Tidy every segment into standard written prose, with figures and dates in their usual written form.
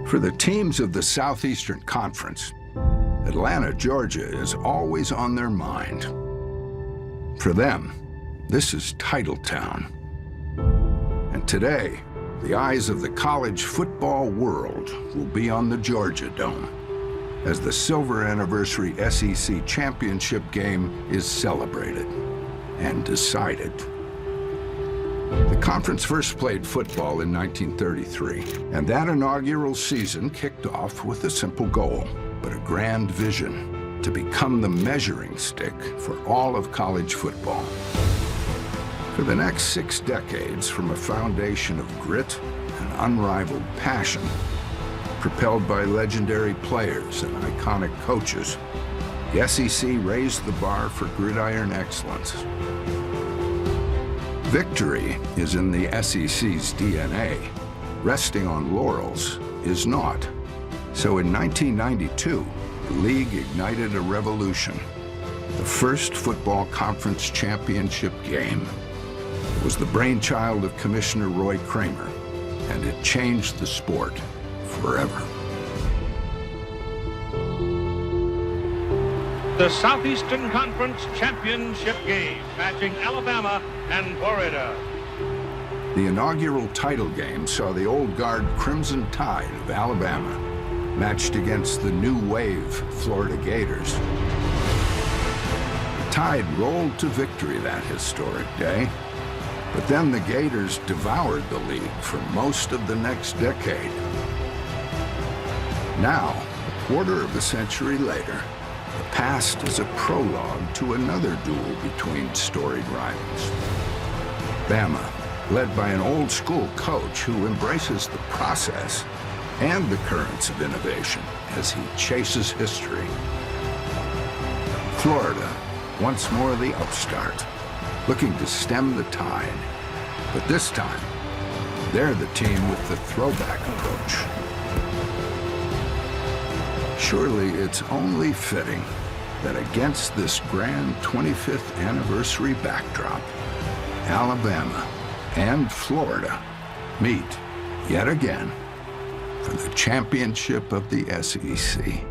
For the teams of the Southeastern Conference, Atlanta, Georgia is always on their mind. For them, this is Titletown. And today, the eyes of the college football world will be on the Georgia Dome as the silver anniversary SEC championship game is celebrated and decided. The conference first played football in 1933, and that inaugural season kicked off with a simple goal, but a grand vision: to become the measuring stick for all of college football. For the next 6 decades, from a foundation of grit and unrivaled passion, propelled by legendary players and iconic coaches, the SEC raised the bar for gridiron excellence. Victory is in the SEC's DNA. Resting on laurels is not. So in 1992, the league ignited a revolution. The first football conference championship game was the brainchild of Commissioner Roy Kramer, and it changed the sport forever. The Southeastern Conference Championship game, matching Alabama and Florida. The inaugural title game saw the old guard Crimson Tide of Alabama matched against the new wave Florida Gators. The Tide rolled to victory that historic day, but then the Gators devoured the league for most of the next decade. Now, a quarter of a century later, the past is a prologue to another duel between storied rivals. Bama, led by an old-school coach who embraces the process and the currents of innovation as he chases history. Florida, once more the upstart, looking to stem the tide. But this time, they're the team with the throwback approach. Surely it's only fitting that against this grand 25th anniversary backdrop, Alabama and Florida meet yet again for the championship of the SEC.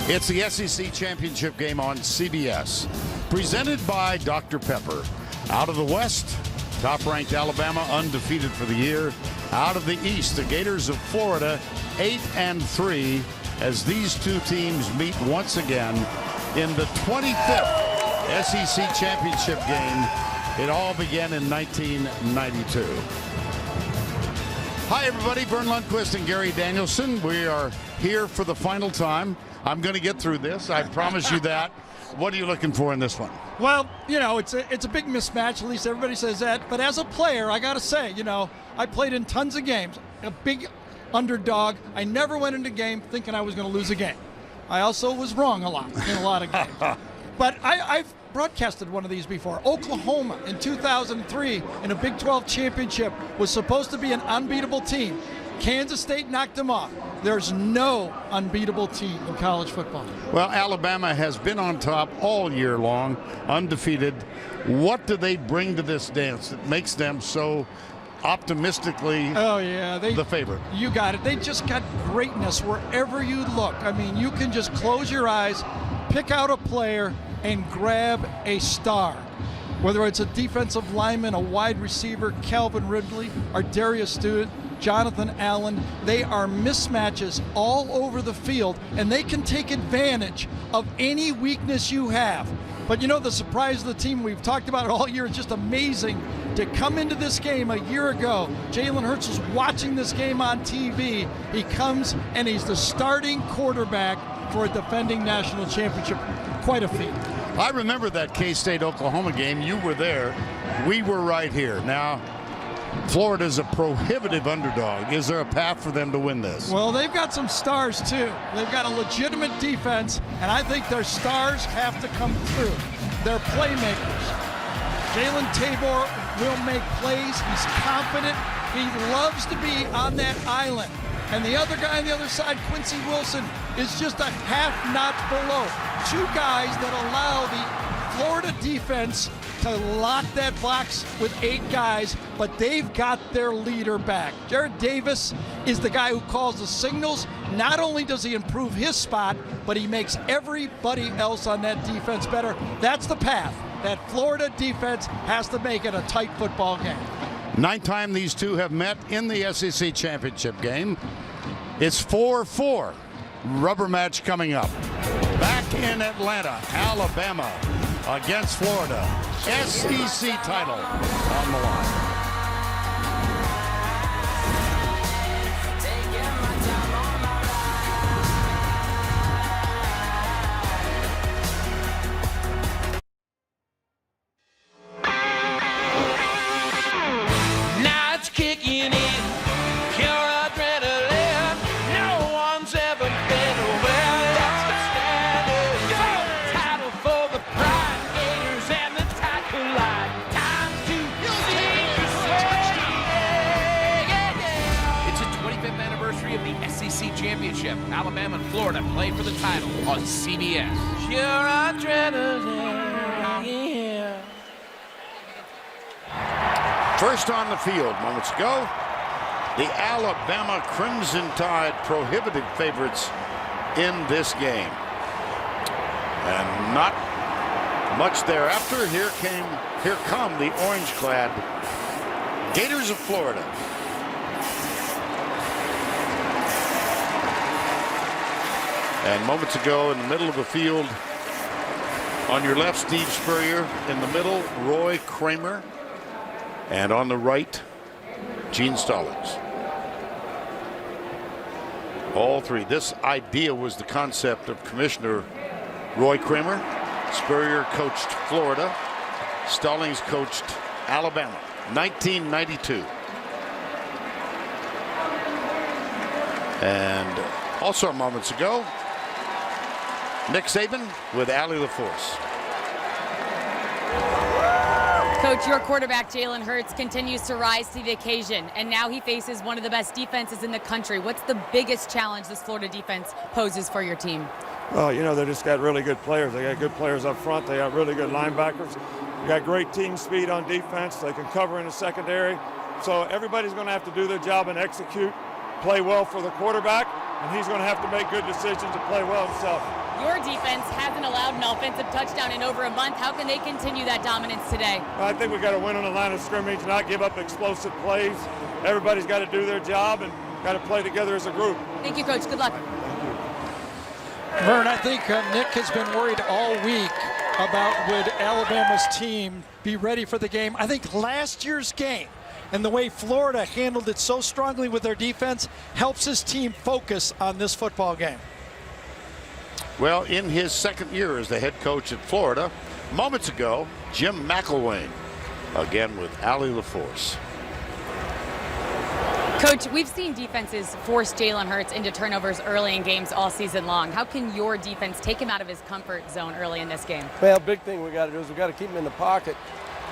It's the SEC Championship game on CBS, presented by Dr. Pepper. Out of the West, top-ranked Alabama, undefeated for the year. Out of the East, the Gators of Florida, 8-3, as these two teams meet once again in the 25th SEC Championship game. It all began in 1992. Hi, everybody. Vern Lundquist and Gary Danielson. We are here for the final time. I'm going to get through this. I promise you that. What are you looking for in this one? Well, you know, it's a big mismatch. At least everybody says that. But as a player, I got to say, you know, I played in tons of games. A big underdog. I never went into a game thinking I was going to lose a game. I also was wrong a lot in a lot of games. But I've broadcasted one of these before. Oklahoma in 2003 in a Big 12 championship was supposed to be an unbeatable team. Kansas State knocked them off. There's no unbeatable team in college football. Well, Alabama has been on top all year long, undefeated. What do they bring to this dance that makes them so optimistically the favorite? You got it. They just got greatness wherever you look. I mean, you can just close your eyes, pick out a player, and grab a star. Whether it's a defensive lineman, a wide receiver, Calvin Ridley, or Darius Stewart, Jonathan Allen, they are mismatches all over the field, and they can take advantage of any weakness you have. But you know, the surprise of the team, we've talked about it all year, it's just amazing to come into this game a year ago. Jalen Hurts was watching this game on TV. He comes and he's the starting quarterback for a defending national championship. Quite a feat. I remember that K-State-Oklahoma game. You were there. We were right here. Now, Florida's a prohibitive underdog. Is there a path for them to win this? Well, they've got some stars, too. They've got a legitimate defense, and I think their stars have to come through. They're playmakers. Jalen Tabor will make plays. He's confident. He loves to be on that island. And the other guy on the other side, Quincy Wilson, is just a half notch below. Two guys that allow the Florida defense to lock that box with 8 guys, but they've got their leader back. Jared Davis is the guy who calls the signals. Not only does he improve his spot, but he makes everybody else on that defense better. That's the path that Florida defense has to make it a tight football game. 9th time these two have met in the SEC championship game. It's 4-4. Rubber match coming up. Back in Atlanta, Alabama against Florida. SEC title on the line. Now it's kicking in, pure adrenaline. No one's ever been well. That's the standard. Title for the Pride Gators and the tackle line. Time to sing your sway. It's the 25th anniversary of the SEC Championship. Alabama and Florida play for the title on CBS. Pure adrenaline. First on the field moments ago, the Alabama Crimson Tide prohibited favorites in this game. And not much thereafter, here come the orange-clad Gators of Florida. And moments ago, in the middle of the field, on your left, Steve Spurrier. In the middle, Roy Kramer. And on the right, Gene Stallings. All three. This idea was the concept of Commissioner Roy Kramer. Spurrier coached Florida. Stallings coached Alabama. 1992. And also moments ago, Nick Saban with Allie LaForce. Coach, your quarterback, Jalen Hurts, continues to rise to the occasion, and now he faces one of the best defenses in the country. What's the biggest challenge this Florida defense poses for your team? Well, you know, they just got really good players. They got good players up front. They got really good linebackers. They got great team speed on defense. They can cover in the secondary. So everybody's going to have to do their job and execute, play well for the quarterback, and he's going to have to make good decisions to play well himself. Your defense hasn't allowed an offensive touchdown in over a month. How can they continue that dominance today? I think we got to win on the line of scrimmage, not give up explosive plays. Everybody's got to do their job and got to play together as a group. Thank you, Coach. Good luck. Vern, I think Nick has been worried all week about would Alabama's team be ready for the game. I think last year's game and the way Florida handled it so strongly with their defense helps his team focus on this football game. Well, in his second year as the head coach at Florida, moments ago, Jim McElwain, again with Allie LaForce. Coach, we've seen defenses force Jalen Hurts into turnovers early in games all season long. How can your defense take him out of his comfort zone early in this game? Well, big thing we got to do is we got to keep him in the pocket.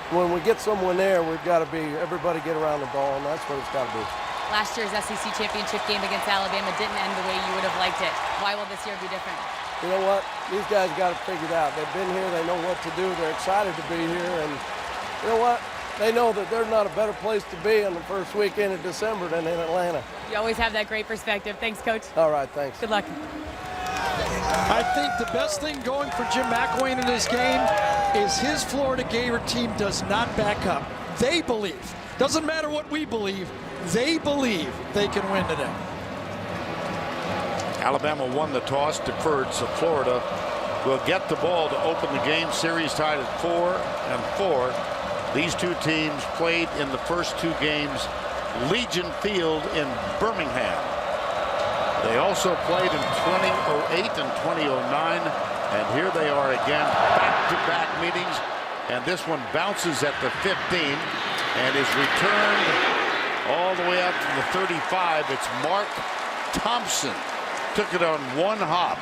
When we get someone there, we've got to be everybody get around the ball, and that's what it's got to be. Last year's SEC championship game against Alabama didn't end the way you would have liked it. Why will this year be different? You know what? These guys got it figured out. They've been here. They know what to do. They're excited to be here. And you know what? They know that there's not a better place to be on the first weekend of December than in Atlanta. You always have that great perspective. Thanks, Coach. All right, thanks. Good luck. I think the best thing going for Jim McElwain in this game is his Florida Gator team does not back up. They believe. Doesn't matter what we believe. They believe they can win today. Alabama won the toss, deferred, so Florida will get the ball to open the game. Series tied at 4-4. These two teams played in the first two games, Legion Field in Birmingham. They also played in 2008 and 2009, and here they are again, back-to-back meetings, and this one bounces at the 15 and is returned all the way out to the 35. It's Mark Thompson. Took it on one hop.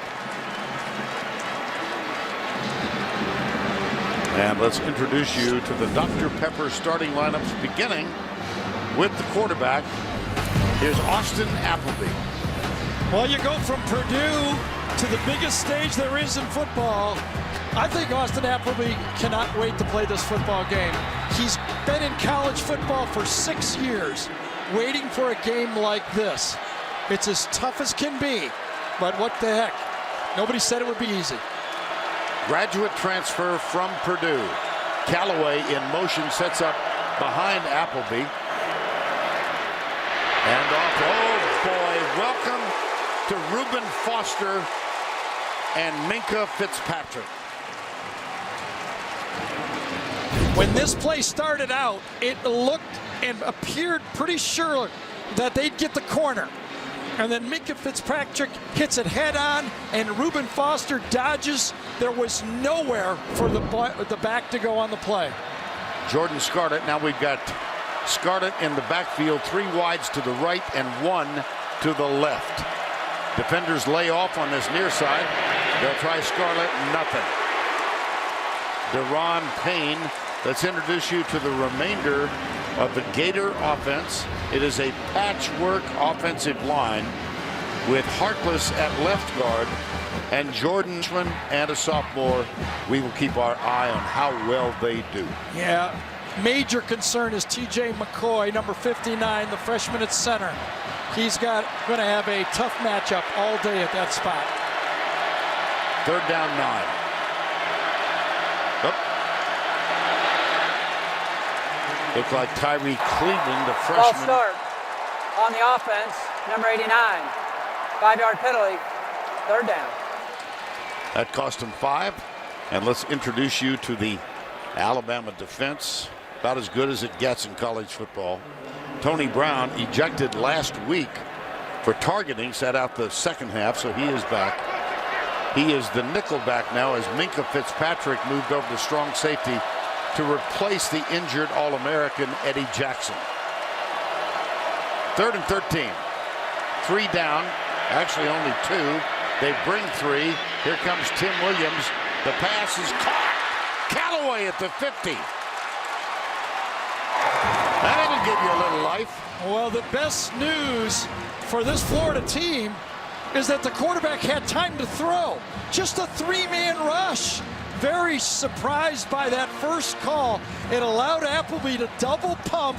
And let's introduce you to the Dr. Pepper starting lineups, beginning with the quarterback. Here's Austin Appleby. Well, you go from Purdue to the biggest stage there is in football. I think Austin Appleby cannot wait to play this football game. He's been in college football for 6 years, waiting for a game like this. It's as tough as can be, but what the heck? Nobody said it would be easy. Graduate transfer from Purdue. Callaway in motion, sets up behind Appleby. And off. Oh boy, welcome to Reuben Foster and Minkah Fitzpatrick. When this play started out, it looked and appeared pretty sure that they'd get the corner. And then Minkah Fitzpatrick hits it head on, and Reuben Foster dodges. There was nowhere for the back to go on the play. Jordan Scarlett. Now we've got Scarlett in the backfield, 3 wides to the right and 1 to the left. Defenders lay off on this near side. They'll try Scarlett, nothing. Deron Payne. Let's introduce you to the remainder of the Gator offense. It is a patchwork offensive line with Harkless at left guard and Jordan and a sophomore. We will keep our eye on how well they do. Yeah, major concern is TJ McCoy, number 59, the freshman at center. He's going to have a tough matchup all day at that spot. 3rd down 9. Looked like Tyree Cleveland, the freshman. False start on the offense, number 89. 5-yard penalty, 3rd down. That cost him 5. And let's introduce you to the Alabama defense. About as good as it gets in college football. Tony Brown, ejected last week for targeting, sat out the second half, so he is back. He is the nickel back now as Minkah Fitzpatrick moved over to strong safety to replace the injured All-American Eddie Jackson. 3rd and 13. 3 down, actually only 2. They bring 3. Here comes Tim Williams. The pass is caught. Callaway at the 50. That'll give you a little life. Well, the best news for this Florida team is that the quarterback had time to throw. Just a 3-man rush. Very surprised by that first call. It allowed Appleby to double pump,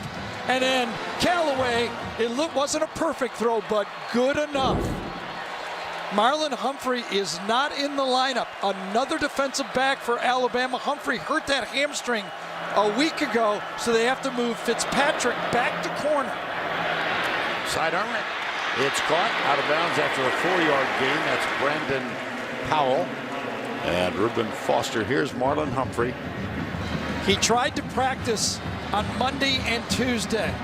and then Callaway, wasn't a perfect throw, but good enough. Marlon Humphrey is not in the lineup. Another defensive back for Alabama. Humphrey hurt that hamstring a week ago, so they have to move Fitzpatrick back to corner. Sidearm. It's caught out of bounds after a 4-yard gain. That's Brandon Powell. And Reuben Foster. Here's Marlon Humphrey. He tried to practice on Monday and Tuesday,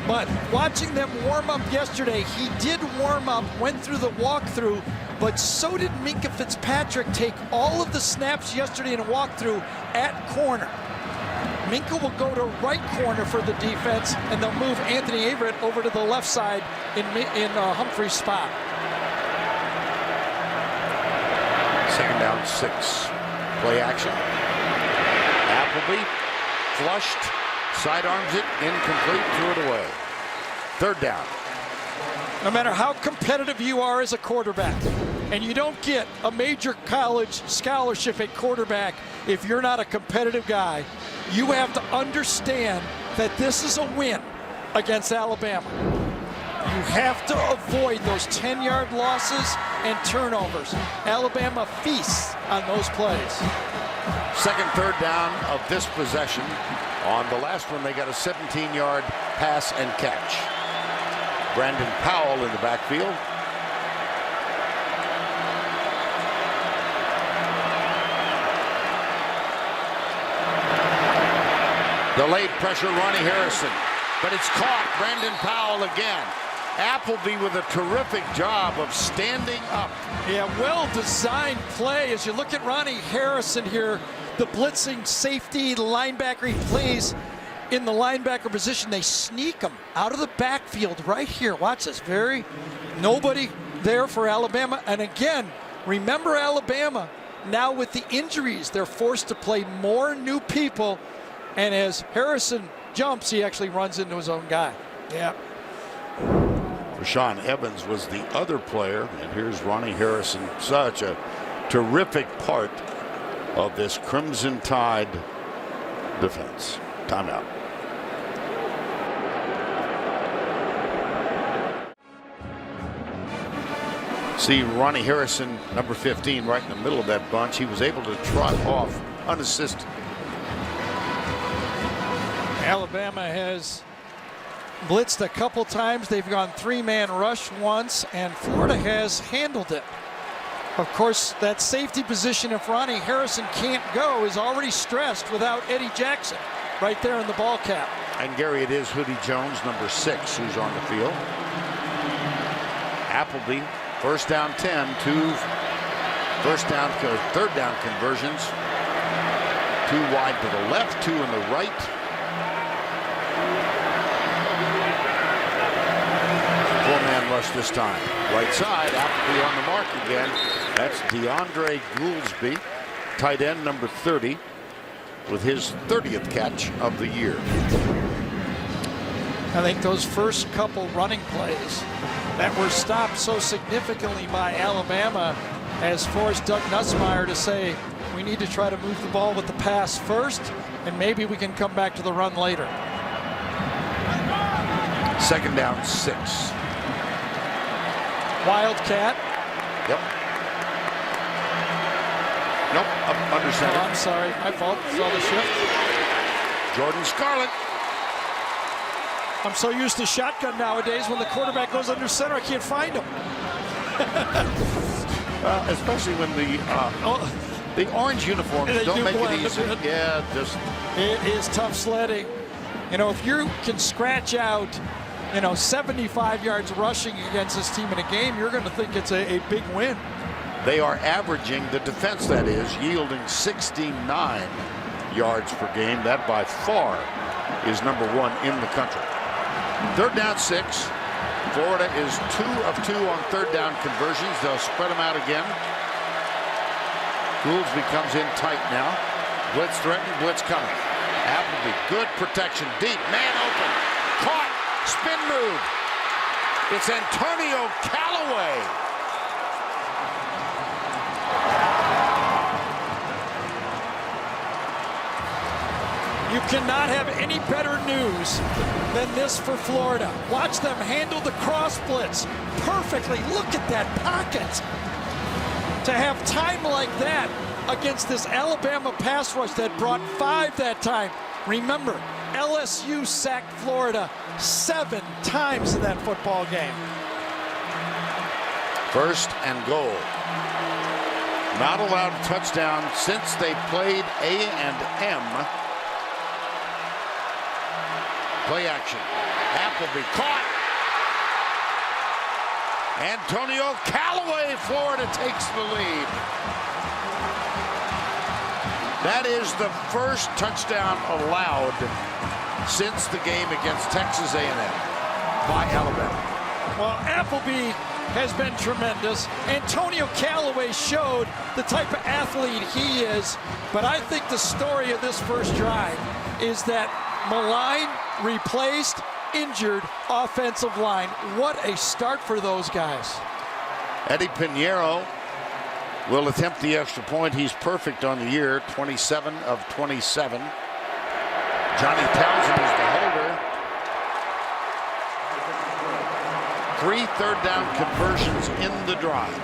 but watching them warm up yesterday, he did warm up, went through the walkthrough, but so did Minkah Fitzpatrick take all of the snaps yesterday in a walkthrough at corner. Minkah will go to right corner for the defense, and they'll move Anthony Averett over to the left side in Humphrey's spot. 2nd down 6. Play action. Appleby flushed, sidearms it, incomplete, threw it away. 3rd down. No matter how competitive you are as a quarterback, and you don't get a major college scholarship at quarterback if you're not a competitive guy, you have to understand that this is a win against Alabama. You have to avoid those 10-yard losses and turnovers. Alabama feasts on those plays. 2nd, 3rd down of this possession. On the last one, they got a 17-yard pass and catch. Brandon Powell in the backfield. Delayed pressure, Ronnie Harrison. But it's caught. Brandon Powell again. Appleby with a terrific job of standing up. Yeah, well-designed play. As you look at Ronnie Harrison here, the blitzing safety linebacker, he plays in the linebacker position. They sneak him out of the backfield right here. Watch this. Nobody there for Alabama. And again, remember Alabama, now with the injuries, they're forced to play more new people. And as Harrison jumps, he actually runs into his own guy. Yeah. Rashaan Evans was the other player, and here's Ronnie Harrison, such a terrific part of this Crimson Tide defense. Timeout. See Ronnie Harrison, number 15, right in the middle of that bunch. He was able to trot off unassisted. Alabama has blitzed a couple times. They've gone three-man rush once, and Florida has handled it. Of course, that safety position, if Ronnie Harrison can't go, is already stressed without Eddie Jackson right there in the ball cap. And Gary, it is Hoodie Jones, number 6, who's on the field. Appleby, first down 10, 2 third down conversions. 2 wide to the left, 2 in the right. Four-man rush this time. Right side, Appleby on the mark again. That's DeAndre Goolsby, tight end number 30, with his 30th catch of the year. I think those first couple running plays that were stopped so significantly by Alabama has forced Doug Nussmeier to say, we need to try to move the ball with the pass first, and maybe we can come back to the run later. Second down 6. Wildcat. Yep. Nope, up under center. Oh, I'm sorry, my fault. Saw the shift. Jordan Scarlett. I'm so used to shotgun nowadays. When the quarterback goes under center, I can't find him. Especially when the orange uniforms don't make it easy. Yeah, just it is tough sledding. You know, if you can scratch out, 75 yards rushing against this team in a game, you're going to think it's a big win. They are averaging, the defense that is, yielding 69 yards per game. That by far is number 1 in the country. Third down 6. Florida is 2 of 2 on third down conversions. They'll spread them out again. Goolsby comes in tight now. Blitz threatened, blitz coming. Appleby, good protection, deep, man open, caught, spin move. It's Antonio Callaway. You cannot have any better news than this for Florida. Watch them handle the cross blitz perfectly. Look at that pocket. To have time like that against this Alabama pass rush that brought 5 that time. Remember, LSU sacked Florida 7 times in that football game. First and goal. Not allowed a touchdown since they played A&M. Play action. Appleby caught. Antonio Callaway, Florida takes the lead. That is the first touchdown allowed since the game against Texas A&M by Alabama. Well, Appleby has been tremendous. Antonio Callaway showed the type of athlete he is, but I think the story of this first drive is that Malign replaced injured offensive line. What a start for those guys. Eddie Pinheiro will attempt the extra point. He's perfect on the year, 27 of 27. Johnny Townsend is the holder. 3 third down conversions in the drive.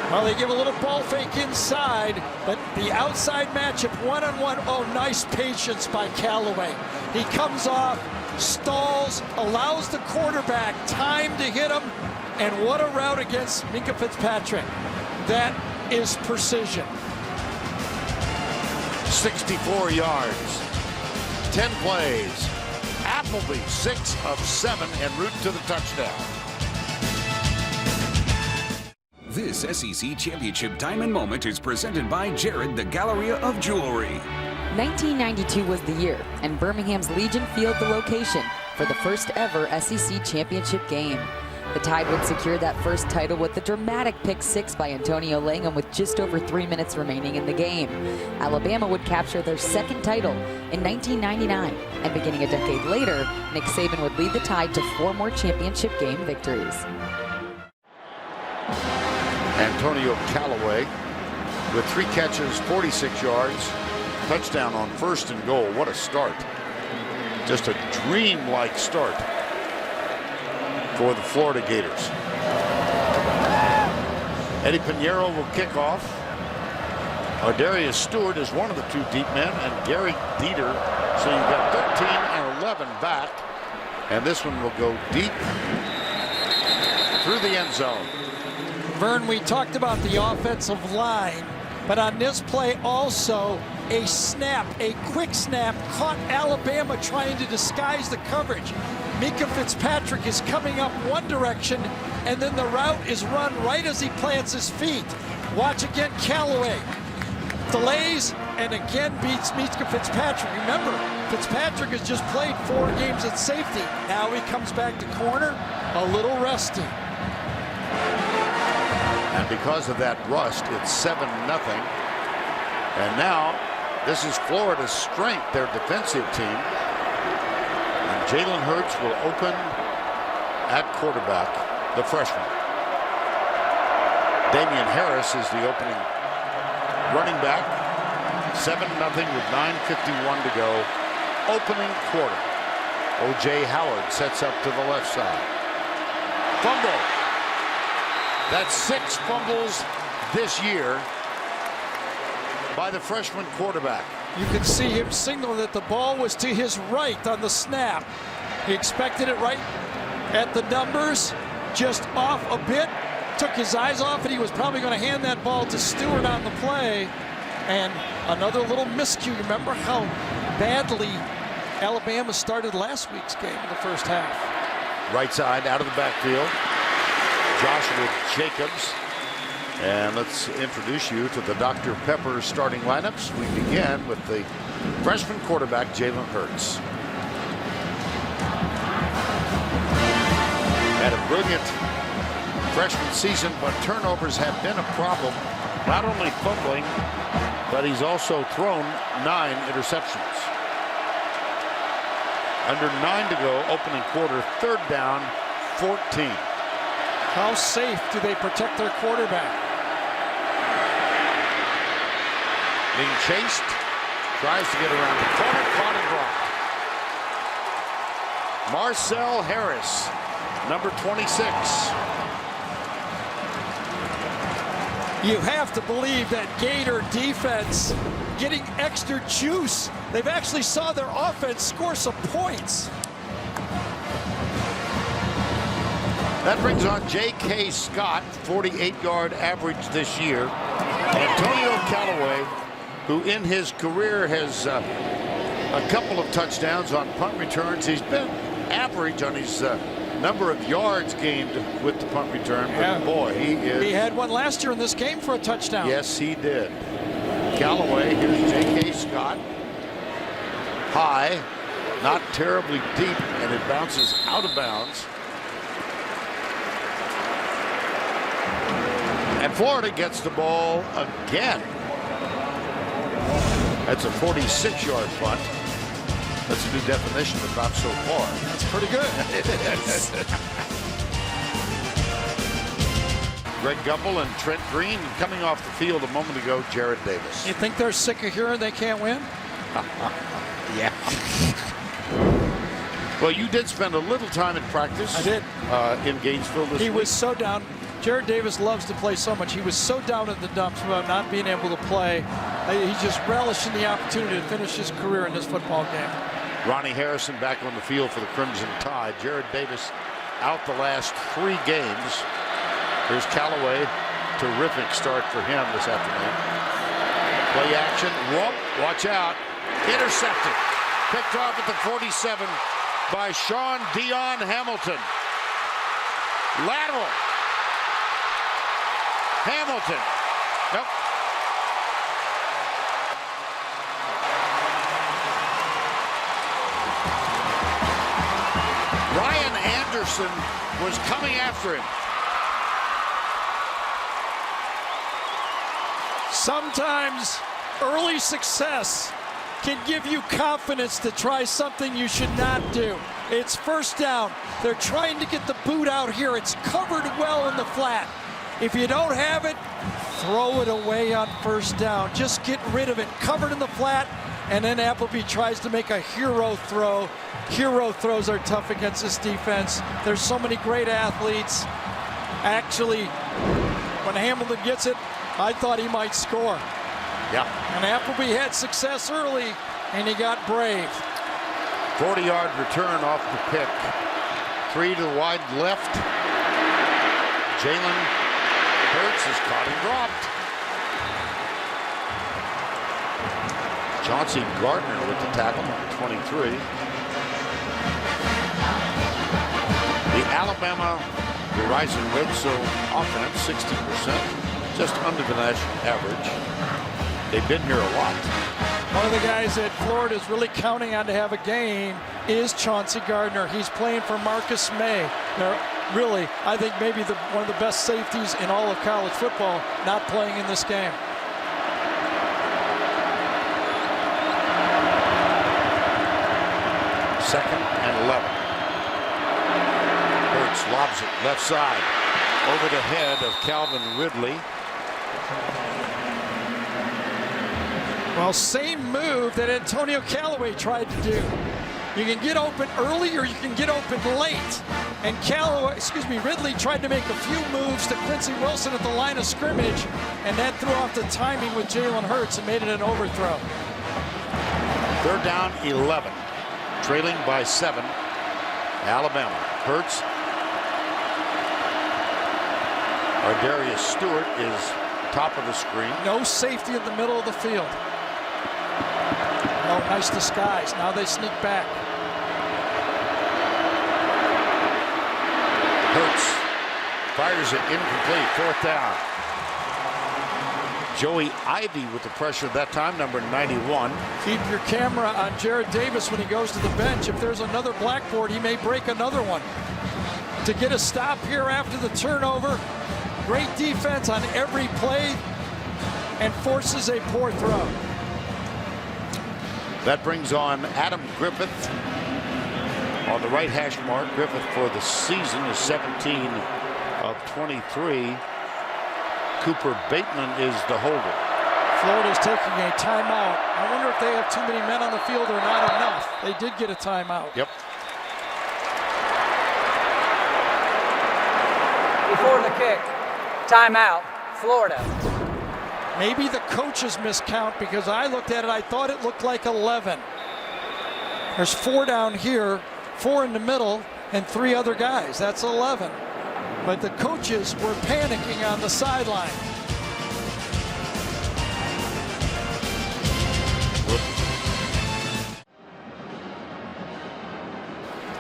Well, they give a little ball fake inside, but the outside matchup, one-on-one, oh, nice patience by Callaway. He comes off, stalls, allows the quarterback time to hit him, and what a route against Minkah Fitzpatrick. That is precision. 64 yards, 10 plays. Appleby, 6 of 7 en route to the touchdown. This SEC Championship Diamond Moment is presented by Jared the Galleria of Jewelry. 1992 was the year, and Birmingham's Legion Field the location for the first ever SEC Championship game. The Tide would secure that first title with a dramatic pick six by Antonio Langham with just over 3 minutes remaining in the game. Alabama would capture their second title in 1999, and beginning a decade later, Nick Saban would lead the Tide to 4 more championship game victories. Antonio Callaway with 3 catches, 46 yards, touchdown on 1st and goal. What a start. Just a dream-like start for the Florida Gators. Eddie Pinheiro will kick off. Ardarius Stewart is one of the 2 deep men, and Gary Dieter. So you've got 13 and 11 back, and this one will go deep through the end zone. Vern, we talked about the offensive line, but on this play also, a snap, a quick snap, caught Alabama trying to disguise the coverage. Mika Fitzpatrick is coming up one direction, and then the route is run right as he plants his feet. Watch again, Callaway delays and again beats Mika Fitzpatrick. Remember, Fitzpatrick has just played 4 games at safety. Now he comes back to corner, a little rusty. And because of that rust, it's 7-0. And now this is Florida's strength, their defensive team. And Jalen Hurts will open at quarterback, the freshman. Damian Harris is the opening running back. 7-0 with 9:51 to go. Opening quarter. O.J. Howard sets up to the left side. Fumble. That's 6 fumbles this year by the freshman quarterback. You can see him signal that the ball was to his right on the snap. He expected it right at the numbers, just off a bit, took his eyes off it. He was probably going to hand that ball to Stewart on the play. And another little miscue. Remember how badly Alabama started last week's game in the first half. Right side out of the backfield, Joshua Jacobs. And let's introduce you to the Dr. Pepper starting lineups. We begin with the freshman quarterback, Jalen Hurts. Had a brilliant freshman season, but turnovers have been a problem. Not only fumbling, but he's also thrown 9 interceptions. Under 9 to go, opening quarter, 3rd down, 14. How safe do they protect their quarterback? Being chased, tries to get around the corner, caught and dropped. Marcel Harris, number 26. You have to believe that Gator defense getting extra juice. They've actually saw their offense score some points. That brings on J.K. Scott, 48-yard average this year. Antonio Callaway, who in his career has a couple of touchdowns on punt returns. He's been average on his number of yards gained with the punt return, but boy, He had one last year in this game for a touchdown. Yes, he did. Callaway, here's J.K. Scott. High, not terribly deep, and it bounces out of bounds. And Florida gets the ball again. That's a 46-yard punt. That's a new definition of not so far. That's pretty good. Greg Gumbel and Trent Green coming off the field a moment ago. Jared Davis. You think they're sick of hearing they can't win? Yeah. Well, you did spend a little time in practice. I did. In Gainesville this week. He was so down. Jared Davis loves to play so much. He was so down in the dumps about not being able to play. He just relished in the opportunity to finish his career in this football game. Ronnie Harrison back on the field for the Crimson Tide. Jared Davis out the last 3 games. Here's Callaway. Terrific start for him this afternoon. Play action. Whoop. Watch out. Intercepted. Picked off at the 47 by Sean Dion Hamilton. Lateral. Hamilton. Nope. Ryan Anderson was coming after him. Sometimes early success can give you confidence to try something you should not do. It's first down. They're trying to get the boot out here. It's covered well in the flat. If you don't have it, throw it away on first down. Just get rid of it. Covered in the flat, and then Appleby tries to make a hero throw. Hero throws are tough against this defense. There's so many great athletes. Actually, when Hamilton gets it, I thought he might score. Yeah. And Appleby had success early, and he got brave. 40-yard return off the pick. 3 to the wide left. Jalen Hurts is caught and dropped. Chauncey Gardner with the tackle, 23. The Alabama Verizon Red Zone offense, 60%, just under the national average. They've been here a lot. One of the guys that Florida is really counting on to have a game is Chauncey Gardner. He's playing for Marcus May. They're really, I think, maybe one of the best safeties in all of college football, not playing in this game. Second and 11. Hurts lobs it left side over the head of Calvin Ridley. Well, same move that Antonio Callaway tried to do. You can get open early or you can get open late. And Ridley tried to make a few moves to Quincy Wilson at the line of scrimmage, and that threw off the timing with Jalen Hurts and made it an overthrow. Third down, 11. Trailing by 7. Alabama. Hurts. Ardarius Stewart is top of the screen. No safety in the middle of the field. Oh, nice disguise. Now they sneak back. Hurts fires it incomplete. Fourth down. Joey Ivy with the pressure that time, number 91. Keep your camera on Jared Davis when he goes to the bench. If there's another blackboard, he may break another one. To get a stop here after the turnover. Great defense on every play and forces a poor throw. That brings on Adam Griffith on the right hash mark. Griffith for the season is 17 of 23. Cooper Bateman is the holder. Florida's taking a timeout. I wonder if they have too many men on the field or not enough. They did get a timeout. Yep. Before the kick, timeout, Florida. Maybe the coaches miscount, because I looked at it, I thought it looked like 11. There's 4 down here, 4 in the middle, and 3 other guys. That's 11. But the coaches were panicking on the sideline.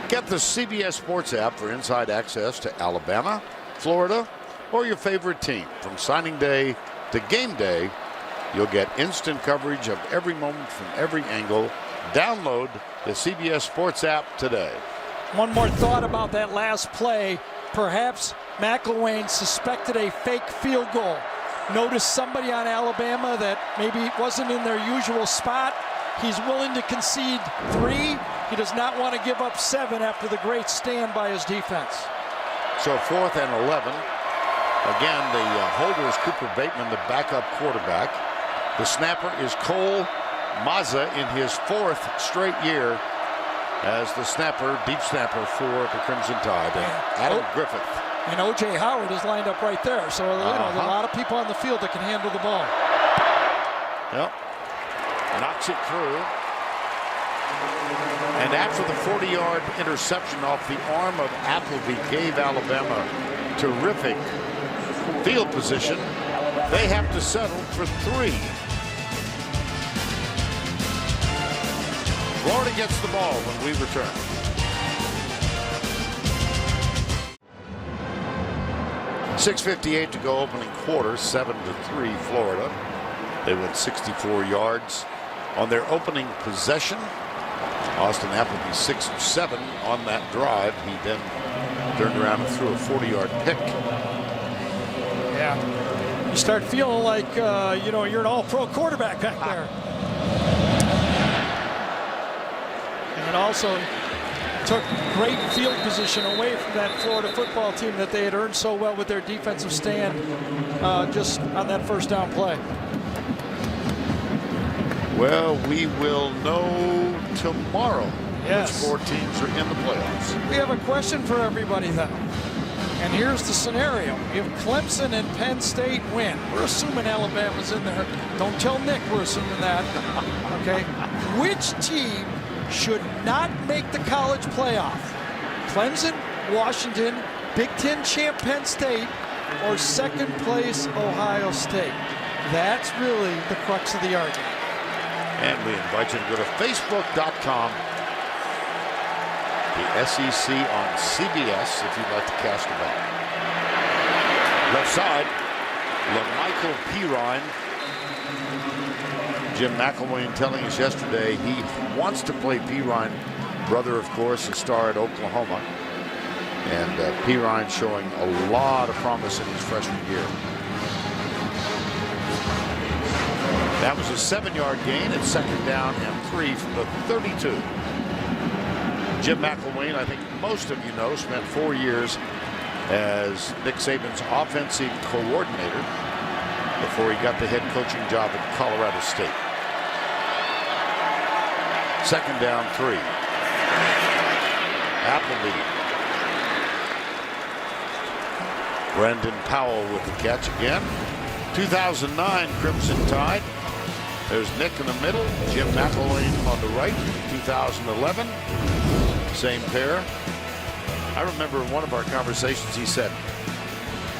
Get the CBS Sports app for inside access to Alabama, Florida, or your favorite team. From signing day to game day, you'll get instant coverage of every moment from every angle. Download the CBS Sports app today. One more thought about that last play. Perhaps McElwain suspected a fake field goal. Noticed somebody on Alabama that maybe wasn't in their usual spot. He's willing to concede 3. He does not want to give up 7 after the great stand by his defense. So 4th and 11. Again, the holder is Cooper Bateman, the backup quarterback. The snapper is Cole Mazza in his 4th straight year as the snapper, deep snapper for the Crimson Tide. And Adam Griffith. And O.J. Howard is lined up right there. So there's a lot of people on the field that can handle the ball. Yep. Knocks it through. And after the 40-yard interception off the arm of Appleby gave Alabama terrific field position, they have to settle for 3. Florida gets the ball when we return. .6:58 to go opening quarter, 7-3 Florida. They went 64 yards on their opening possession. Austin Appleby 6 of 7 on that drive. He then turned around and threw a 40-yard pick. Yeah. You start feeling like, you're an all-pro quarterback back there. And it also took great field position away from that Florida football team that they had earned so well with their defensive stand just on that first down play. Well, we will know tomorrow Yes. which 4 teams are in the playoffs. We have a question for everybody, though. And here's the scenario. If Clemson and Penn State win, we're assuming Alabama's in there. Don't tell Nick we're assuming that. Okay? Which team should not make the college playoff? Clemson, Washington, Big Ten champ Penn State, or second place Ohio State? That's really the crux of the argument. And we invite you to go to facebook.com, the SEC on CBS, if you'd like to cast a ballot. Left side, LaMichael Pirine. Jim McElwain telling us yesterday he wants to play Pirine, brother, of course, a star at Oklahoma. And Pirine showing a lot of promise in his freshman year. That was a 7-yard gain at 2nd down and 3 from the 32. Jim McElwain, I think most of you know, spent 4 years as Nick Saban's offensive coordinator before he got the head coaching job at Colorado State. 2nd down 3. Appleby. Brendan Powell with the catch again. 2009 Crimson Tide. There's Nick in the middle, Jim McElwain on the right. 2011, same pair. I remember in one of our conversations he said,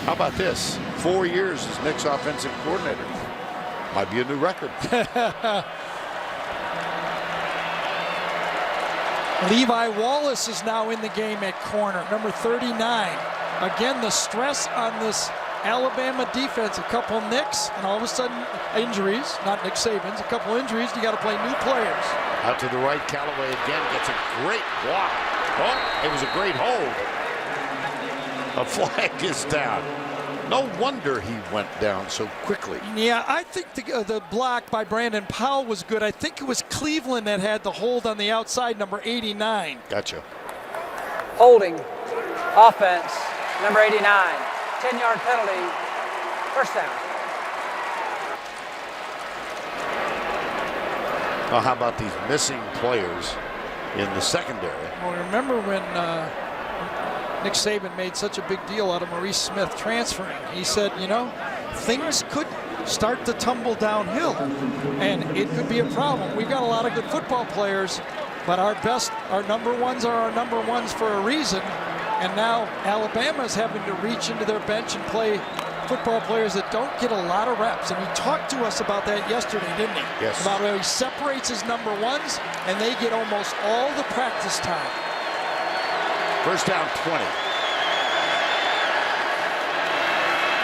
how about this? 4 years as Nick's offensive coordinator. Might be a new record. Levi Wallace is now in the game at corner, number 39. Again, the stress on this Alabama defense, a couple nicks, and all of a sudden injuries, not Nick Saban's, a couple injuries, you got to play new players. Out to the right, Callaway again gets a great block. Oh, it was a great hold. A flag is down. No wonder he went down so quickly. Yeah, I think the block by Brandon Powell was good. I think it was Cleveland that had the hold on the outside, number 89. Gotcha. Holding, offense, number 89. 10-yard penalty, first down. Well, how about these missing players in the secondary? Well, remember when Nick Saban made such a big deal out of Maurice Smith transferring? He said, things could start to tumble downhill, and it could be a problem. We've got a lot of good football players, but our number ones are our number ones for a reason. And now Alabama's having to reach into their bench and play football players that don't get a lot of reps. And he talked to us about that yesterday, didn't he? Yes. About how he separates his number ones, and they get almost all the practice time. First down 20.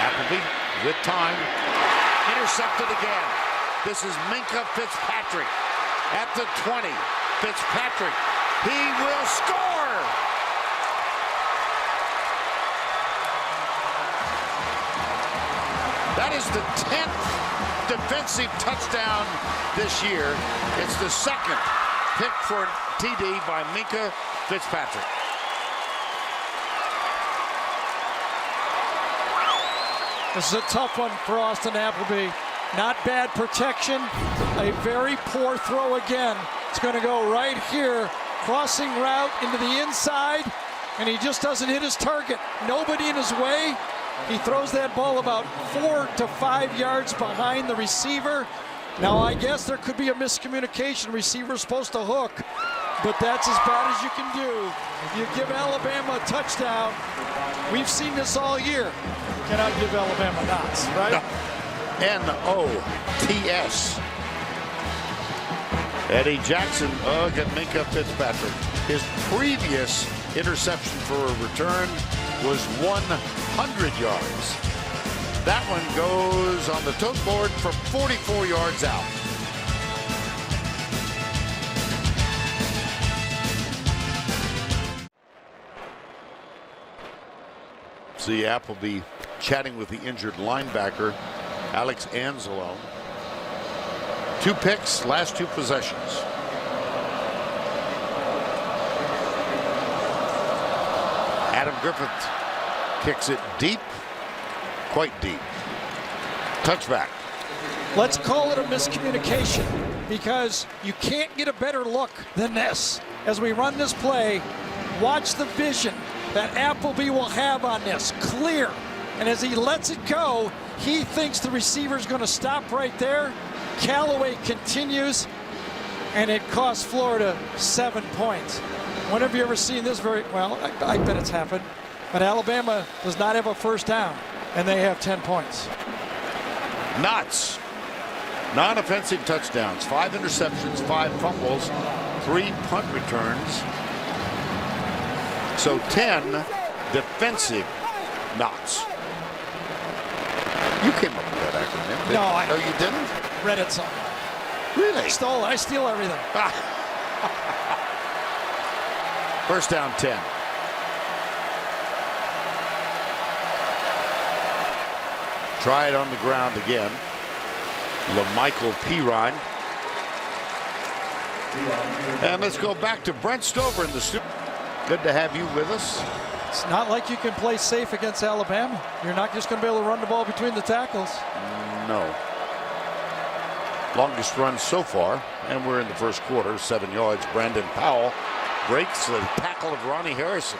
Appleby with time. Intercepted again. This is Minkah Fitzpatrick at the 20. Fitzpatrick, he will score! That is the 10th defensive touchdown this year. It's the 2nd pick for TD by Minkah Fitzpatrick. This is a tough one for Austin Appleby. Not bad protection. A very poor throw again. It's going to go right here. Crossing route into the inside. And he just doesn't hit his target. Nobody in his way. He throws that ball about 4 to 5 yards behind the receiver. Now, I guess there could be a miscommunication. Receiver's supposed to hook, but that's as bad as you can do. You give Alabama a touchdown. We've seen this all year. Cannot give Alabama knots, right? N-O-T-S. Eddie Jackson at Minkah Fitzpatrick. His previous interception for a return was 100 yards. That one goes on the tote board for 44 yards out. See Appleby chatting with the injured linebacker, Alex Anzalone. 2 picks, last 2 possessions. Adam Griffith kicks it deep, quite deep. Touchback. Let's call it a miscommunication, because you can't get a better look than this. As we run this play, watch the vision that Appleby will have on this, clear. And as he lets it go, he thinks the receiver's going to stop right there. Callaway continues, and it costs Florida 7 points. When have you ever seen this? Well, I bet it's happened. But Alabama does not have a first down, and they have 10 points. Knots. Non-offensive touchdowns, 5 interceptions, 5 fumbles, 3 punt returns. So 10 defensive knots. You came up with that acronym. No, you didn't? Read it somewhere. Really? Stole it. I steal everything. First down 10. Try it on the ground again. LaMichael Pirine. And let's go back to Brent Stover in the studio. Good to have you with us. It's not like you can play safe against Alabama. You're not just going to be able to run the ball between the tackles. No. Longest run so far, and we're in the first quarter, 7 yards. Brandon Powell breaks the tackle of Ronnie Harrison.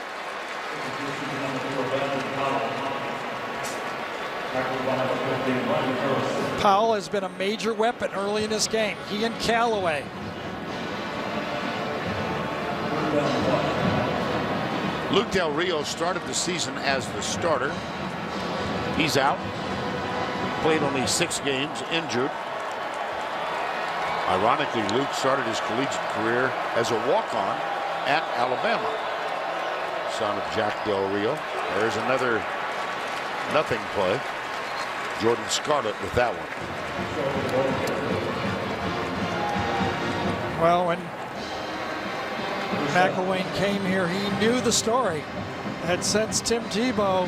Powell has been a major weapon early in this game. He and Callaway. Luke Del Rio started the season as the starter. He's out. Played only 6 games, injured. Ironically, Luke started his collegiate career as a walk-on at Alabama. Son of Jack Del Rio. There's another nothing play. Jordan Scarlett with that one. Well, when McElwain came here, he knew the story that since Tim Tebow,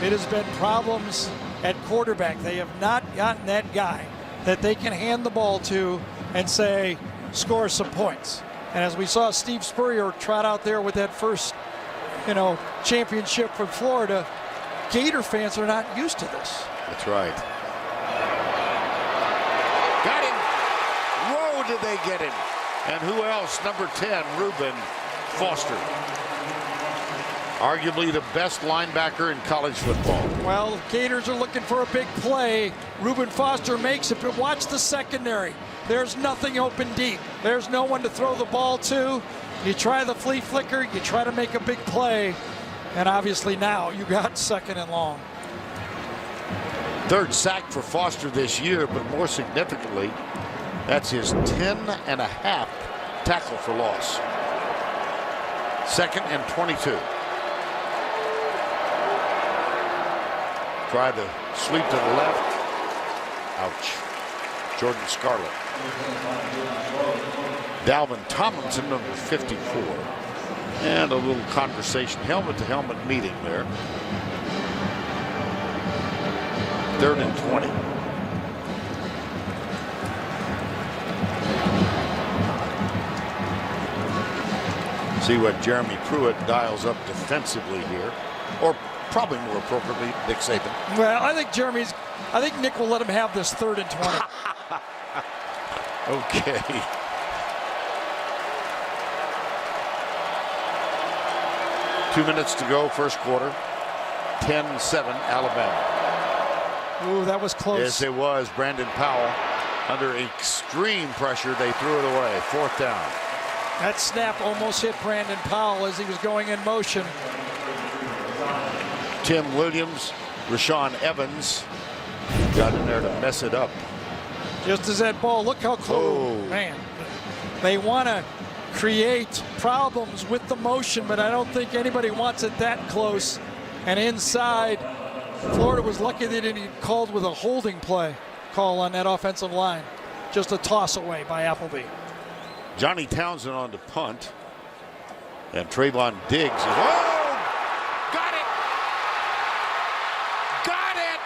it has been problems at quarterback. They have not gotten that guy that they can hand the ball to and say, score some points. And as we saw Steve Spurrier trot out there with that first, championship for Florida, Gator fans are not used to this. That's right. Got him. Whoa, did they get him? And who else? Number 10, Reuben Foster. Arguably the best linebacker in college football. Well, Gators are looking for a big play. Reuben Foster makes it, but watch the secondary. There's nothing open deep. There's no one to throw the ball to. You try the flea flicker, you try to make a big play, and obviously now you got 2nd and long. 3rd sack for Foster this year, but more significantly, that's his 10.5 tackle for loss. 2nd and 22. Try the sweep to the left. Ouch. Jordan Scarlett. Dalvin Tomlinson, number 54. And a little conversation, helmet-to-helmet meeting there. 3rd and 20. See what Jeremy Pruitt dials up defensively here, or probably more appropriately, Nick Saban. Well, I think Nick will let him have this 3rd and 20. Okay. Two minutes to go, first quarter. 10-7, Alabama. Ooh, that was close. Yes, it was. Brandon Powell, under extreme pressure, they threw it away. 4th down. That snap almost hit Brandon Powell as he was going in motion. Tim Williams, Rashawn Evans got in there to mess it up. Just as that ball, look how close. Oh. Man, they want to create problems with the motion, but I don't think anybody wants it that close. And inside, Florida was lucky they didn't get called with a holding play call on that offensive line. Just a toss away by Appleby. Johnny Townsend on the punt. And Trayvon Diggs is, got it! got it!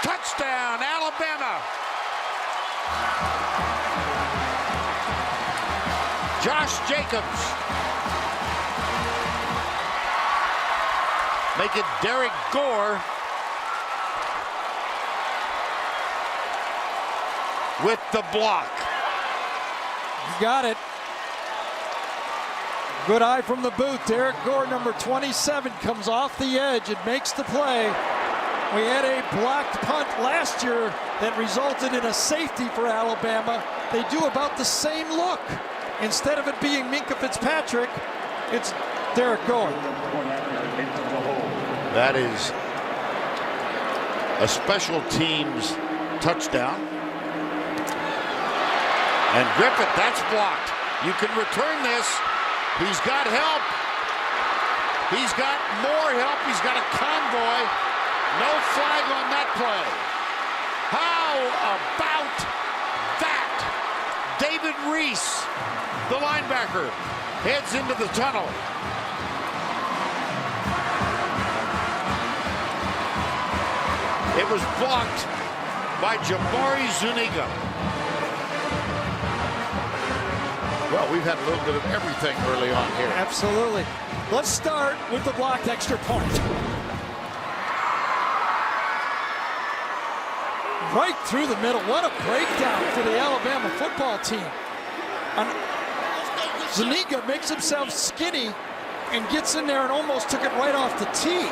Touchdown, Alabama! Josh Jacobs. Make it Derek Gore with the block. You got it. Good eye from the booth. Derek Gore, number 27, comes off the edge and makes the play. We had a blocked punt last year that resulted in a safety for Alabama. They do about the same look. Instead of it being Minkah Fitzpatrick, it's Derek Gore. That is a special teams touchdown. And Griffith, that's blocked. You can return this. He's got help. He's got more help. He's got a convoy. No flag on that play. How about that? David Reese, the linebacker, heads into the tunnel. It was blocked by Jabari Zuniga. Well, we've had a little bit of everything early on here. Absolutely. Let's start with the blocked extra point. Right through the middle. What a breakdown for the Alabama football team. Zuniga makes himself skinny and gets in there and almost took it right off the tee.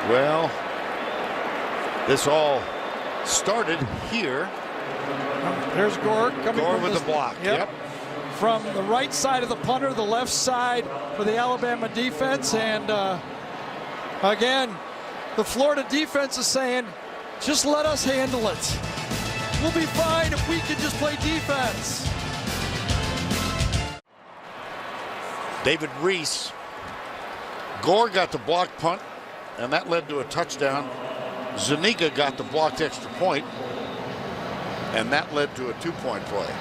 Well, this all started here. There's Gore coming. Gore with the block. Yep. From the right side of the punter, the left side for the Alabama defense. And again, the Florida defense is saying, just let us handle it. We'll be fine if we can just play defense. David Reese. Gore got the block punt, and that led to a touchdown. Zuniga got the blocked extra point, and that led to a two-point play.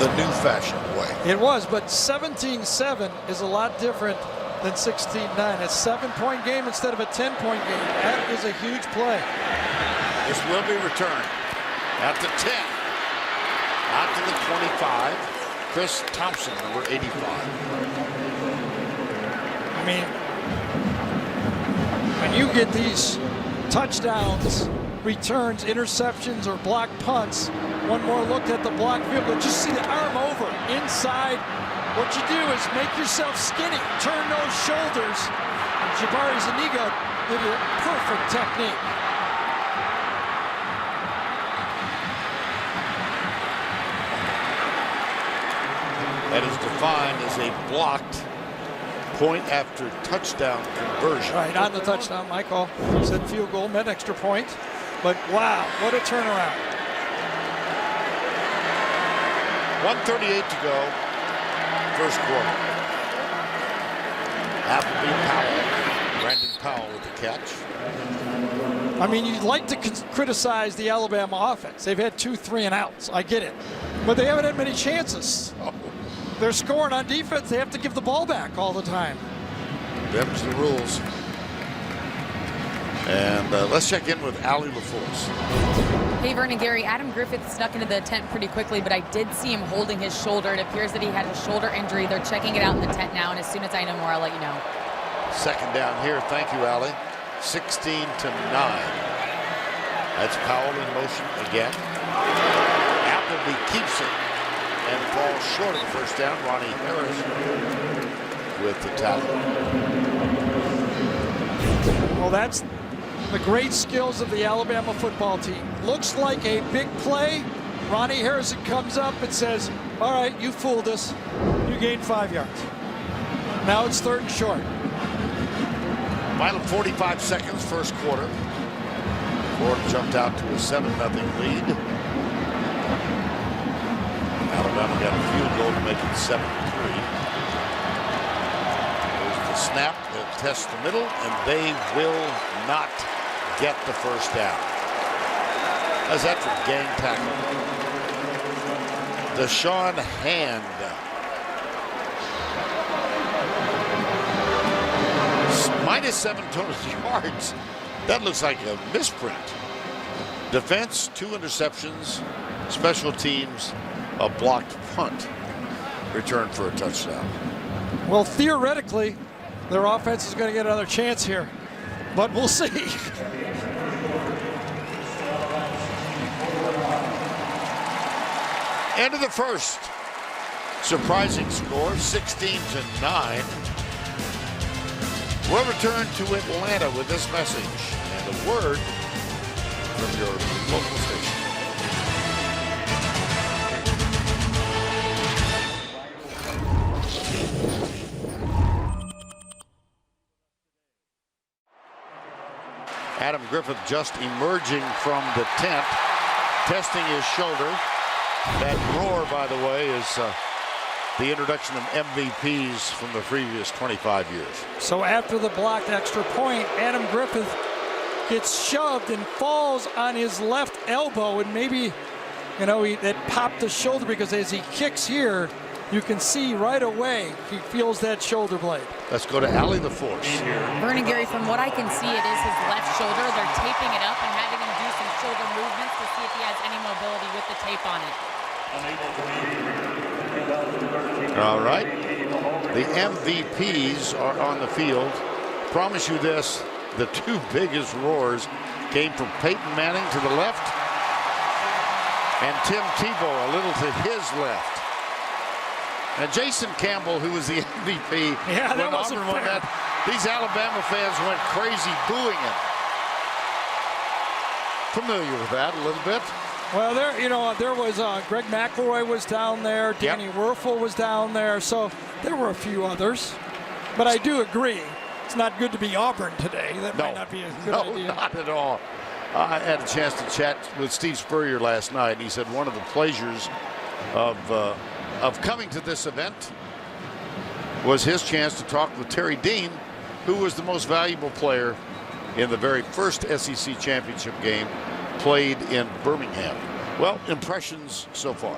The new fashioned way. It was, but 17-7 is a lot different than 16-9. A 7-point game instead of a 10-point game. That is a huge play. This will be returned at the 10, out to the 25. Chris Thompson, number 85. I mean, when you get these touchdowns, returns, interceptions, or block punts, one more look at the block field, but just see the arm over inside. What you do is make yourself skinny, turn those shoulders. And Jabari Zuniga did a perfect technique. That is defined as a blocked point after touchdown conversion. Right, on the touchdown, Michael said field goal, meant extra point. But wow, what a turnaround. 1:38 to go, first quarter. Appleby Powell, Brandon Powell with the catch. I mean, you'd like to criticize the Alabama offense. They've had 2 3-and-outs. I get it. But they haven't had many chances. They're scoring on defense. They have to give the ball back all the time. Them's the rules. And let's check in with Allie LaForce. Hey, Vern and Gary, Adam Griffith snuck into the tent pretty quickly, but I did see him holding his shoulder. It appears that he had a shoulder injury. They're checking it out in the tent now, and as soon as I know more, I'll let you know. Second down here. Thank you, Allie. 16-9. That's Powell in motion again. Appleby keeps it and falls short of the first down. Ronnie Harris with the tackle. Well, that's the great skills of the Alabama football team. Looks like a big play. Ronnie Harrison comes up and says, all right, you fooled us. You gained 5 yards. Now it's 3rd and short. Final 45 seconds, first quarter. Florida jumped out to a 7-0 lead. Alabama got a field goal to make it 7-3. There's the snap. They'll test the middle, and they will not get the first down. As that's a gang tackle. Deshaun Hand -7 total yards. That looks like a misprint. Defense, 2 interceptions. Special teams, a blocked punt. Return for a touchdown. Well, theoretically, their offense is going to get another chance here, but we'll see. End of the first. Surprising score, 16-9. We'll return to Atlanta with this message and a word from your local station. Adam Griffith just emerging from the tent, testing his shoulder. That roar, by the way, is the introduction of MVPs from the previous 25 years. So after the blocked extra point, Adam Griffith gets shoved and falls on his left elbow, and maybe, you know, that popped the shoulder, because as he kicks here, you can see right away he feels that shoulder blade. Let's go to Allie LaForce. Vernon, Gary, from what I can see, it is his left shoulder. They're taping it up and having him do some shoulder movements to see if he has any mobility with the tape on it. All right. The MVPs are on the field. Promise you this, the 2 biggest roars came from Peyton Manning to the left and Tim Tebow a little to his left. And Jason Campbell, who was the MVP, yeah, that wasn't fair. That, these Alabama fans went crazy booing him. Familiar with that a little bit? Well, there was Greg McElroy was down there, Danny Werfel was down there, so there were a few others. But I do agree, it's not good to be Auburn today. That might not be a good idea. No, not at all. I had a chance to chat with Steve Spurrier last night. He said one of the pleasures of coming to this event was his chance to talk with Terry Dean, who was the most valuable player in the very first SEC championship game played in Birmingham. Well, impressions so far.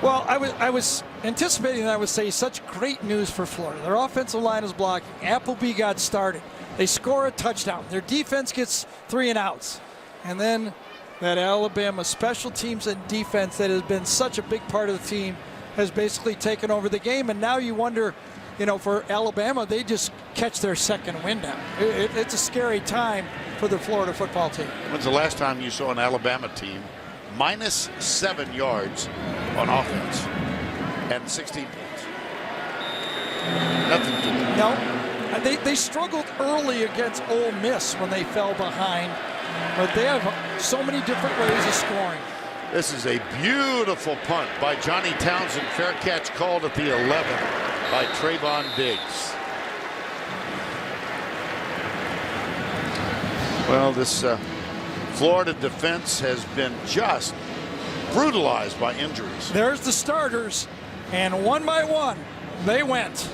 Well, I was anticipating that I would say such great news for Florida. Their offensive line is blocking. Appleby got started. They score a touchdown. Their defense gets 3 and outs. And then that Alabama special teams and defense that has been such a big part of the team has basically taken over the game. And now you wonder, you know, for Alabama, they just catch their second win now. It's a scary time for the Florida football team. When's the last time you saw an Alabama team -7 yards on offense and 16 points? Nothing to do. No, they struggled early against Ole Miss when they fell behind, but they have so many different ways of scoring. This is a beautiful punt by Johnny Townsend. Fair catch called at the 11 by Trayvon Diggs. Well, this Florida defense has been just brutalized by injuries. There's the starters, and one by one, they went.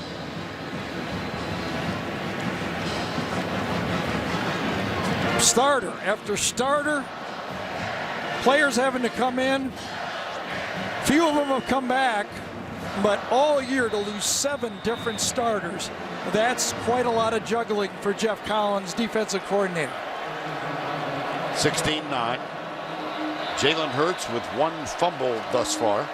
Starter after starter, players having to come in. Few of them have come back, but all year to lose 7 different starters, that's quite a lot of juggling for Jeff Collins, defensive coordinator. 16-9. Jalen Hurts with 1 fumble thus far.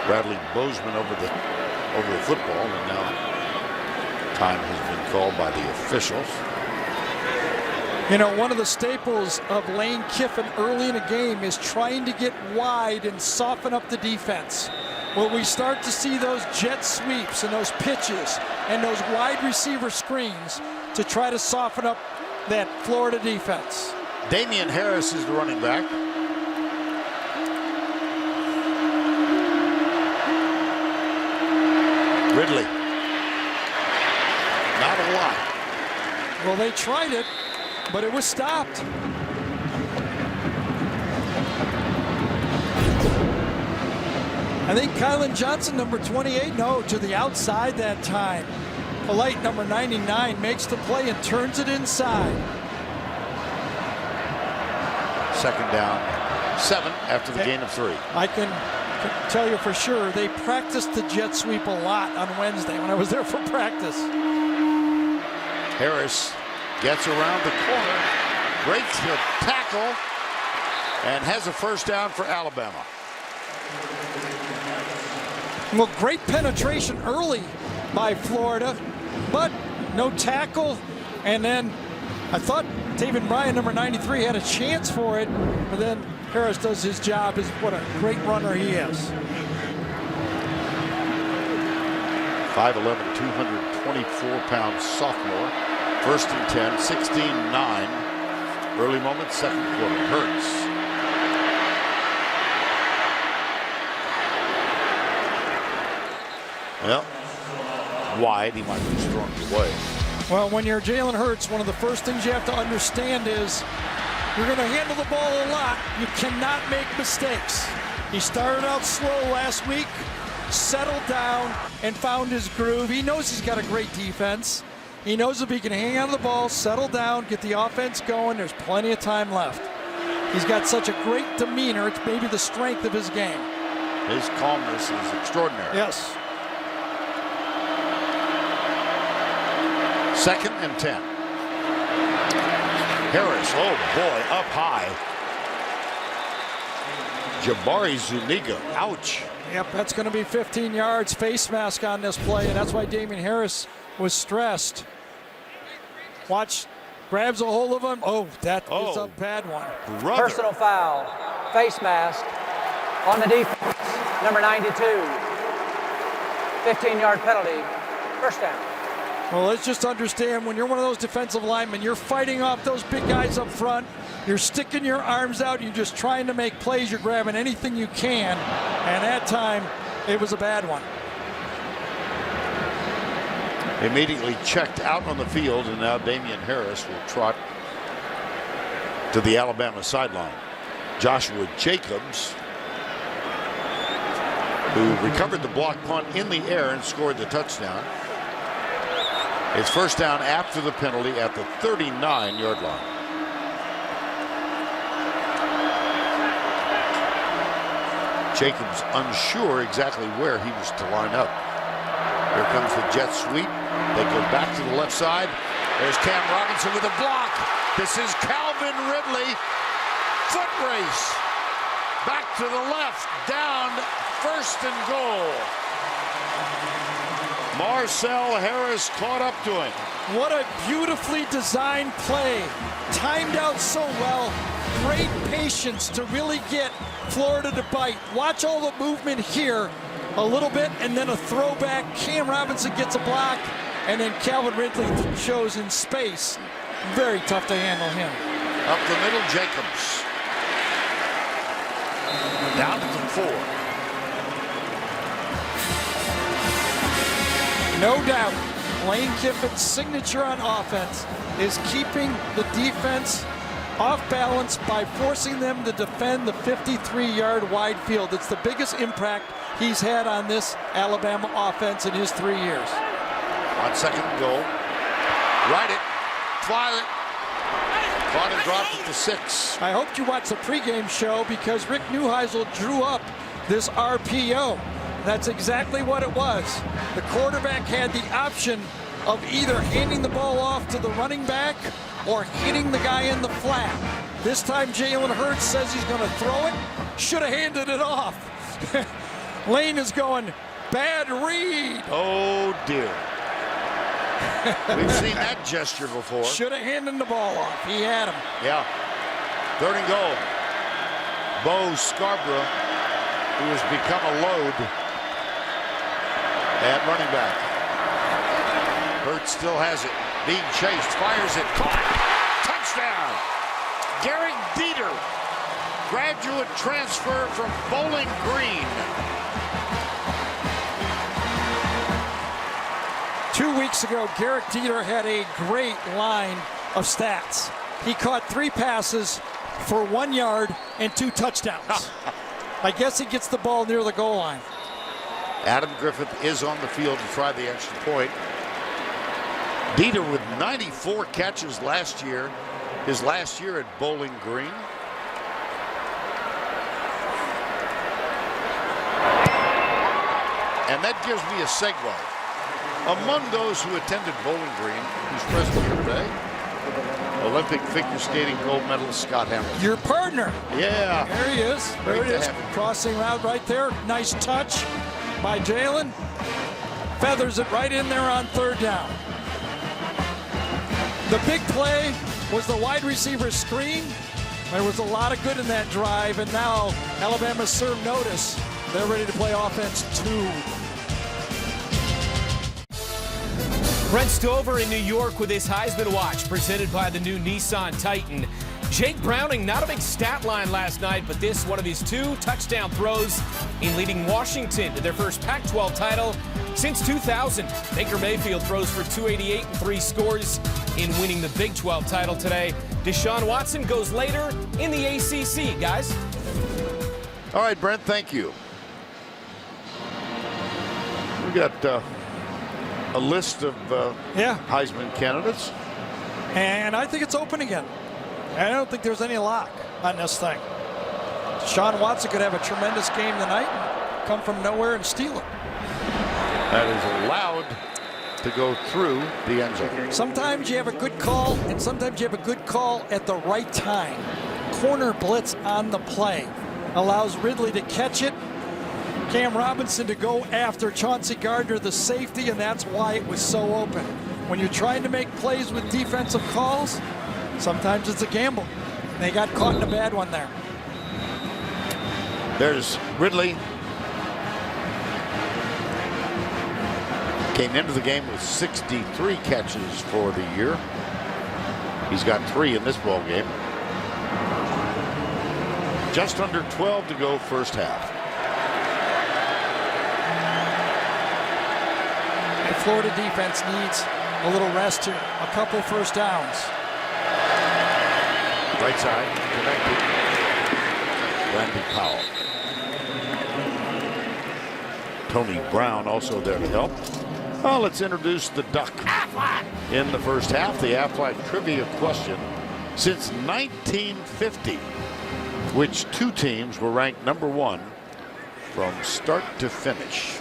Bradley Bozeman over the football, and now time has been called by the officials. You know, one of the staples of Lane Kiffin early in a game is trying to get wide and soften up the defense. When we start to see those jet sweeps and those pitches and those wide receiver screens to try to soften up that Florida defense. Damian Harris is the running back. Ridley. Not a lot. Well, they tried it, but it was stopped. I think Kylan Johnson, number 28, no, to the outside that time. Polite, number 99, makes the play and turns it inside. 2nd down, 7 after the gain of 3. I can can tell you for sure, they practiced the jet sweep a lot on Wednesday when I was there for practice. Harris gets around the corner, breaks the tackle, and has a first down for Alabama. Well, great penetration early by Florida, but no tackle. And then I thought Taven Bryan, number 93, had a chance for it, but then Harris does his job. What a great runner he is. 5'11", 224-pound sophomore. First and 10, 16-9. Early moment, second quarter. Hurts. Well, wide. He might be strong away. Well, when you're Jalen Hurts, one of the first things you have to understand is you're going to handle the ball a lot. You cannot make mistakes. He started out slow last week, settled down, and found his groove. He knows he's got a great defense. He knows if he can hang on to the ball, settle down, get the offense going, there's plenty of time left. He's got such a great demeanor. It's maybe the strength of his game. His calmness is extraordinary. Yes. Second and 10. Harris, oh boy, up high. Jabari Zuniga, ouch. Yep, that's going to be 15 yards, face mask on this play, and that's why Damien Harris was stressed. Watch, grabs a hold of him. Oh, that is a bad one. Brother. Personal foul, face mask on the defense, number 92. 15-yard penalty, first down. Well, let's just understand, when you're one of those defensive linemen, you're fighting off those big guys up front. You're sticking your arms out. You're just trying to make plays. You're grabbing anything you can. And that time, it was a bad one. Immediately checked out on the field, and now Damien Harris will trot to the Alabama sideline. Joshua Jacobs, who recovered the block punt in the air and scored the touchdown. It's first down after the penalty at the 39-yard line. Jacobs unsure exactly where he was to line up. Here comes the jet sweep. They go back to the left side. There's Cam Robinson with a block. This is Calvin Ridley. Foot race. Back to the left. Down, first and goal. Marcel Harris caught up to him. What a beautifully designed play. Timed out so well. Great patience to really get Florida to bite. Watch all the movement here a little bit, and then a throwback. Cam Robinson gets a block, and then Calvin Ridley shows in space. Very tough to handle him. Up the middle, Jacobs. Down to the 4. No doubt, Lane Kiffin's signature on offense is keeping the defense off balance by forcing them to defend the 53-yard wide field. It's the biggest impact he's had on this Alabama offense in his 3 years. On second and goal. Ride it. Fly it. Caught and dropped at the 6. I hope you watched the pregame show, because Rick Neuheisel drew up this RPO. That's exactly what it was. The quarterback had the option of either handing the ball off to the running back or hitting the guy in the flat. This time Jalen Hurts says he's going to throw it. Should have handed it off. Lane is going, bad read. Oh, dear. We've seen that gesture before. Should have handed the ball off. He had him. Yeah. Third and goal. Bo Scarborough, who has become a load at running back. Hurts still has it. Being chased. Fires it. Caught. Touchdown. Garrett Dieter. Graduate transfer from Bowling Green. 2 weeks ago, Garrett Dieter had a great line of stats. He caught 3 passes for 1 yard and 2 touchdowns. I guess he gets the ball near the goal line. Adam Griffith is on the field to try the extra point. Dieter with 94 catches last year. His last year at Bowling Green. And that gives me a segue. Among those who attended Bowling Green, who's present here today, Olympic figure skating gold medalist Scott Hamilton. Your partner. Yeah. There he is. There Great it to is. have him. Crossing route right there. Nice touch by Jalen. Feathers it right in there on third down. The big play was the wide receiver screen. There was a lot of good in that drive, and now Alabama served notice. They're ready to play offense 2. Brent Stover in New York with his Heisman Watch, presented by the new Nissan Titan. Jake Browning, not a big stat line last night, but this one of his 2 touchdown throws in leading Washington to their first Pac-12 title since 2000. Baker Mayfield throws for 288 and 3 scores in winning the Big 12 title today. Deshaun Watson goes later in the ACC, guys. All right, Brent, thank you. We got a list of Heisman candidates. And I think it's open again. I don't think there's any lock on this thing. Deshaun Watson could have a tremendous game tonight and come from nowhere and steal it. That is allowed to go through the end zone. Sometimes you have a good call, and sometimes you have a good call at the right time. Corner blitz on the play allows Ridley to catch it, Cam Robinson to go after Chauncey Gardner, the safety, and that's why it was so open. When you're trying to make plays with defensive calls, sometimes it's a gamble. They got caught in a bad one there. There's Ridley. Came into the game with 63 catches for the year. He's got 3 in this ball game. Just under 12 to go first half. The Florida defense needs a little rest here. A couple first downs. Right side, connected. Randy Powell. Tony Brown also there to help. Well, let's introduce the Duck in the first half. The Aflac trivia question. Since 1950, which 2 teams were ranked number 1 from start to finish?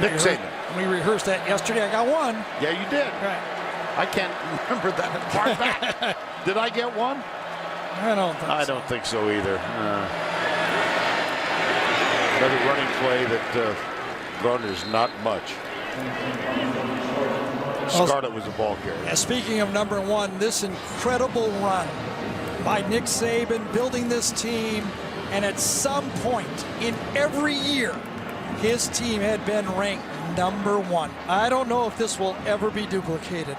Nick Saban. We rehearsed that yesterday. I got 1. Yeah, you did. Right. I can't remember that far back. Did I get 1? I don't think so either. Another running play that garners not much. Scarlett was a ball carrier. Speaking of number 1, this incredible run by Nick Saban building this team, and at some point in every year, his team had been ranked number 1. I don't know if this will ever be duplicated.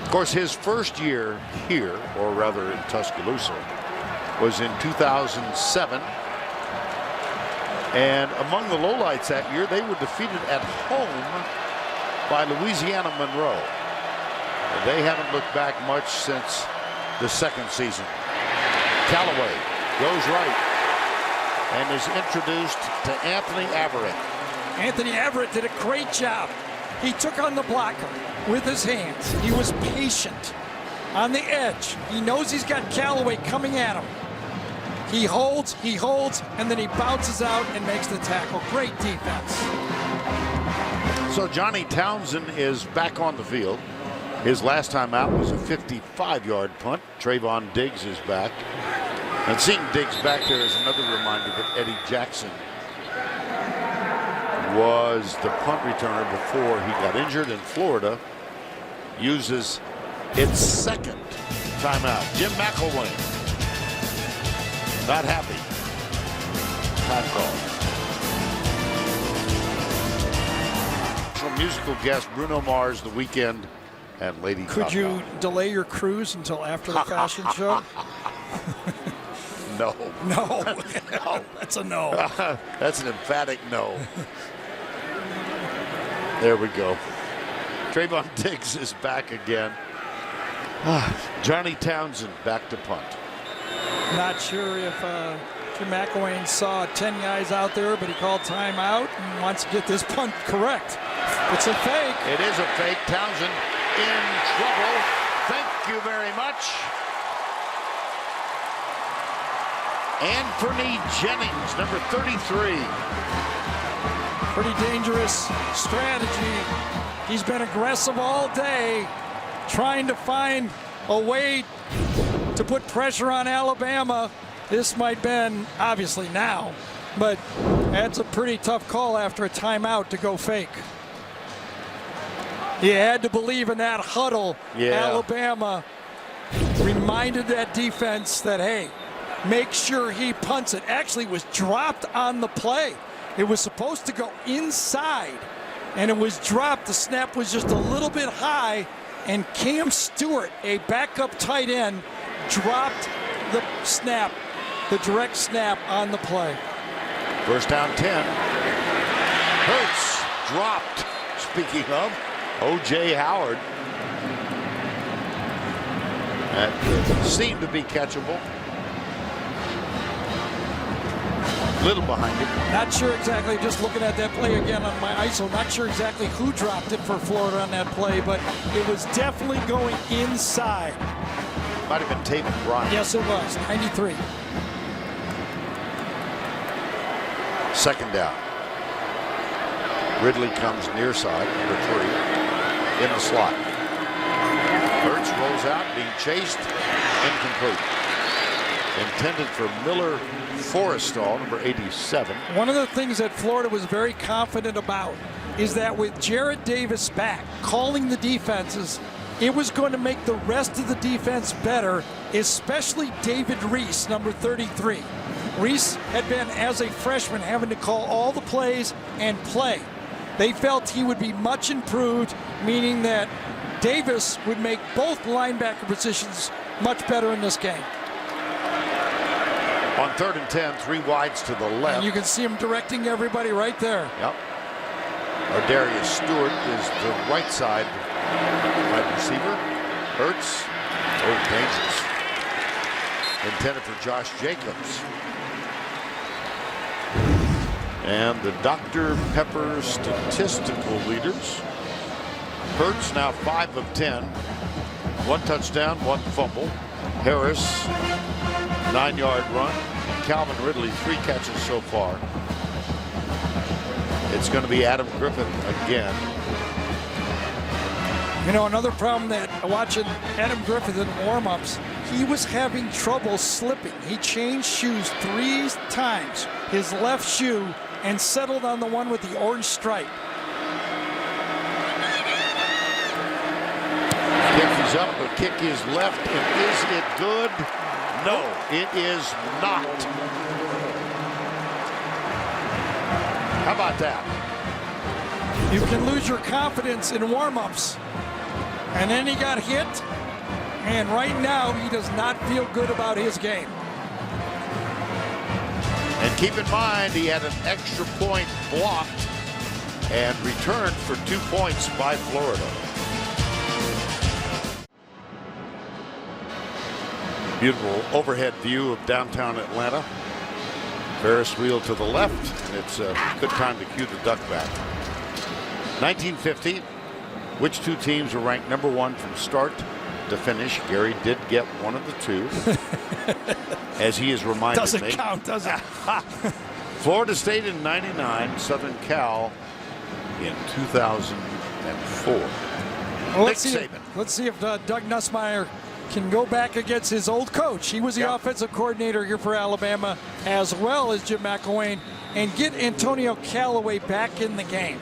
Of course, his first year here, or rather in Tuscaloosa, was in 2007. And among the lowlights that year, they were defeated at home by Louisiana Monroe. They haven't looked back much since the second season. Callaway goes right and is introduced to Anthony Averett. Anthony Averett did a great job. He took on the blocker with his hands. He was patient on the edge. He knows he's got Callaway coming at him. He holds, and then he bounces out and makes the tackle. Great defense. So Johnny Townsend is back on the field. His last time out was a 55-yard punt. Trayvon Diggs is back. And seeing Diggs back there is another reminder that Eddie Jackson was the punt returner before he got injured, and Florida uses its second timeout. Jim McElwain not happy. Time call. From musical guest Bruno Mars, The Weeknd, and Lady Gaga. Could you delay your cruise until after the fashion show? No. No. No. That's a no. That's an emphatic no. There we go. Trayvon Diggs is back again. Johnny Townsend back to punt. Not sure if Jim McElwain saw 10 guys out there, but he called timeout and wants to get this punt correct. It's a fake. It is a fake. Townsend in trouble. Thank you very much. Anthony Jennings, number 33. Pretty dangerous strategy. He's been aggressive all day, trying to find a way to put pressure on Alabama. This might been, obviously now, but that's a pretty tough call after a timeout to go fake. You had to believe in that huddle. Yeah. Alabama reminded that defense that, hey, make sure he punts it. Actually, it was dropped on the play. It was supposed to go inside, and it was dropped. The snap was just a little bit high, and Cam Stewart, a backup tight end, dropped the snap, the direct snap on the play. First down 10. Hurts dropped. Speaking of, O.J. Howard. That seemed to be catchable. Little behind him. Not sure exactly, just looking at that play again on my ISO, not sure exactly who dropped it for Florida on that play, but it was definitely going inside. Might have been Taven Bryan. Yes, it was. 93. Second down. Ridley comes near side, number 3, in the slot. Hurts rolls out, being chased, incomplete. Intended for Miller Forrestall, number 87. One of the things that Florida was very confident about is that with Jarrad Davis back, calling the defenses, it was going to make the rest of the defense better, especially David Reese, number 33. Reese had been, as a freshman, having to call all the plays and play. They felt he would be much improved, meaning that Davis would make both linebacker positions much better in this game. On 3rd and 10, 3 wides to the left. And you can see him directing everybody right there. Yep. Darius Stewart is the right side wide receiver. Hurts. Oh, dangerous. Intended for Josh Jacobs. And the Dr. Pepper statistical leaders. Hurts now 5 of 10. 1 touchdown, 1 fumble. Harris, 9-yard run. Calvin Ridley, 3 catches so far. It's going to be Adam Griffin again. You know, another problem that watching Adam Griffith in warm-ups, he was having trouble slipping. He changed shoes 3 times, his left shoe, and settled on the one with the orange stripe. Kick is up, the kick is left, and is it good? No, it is not. How about that? You can lose your confidence in warm-ups. And then he got hit, and right now he does not feel good about his game. And keep in mind, he had an extra point blocked and returned for 2 points by Florida. Beautiful overhead view of downtown Atlanta. Ferris wheel to the left, and it's a good time to cue the duck back. 1950, which 2 teams were ranked number 1 from start to finish? Gary did get one of the 2, as he has reminded me. Doesn't count, does it? Florida State in '99, Southern Cal in 2004. Well, let's see if Doug Nussmeier can go back against his old coach. He was the offensive coordinator here for Alabama, as well as Jim McElwain, and get Antonio Callaway back in the game.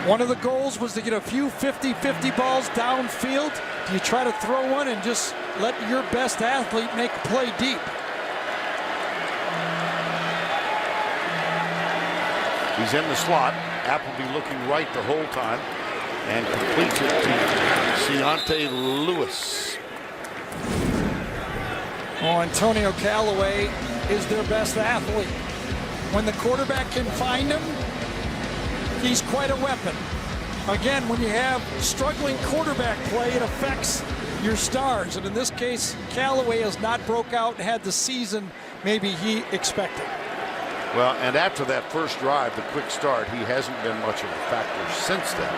One of the goals was to get a few 50-50 balls downfield. Do you try to throw one and just let your best athlete make a play deep? He's in the slot. Appleby looking right the whole time and completes it to Keontae Lewis. Well, Antonio Callaway is their best athlete. When the quarterback can find him, he's quite a weapon. Again, when you have struggling quarterback play, it affects your stars. And in this case, Callaway has not broke out and had the season maybe he expected. Well, and after that first drive, the quick start, he hasn't been much of a factor since then.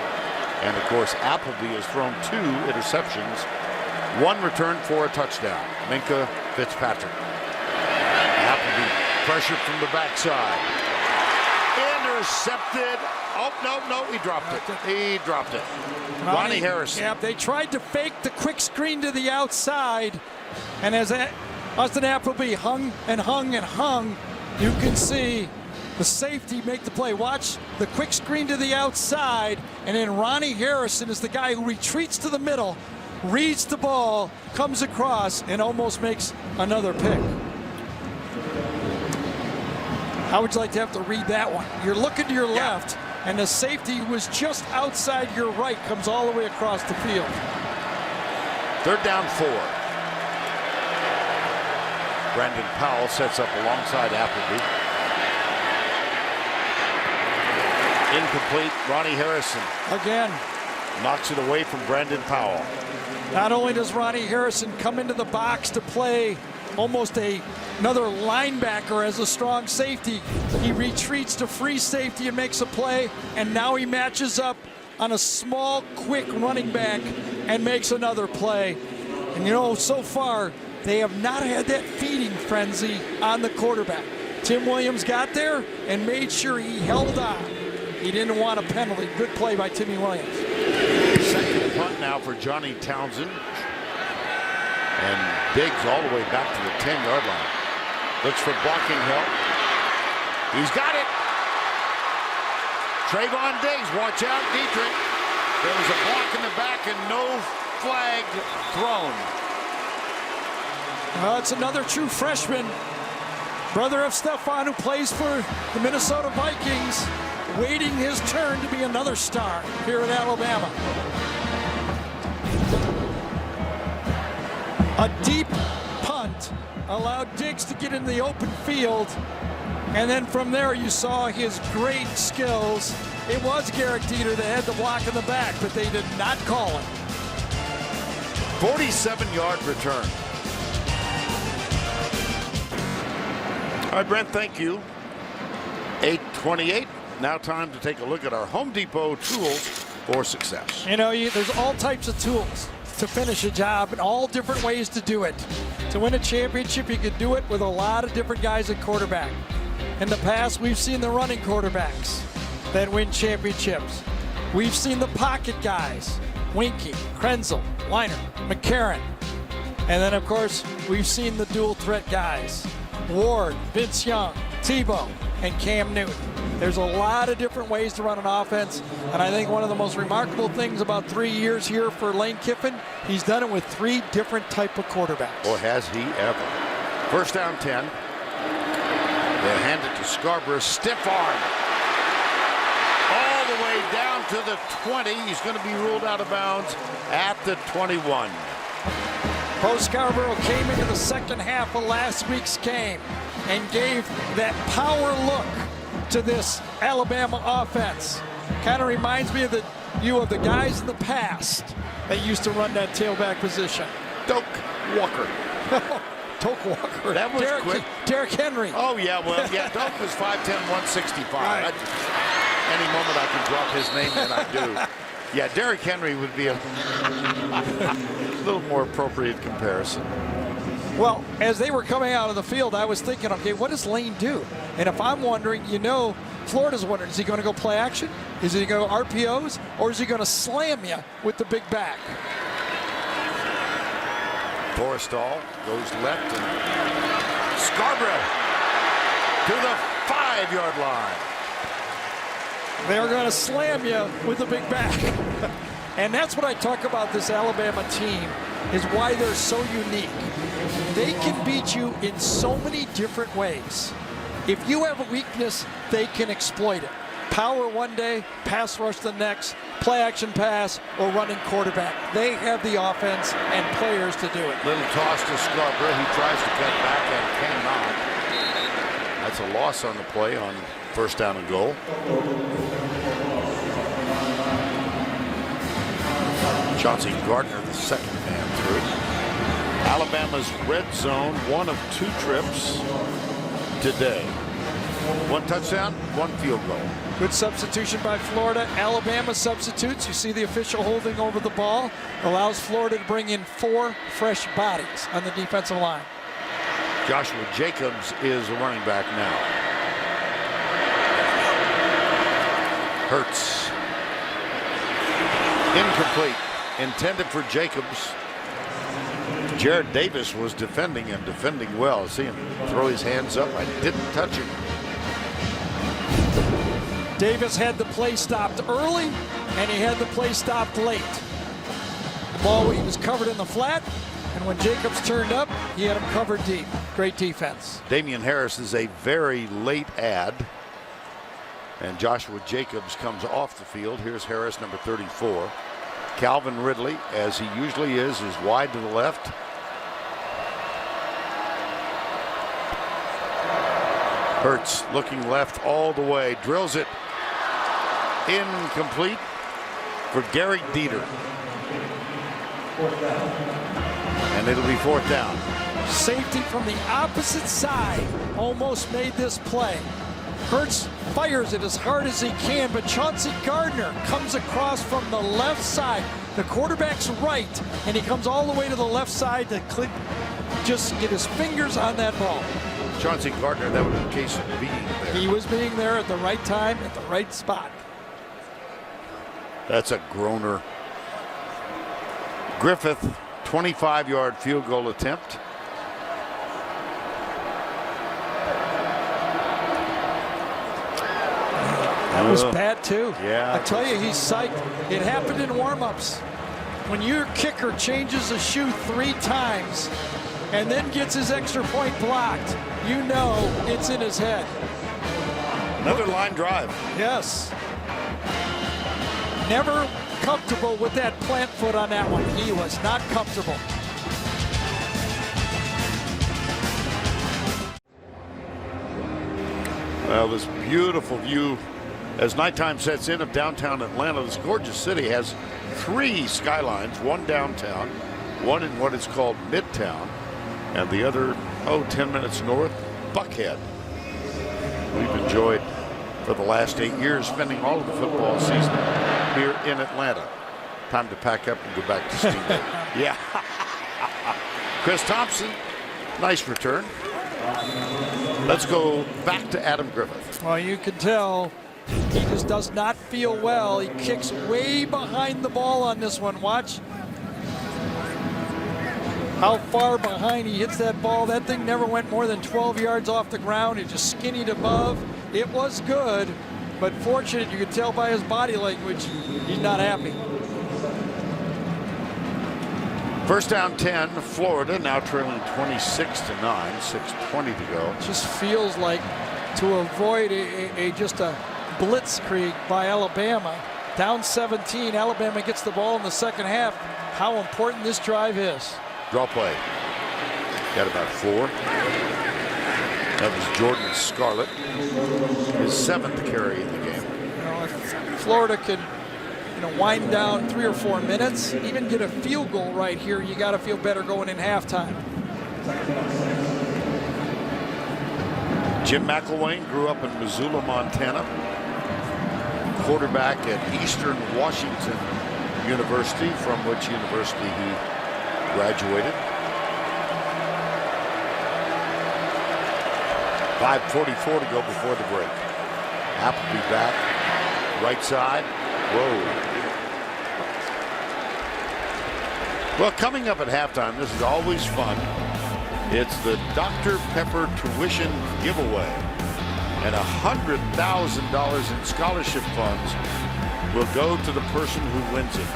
And of course, Appleby has thrown 2 interceptions, 1 return for a touchdown. Minkah Fitzpatrick. pressure from the backside. Intercepted. Oh, no, he dropped it. He dropped it. Ronnie Harrison. Yeah, they tried to fake the quick screen to the outside. And as Austin Appleby hung and hung and hung, you can see the safety make the play. Watch the quick screen to the outside, and then Ronnie Harrison is the guy who retreats to the middle, reads the ball, comes across, and almost makes another pick. How would you like to have to read that one? You're looking to your left, and the safety was just outside your right, comes all the way across the field. 3rd down 4. Brandon Powell sets up alongside Appleby. Incomplete. Ronnie Harrison again knocks it away from Brandon Powell. Not only does Ronnie Harrison come into the box to play almost another linebacker as a strong safety, he retreats to free safety and makes a play, and now he matches up on a small, quick running back and makes another play. And you know, so far, they have not had that feeding frenzy on the quarterback. Tim Williams got there and made sure he held on. He didn't want a penalty. Good play by Timmy Williams. Second punt now for Johnny Townsend. And Diggs all the way back to the 10-yard line. Looks for blocking help. He's got it. Trayvon Diggs, watch out, Dietrich. There was a block in the back and no flag thrown. It's another true freshman. Brother of Stephon, who plays for the Minnesota Vikings, waiting his turn to be another star here at Alabama. A deep punt allowed Diggs to get in the open field, and then from there you saw his great skills. It was Garrett Dieter that had the block in the back, but they did not call it. 47-yard return. All right, Brent, thank you. 8:28. Now time to take a look at our Home Depot tools for success. You know, there's all types of tools to finish a job and all different ways to do it. To win a championship, you can do it with a lot of different guys at quarterback. In the past, we've seen the running quarterbacks that win championships. We've seen the pocket guys, Winky, Krenzel, Weiner, McCarron. And then, of course, we've seen the dual threat guys, Ward, Vince Young, Tebow, and Cam Newton. There's a lot of different ways to run an offense, and I think one of the most remarkable things about 3 years here for Lane Kiffin, he's done it with 3 different type of quarterbacks. Or has he ever? First down 10. They hand it to Scarborough, stiff arm. All the way down to the 20. He's going to be ruled out of bounds at the 21. Bo Scarborough came into the second half of last week's game and gave that power look to this Alabama offense. Kind of reminds me of the guys in the past that used to run that tailback position. Doak Walker. Doak Walker. That was quick. Derrick Henry. Oh, yeah, well, yeah, Doak was 5'10", 165. Right. Any moment I can drop his name, and I do. Yeah, Derrick Henry would be a little more appropriate comparison. Well, as they were coming out of the field, I was thinking, okay, what does Lane do? And if I'm wondering, you know, Florida's wondering, is he going to go play action? Is he going to go RPOs? Or is he going to slam you with the big back? Forrestal goes left, and Scarborough to the 5-yard line. They're going to slam you with the big back. And that's what I talk about this Alabama team, is why they're so unique. They can beat you in so many different ways. If you have a weakness, they can exploit it. Power one day, pass rush the next, play action pass, or running quarterback. They have the offense and players to do it. Little toss to Scarborough. He tries to cut back and cannot. That's a loss on the play on first down and goal. Chauncey Gardner, the second man through. Alabama's red zone, 1 of 2 trips today. 1 touchdown, 1 field goal. Good substitution by Florida. Alabama substitutes. You see the official holding over the ball. Allows Florida to bring in 4 fresh bodies on the defensive line. Joshua Jacobs is a running back now. Hurts. Incomplete. Intended for Jacobs. Jared Davis was defending and defending well. See him throw his hands up. I didn't touch him. Davis had the play stopped early, and he had the play stopped late. The ball, he was covered in the flat, and when Jacobs turned up, he had him covered deep. Great defense. Damian Harris is a very late add, and Joshua Jacobs comes off the field. Here's Harris, number 34. Calvin Ridley, as he usually is wide to the left. Hurts looking left all the way, drills it. Incomplete for Gary Dieter. And it'll be 4th down. Safety from the opposite side almost made this play. Hurts fires it as hard as he can, but Chauncey Gardner comes across from the left side. The quarterback's right, and he comes all the way to the left side to just get his fingers on that ball. Chauncey Gardner, that was a case of being there. He was being there at the right time, at the right spot. That's a groaner. Griffith, 25-yard field goal attempt. That was bad too. Yeah. I tell you, he's psyched. It happened in warm-ups. When your kicker changes a shoe 3 times and then gets his extra point blocked, you know it's in his head. Another line drive. Yes. Never comfortable with that plant foot on that one. He was not comfortable. Well, this beautiful view as nighttime sets in of downtown Atlanta. This gorgeous city has 3 skylines, one downtown, one in what is called Midtown, and the other, 10 minutes north, Buckhead. We've enjoyed for the last 8 years spending all of the football season here in Atlanta. Time to pack up and go back to Steamboat. Yeah. Chris Thompson, nice return. Let's go back to Adam Griffith. Well, you can tell he just does not feel well. He kicks way behind the ball on this one. Watch how far behind he hits that ball. That thing never went more than 12 yards off the ground. It just skinnied above. It was good, but fortunate, you could tell by his body language, he's not happy. First down 10, Florida now trailing 26-9, 6:20 to go. It just feels like to avoid just a blitzkrieg by Alabama. Down 17, Alabama gets the ball in the second half. How important this drive is. Draw play. Got about 4. That was Jordan Scarlett, his 7th carry in the game. You know, if Florida can wind down 3 or 4 minutes, even get a field goal right here, you got to feel better going in halftime. Jim McElwain grew up in Missoula, Montana. Quarterback at Eastern Washington University, from which university he graduated. 5:44 to go before the break. Appleby back, right side. Whoa. Well, coming up at halftime, this is always fun. It's the Dr. Pepper tuition giveaway. And $100,000 in scholarship funds will go to the person who wins it.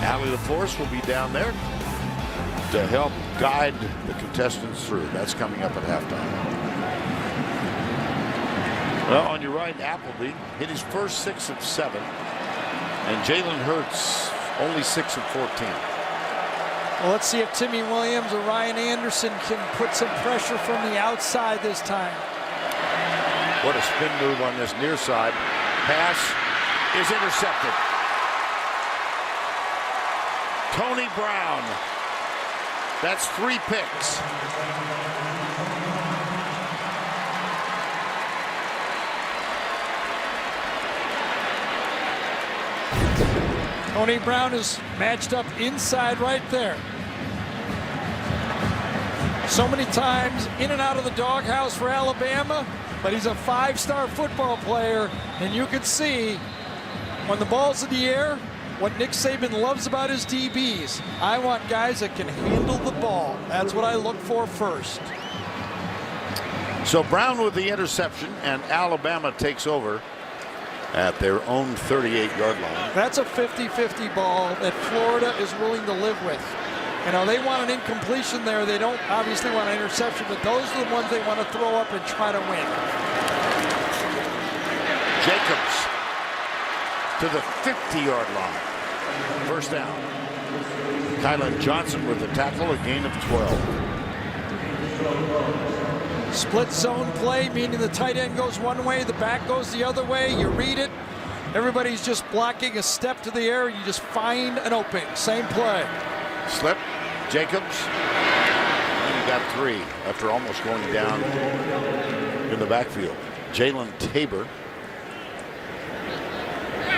Allie LaForce will be down there to help guide the contestants through. That's coming up at halftime. Well, on your right, Appleby hit his first 6 of 7. And Jalen Hurts only 6 of 14. Well, let's see if Timmy Williams or Ryan Anderson can put some pressure from the outside this time. What a spin move on this near side. Pass is intercepted. Tony Brown. That's 3 picks. Tony Brown is matched up inside right there. So many times in and out of the doghouse for Alabama, but he's a 5-star football player, and you can see when the ball's in the air, what Nick Saban loves about his DBs. I want guys that can handle the ball. That's what I look for first. So Brown with the interception, and Alabama takes over at their own 38-yard line. That's a 50-50 ball that Florida is willing to live with. You know, they want an incompletion there. They don't obviously want an interception, but those are the ones they want to throw up and try to win. Jacobs to the 50-yard line. First down. Kylan Johnson with the tackle, a gain of 12. Split zone play, meaning the tight end goes one way, the back goes the other way. You read it. Everybody's just blocking a step to the air. You just find an opening. Same play. Slip. Jacobs. And he got 3 after almost going down in the backfield. Jalen Tabor,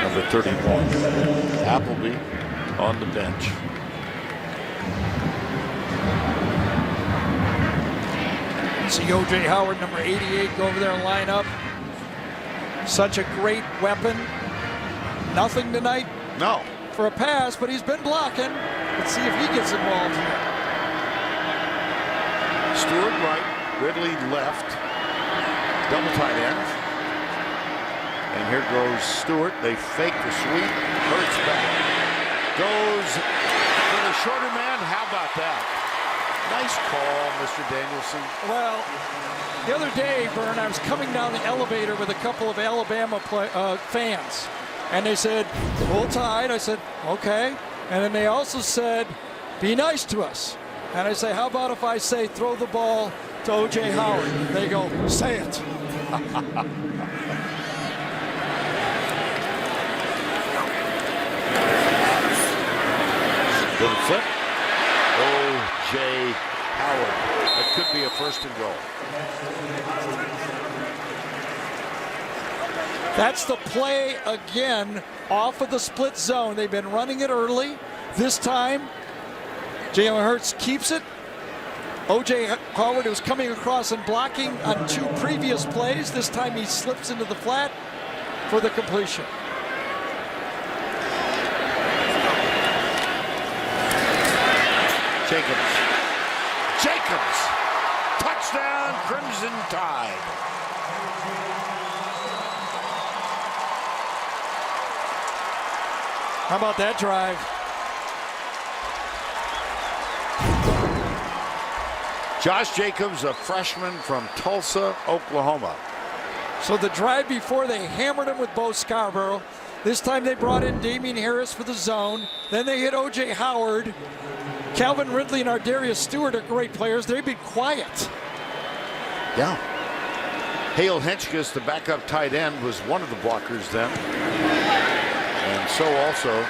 number 31. Appleby on the bench. See O.J. Howard, number 88, go over there and line up. Such a great weapon. Nothing tonight. No. For a pass, but he's been blocking. Let's see if he gets involved here. Stewart right, Ridley left. Double tight end. And here goes Stewart. They fake the sweep. Hurts back. Goes for the shorter man. How about that? Nice call, Mr. Danielson. Well, the other day, Vern, I was coming down the elevator with a couple of Alabama fans. And they said, "Roll Tide." I said, "Okay." And then they also said, "Be nice to us." And I say, "How about if I say throw the ball to O.J. Howard?" They go, "Say it." Little flip. O.J. Howard. That could be a first and goal. That's the play again off of the split zone. They've been running it early. This time, Jalen Hurts keeps it. O.J. Howard was coming across and blocking on 2 previous plays. This time he slips into the flat for the completion. Jacobs. Touchdown, Crimson Tide. How about that drive? Josh Jacobs, a freshman from Tulsa, Oklahoma. So the drive before, they hammered him with Bo Scarborough. This time they brought in Damian Harris for the zone. Then they hit O.J. Howard. Calvin Ridley and Ardarius Stewart are great players. They've been quiet. Yeah. Hale Henschkes, the backup tight end, was one of the blockers then. And so also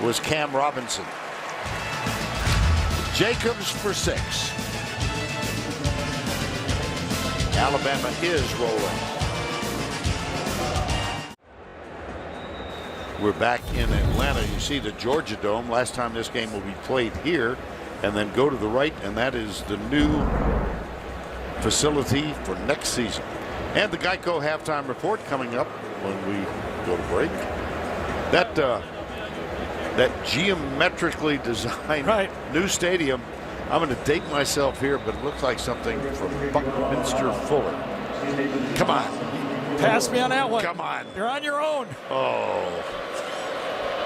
was Cam Robinson. Jacobs for 6. Alabama is rolling. We're back in Atlanta. You see the Georgia Dome. Last time this game will be played here. And then go to the right, and that is the new facility for next season. And the Geico halftime report coming up when we go to break. That geometrically designed new stadium, I'm going to date myself here, but it looks like something from Buckminster Fuller. Come on. Pass me on that one. Come on. You're on your own. Oh,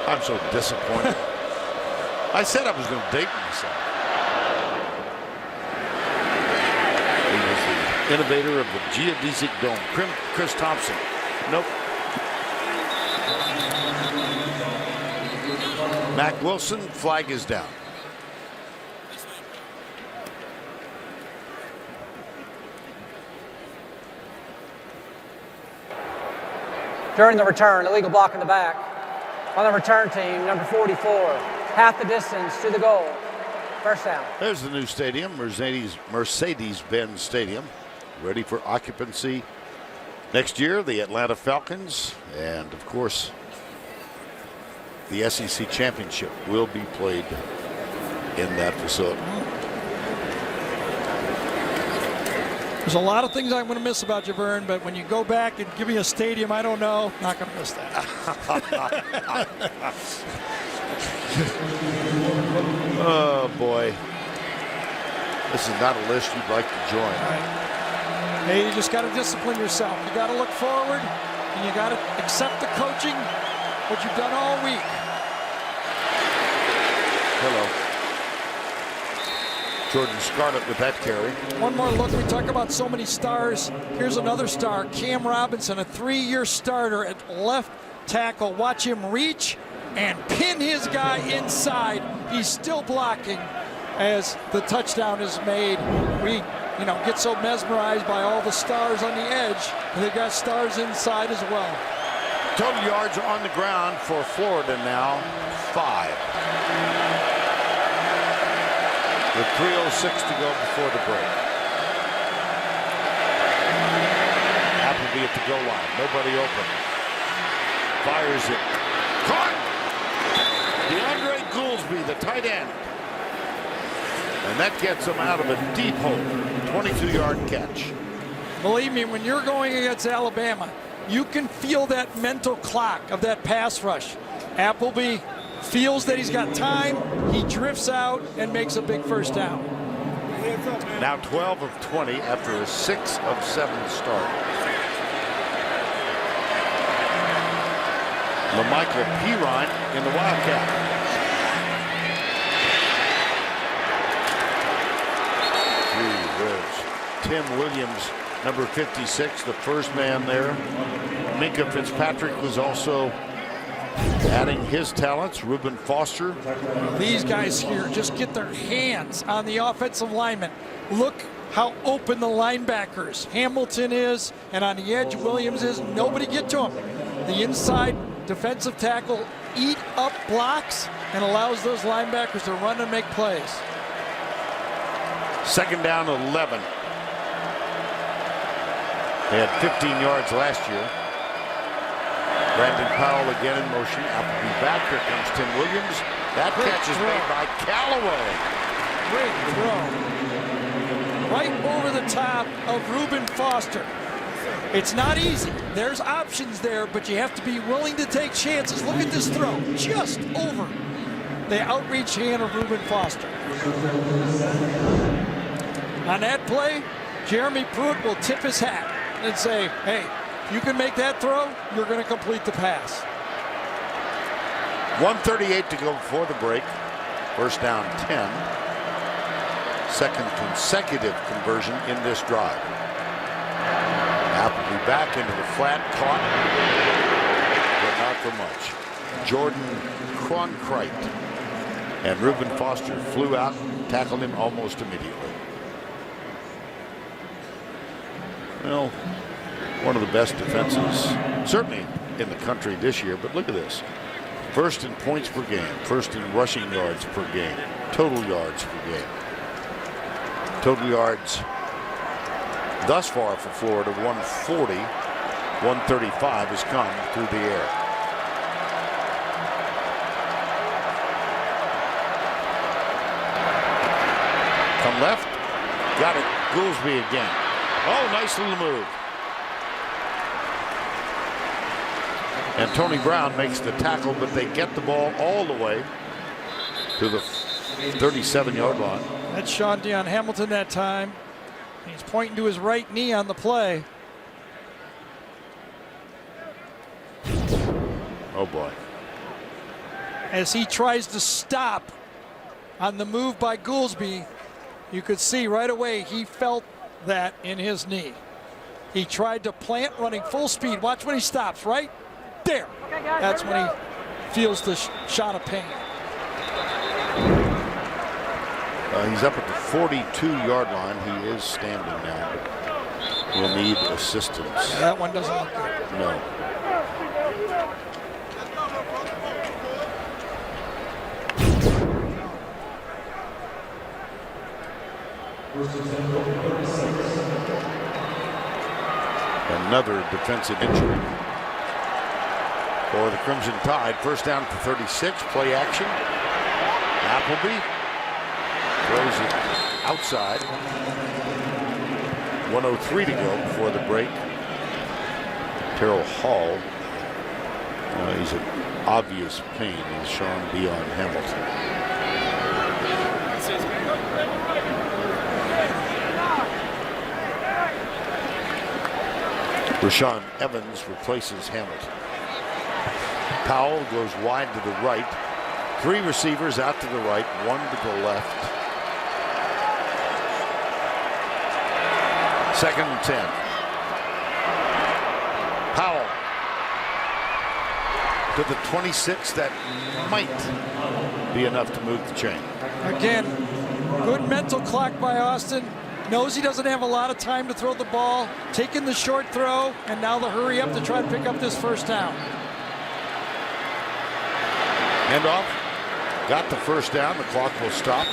I'm so disappointed. I said I was going to date myself. He was the innovator of the geodesic dome. Chris Thompson. Nope. Mac Wilson, flag is down. During the return, illegal block in the back. On the return team, number 44, half the distance to the goal. First down. There's the new stadium, Mercedes-Benz Stadium, ready for occupancy next year. The Atlanta Falcons, and of course, the SEC Championship will be played in that facility. There's a lot of things I'm going to miss about Javern, but when you go back and give me a stadium, I don't know, not going to miss that. Oh, boy. This is not a list you'd like to join. Hey, you just got to discipline yourself. You got to look forward, and you got to accept the coaching, what you've done all week. Hello. Jordan Scarlett with that carry. One more look. We talk about so many stars. Here's another star, Cam Robinson, a 3-year starter at left tackle. Watch him reach and pin his guy inside. He's still blocking as the touchdown is made. We, get so mesmerized by all the stars on the edge. And they've got stars inside as well. Total yards on the ground for Florida now, 5. With 3:06 to go before the break. Appleby at the goal line. Nobody open. Fires it. Caught! DeAndre Goolsby, the tight end. And that gets him out of a deep hole. 22-yard catch. Believe me, when you're going against Alabama, you can feel that mental clock of that pass rush. Appleby feels that he's got time, he drifts out and makes a big first down. Now 12 of 20 after a 6 of 7 start. LaMichael Pirine in the Wildcat. Tim Williams, number 56, the first man there. Minka Fitzpatrick was also adding his talents. Reuben Foster. These guys here just get their hands on the offensive linemen. Look how open the linebackers. Hamilton is, and on the edge, Williams is. Nobody get to him. The inside defensive tackle eat up blocks and allows those linebackers to run and make plays. Second down, 11. They had 15 yards last year. Brandon Powell again in motion. Appleby back. Here comes Tim Williams. That catch is made by Callaway. Great throw. Right over the top of Reuben Foster. It's not easy. There's options there, but you have to be willing to take chances. Look at this throw. Just over the outreach hand of Reuben Foster. On that play, Jeremy Pruitt will tip his hat and say, hey, you can make that throw, you're going to complete the pass. 1:38 to go before the break. First down 10. Second consecutive conversion in this drive. Appleby back into the flat, caught, but not for much. Jordan Cronkrite and Reuben Foster flew out, tackled him almost immediately. Well, one of the best defenses, certainly in the country this year, but look at this. First in points per game, first in rushing yards per game, total yards per game. Total yards thus far for Florida, 140, 135 has come through the air. Come left, got it, Goolsby again. Oh, nice little move. And Tony Brown makes the tackle, but they get the ball all the way to the 37-yard line. That's Sean Dion Hamilton that time. He's pointing to his right knee on the play. Oh, boy. As he tries to stop on the move by Goolsby, you could see right away he felt that in his knee. He tried to plant running full speed. Watch when he stops, right there. That's when he feels the shot of pain. He's up at the 42-yard line. He is standing now. Will need assistance. That one doesn't look good. No. Another defensive injury for the Crimson Tide. First down for 36. Play action. Appleby throws it outside. 1:03 to go before the break. Terrell Hall, he's in obvious pain, is Sean Dion Hamilton. Rashawn Evans replaces Hamilton. Powell goes wide to the right. 3 receivers out to the right, 1 to the left. 2nd and 10. Powell to the 26. That might be enough to move the chain. Again, good mental clock by Austin. Knows he doesn't have a lot of time to throw the ball. Taking the short throw, and now the hurry up to try to pick up this first down. Handoff. Got the first down. The clock will stop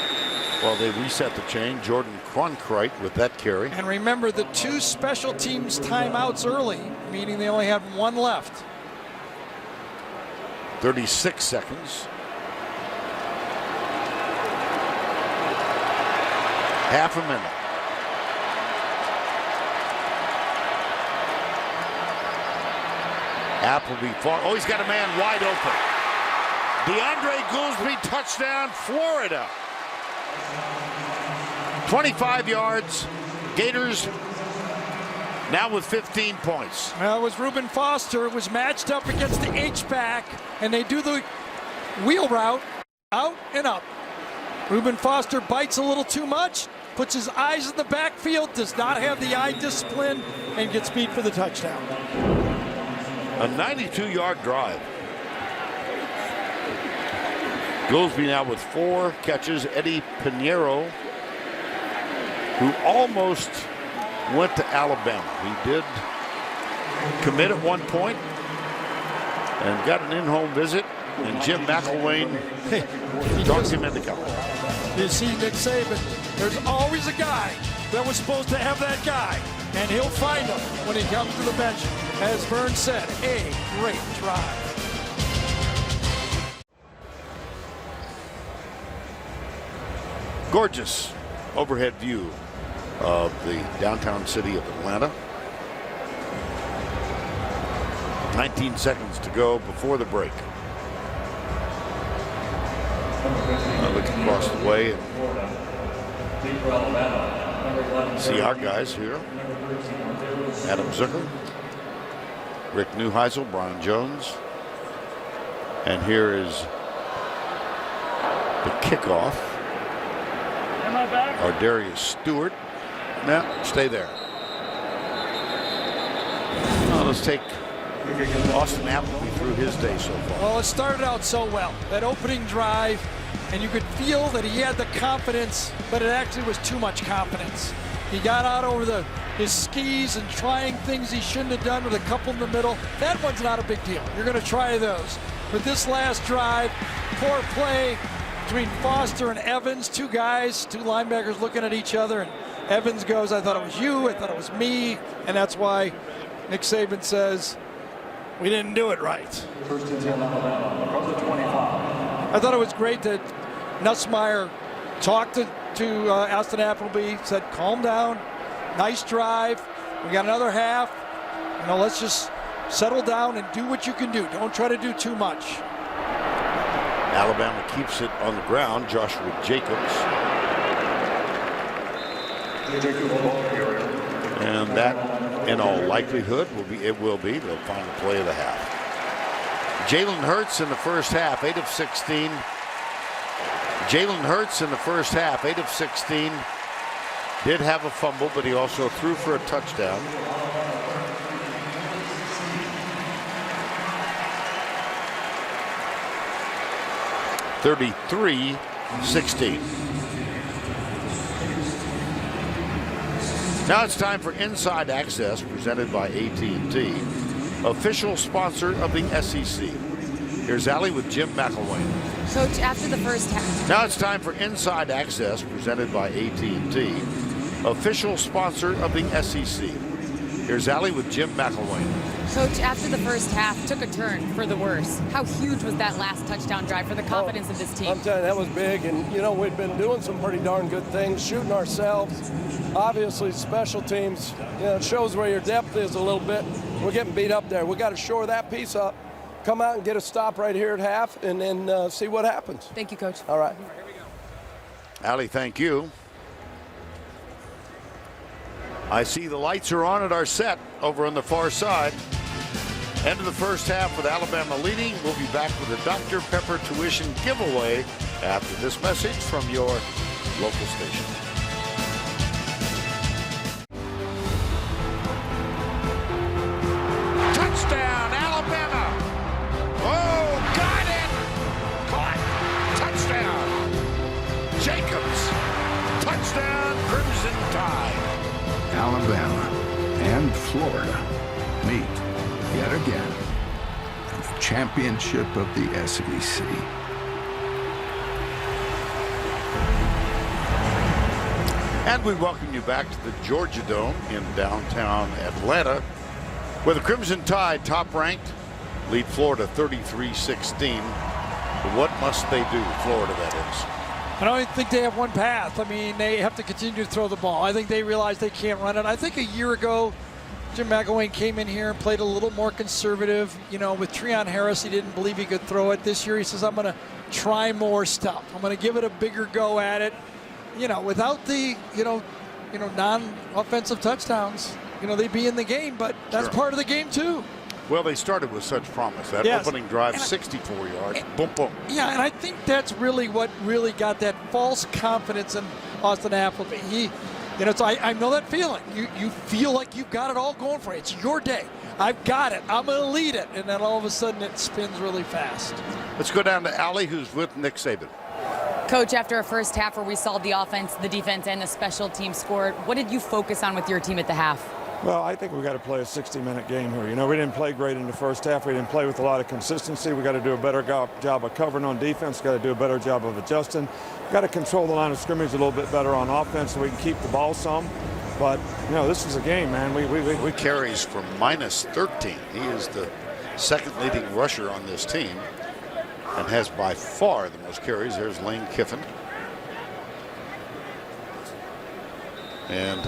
while they reset the chain. Jordan Cronkrite with that carry. And remember the 2 special teams timeouts early, meaning they only have 1 left. 36 seconds. Half a minute. Appleby far. Oh, he's got a man wide open. DeAndre Goolsby, touchdown, Florida. 25 yards. Gators now with 15 points. Well, it was Reuben Foster. It was matched up against the H-back, and they do the wheel route out and up. Reuben Foster bites a little too much, puts his eyes in the backfield, does not have the eye discipline, and gets beat for the touchdown. A 92-yard drive. Goolsby now with 4 catches. Eddie Pinheiro, who almost went to Alabama. He did commit at one point and got an in-home visit, and Jim McElwain talked him into coming. You see Nick Saban, there's always a guy that was supposed to have that guy, and he'll find him when he comes to the bench. As Vern said, a great drive. Gorgeous overhead view of the downtown city of Atlanta. 19 seconds to go before the break. I look across the way and see our guys here. Adam Zucker, Rick Neuheisel, Brian Jones. And here is the kickoff. Ardarius Stewart. Now, stay there. Well, let's take Austin Appleby through his day so far. Well, it started out so well. That opening drive, and you could feel that he had the confidence, but it actually was too much confidence. He got out over his skis and trying things he shouldn't have done with a couple in the middle. That one's not a big deal. You're going to try those. But this last drive, poor play between Foster and Evans, 2 guys, 2 linebackers looking at each other, and Evans goes, I thought it was you, I thought it was me, and that's why Nick Saban says, we didn't do it right. I thought it was great that Nussmeier talked to Austin Appleby, said, calm down, nice drive, we got another half, let's just settle down and do what you can do. Don't try to do too much. Alabama keeps it on the ground. Joshua Jacobs. And that, in all likelihood, will be the final play of the half. Jalen Hurts in the first half, 8 of 16. Jalen Hurts in the first half, 8 of 16. Did have a fumble, but he also threw for a touchdown. (33-16). Now it's time for Inside Access, presented by AT&T, official sponsor of the SEC. Here's Allie with Jim McElwain. Coach, after the first half. Now it's time for Inside Access, presented by AT&T, official sponsor of the SEC. Here's Allie with Jim McElwain. Coach, after the first half took a turn for the worse, how huge was that last touchdown drive for the confidence of this team? I'm telling you, that was big. And, you know, we've been doing some pretty darn good things, shooting ourselves. Obviously, special teams, you know, it shows where your depth is a little bit. We're getting beat up there. We got to shore that piece up, come out and get a stop right here at half, and then see what happens. Thank you, Coach. All right. Allie, thank you. I see the lights are on at our set over on the far side. End of the first half with Alabama leading. We'll be back with a Dr. Pepper tuition giveaway after this message from your local station. Touchdown, Alabama! Oh, got it! Caught! Touchdown! Jacobs! Touchdown, Crimson Tide! Alabama and Florida meet yet again in the championship of the SEC. And we welcome you back to the Georgia Dome in downtown Atlanta, where the Crimson Tide, top-ranked, lead Florida 33-16. What must they do, Florida, that is? I don't think they have one path. I mean, they have to continue to throw the ball. I think they realize they can't run it. I think a year ago, Jim McElwain came in here and played a little more conservative. You know, with Treon Harris, he didn't believe he could throw it. This year, he says, I'm going to try more stuff. I'm going to give it a bigger go at it. You know, without the, non-offensive touchdowns, they'd be in the game, but that's part of the game, too. Well, they started with such promise. That opening drive, 64 yards, boom, boom. Yeah, and I think that's really what really got that false confidence in Austin Appleby. I know that feeling. You feel like you've got it all going for you. It's your day. I've got it. I'm going to lead it. And then all of a sudden it spins really fast. Let's go down to Allie, who's with Nick Saban. Coach, after a first half where we saw the offense, the defense, and the special team score, what did you focus on with your team at the half? Well, I think we got to play a 60-minute game here. We didn't play great in the first half. We didn't play with a lot of consistency. We got to do a better job of covering on defense. Got to do a better job of adjusting. Got to control the line of scrimmage a little bit better on offense so we can keep the ball some. But, this is a game, man. We carries from minus 13. He is the second leading rusher on this team and has by far the most carries. There's Lane Kiffin. And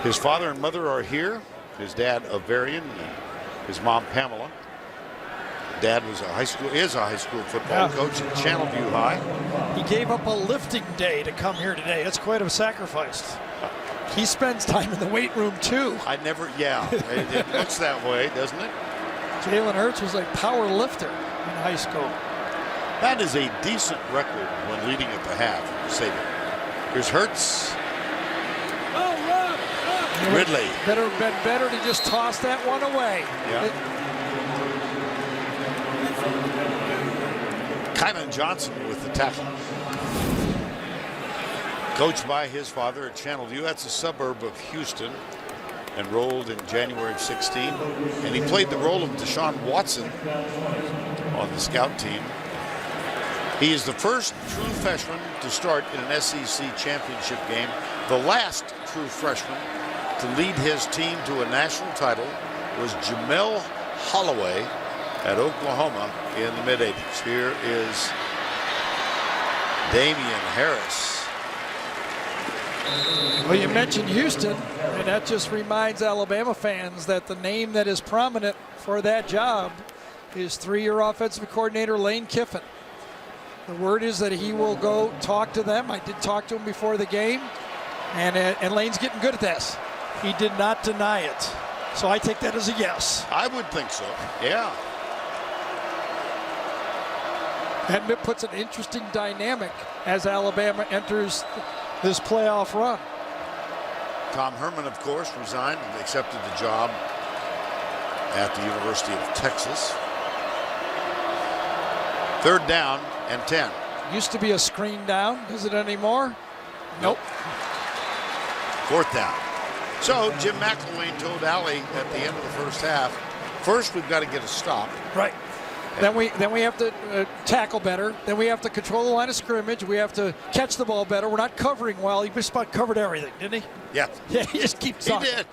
his father and mother are here. His dad, Averian, and his mom, Pamela. Dad is a high school football coach at Channelview High. He gave up a lifting day to come here today. It's quite a sacrifice. He spends time in the weight room, too. It looks that way, doesn't it? Jalen Hurts was a power lifter in high school. That is a decent record when leading at the half. Saban. Here's Hurts. Ridley. Better to just toss that one away. Yeah. Kylan Johnson with the tackle. Coached by his father at Channelview. That's a suburb of Houston. Enrolled in January of 16. And he played the role of Deshaun Watson on the scout team. He is the first true freshman to start in an SEC championship game. The last true freshman to lead his team to a national title was Jamel Holloway at Oklahoma in the mid-'80s. Here is Damian Harris. Well, you mentioned Houston, and that just reminds Alabama fans that the name that is prominent for that job is three-year offensive coordinator Lane Kiffin. The word is that he will go talk to them. I did talk to him before the game, and Lane's getting good at this. He did not deny it. So I take that as a yes. I would think so, yeah. And it puts an interesting dynamic as Alabama enters this playoff run. Tom Herman, of course, resigned and accepted the job at the University of Texas. 3rd down and 10. Used to be a screen down. Is it anymore? Nope. 4th down. So Jim McElwain told Allie at the end of the first half, first we've got to get a stop. Right. Then we have to tackle better. Then we have to control the line of scrimmage. We have to catch the ball better. We're not covering well. He just about covered everything, didn't he? Yeah. Yeah, he just keeps talking. He did.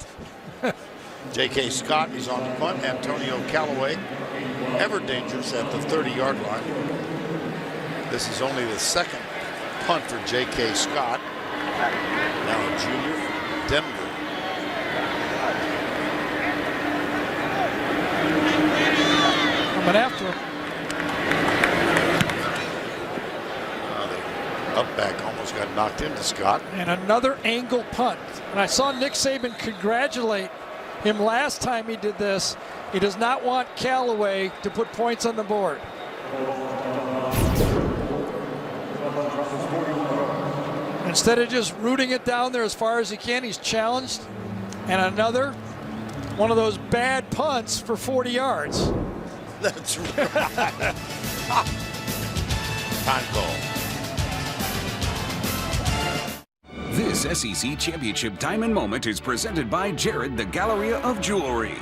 J.K. Scott is on the punt. Antonio Callaway, ever dangerous at the 30-yard line. This is only the second punt for J.K. Scott. Now a junior from Denver. Coming after him. The up back almost got knocked into Scott. And another angle punt. And I saw Nick Saban congratulate him last time he did this. He does not want Callaway to put points on the board. Instead of just rooting it down there as far as he can, he's challenged. And another one of those bad punts for 40 yards. That's right. Time call. This SEC Championship Diamond Moment is presented by Jared the Galleria of Jewelry.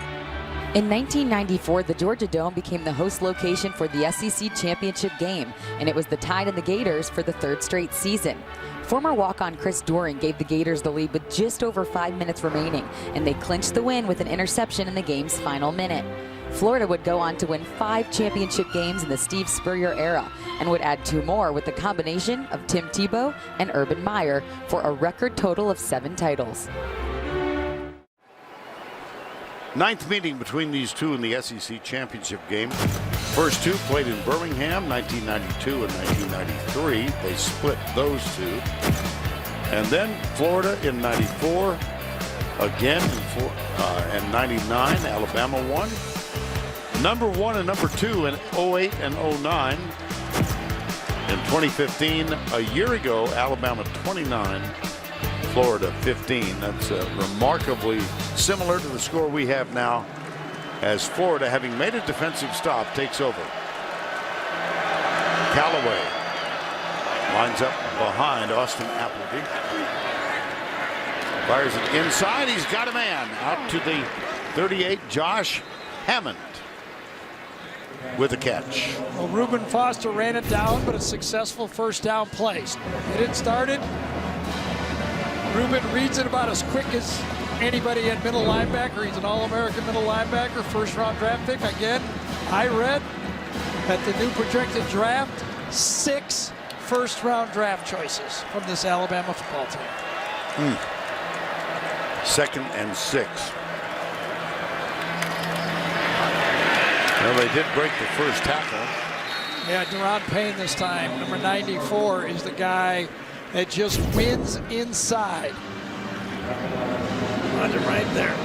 In 1994, the Georgia Dome became the host location for the SEC Championship game, and it was the Tide and the Gators for the third straight season. Former walk-on Chris Doering gave the Gators the lead with just over 5 minutes remaining, and they clinched the win with an interception in the game's final minute. Florida would go on to win 5 championship games in the Steve Spurrier era and would add 2 more with the combination of Tim Tebow and Urban Meyer for a record total of 7 titles. Ninth meeting between these two in the SEC Championship game. First 2 played in Birmingham, 1992 and 1993. They split those 2. And then Florida in 94, again in 99, Alabama won. Number 1 and number 2 in 08 and 09. In 2015, a year ago, Alabama 29, Florida 15. That's remarkably similar to the score we have now, as Florida, having made a defensive stop, takes over. Callaway lines up behind Austin Appleby. Fires it inside. He's got a man out to the 38, Josh Hammond with a catch. Well, Reuben Foster ran it down, but a successful first down play. Get it started. Reuben reads it about as quick as anybody at middle linebacker. He's an All-American middle linebacker, first-round draft pick. Again, I read at the new projected draft, 6 first-round draft choices from this Alabama football team. 2nd and 6. Well, they did break the first tackle. Yeah, Deron Payne this time, number 94, is the guy that just wins inside. Watch him right there.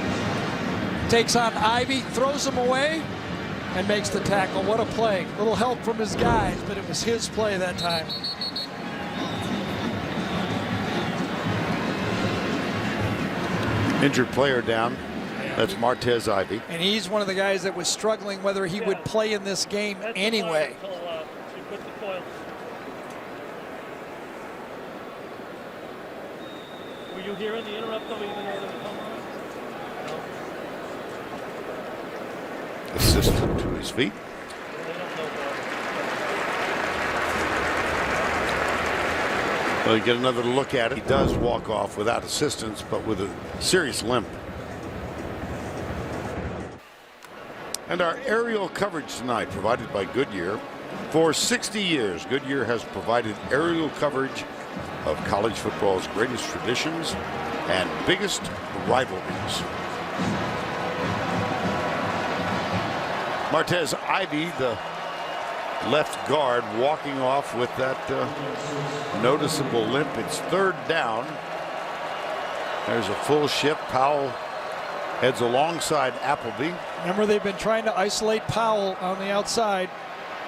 Takes on Ivy, throws him away, and makes the tackle. What a play. Little help from his guys, but it was his play that time. Injured player down. That's Martez Ivy. And he's one of the guys that was struggling whether he would play in this game anyway. Were you hearing the interrupt though, even though they were coming? Assistant to his feet. Well, you get another look at it. He does walk off without assistance, but with a serious limp. And our aerial coverage tonight provided by Goodyear. For 60 years, Goodyear has provided aerial coverage of college football's greatest traditions and biggest rivalries. Martez Ivy, the left guard, walking off with that noticeable limp. It's 3rd down. There's a full shift. Powell heads alongside Appleby. Remember, they've been trying to isolate Powell on the outside.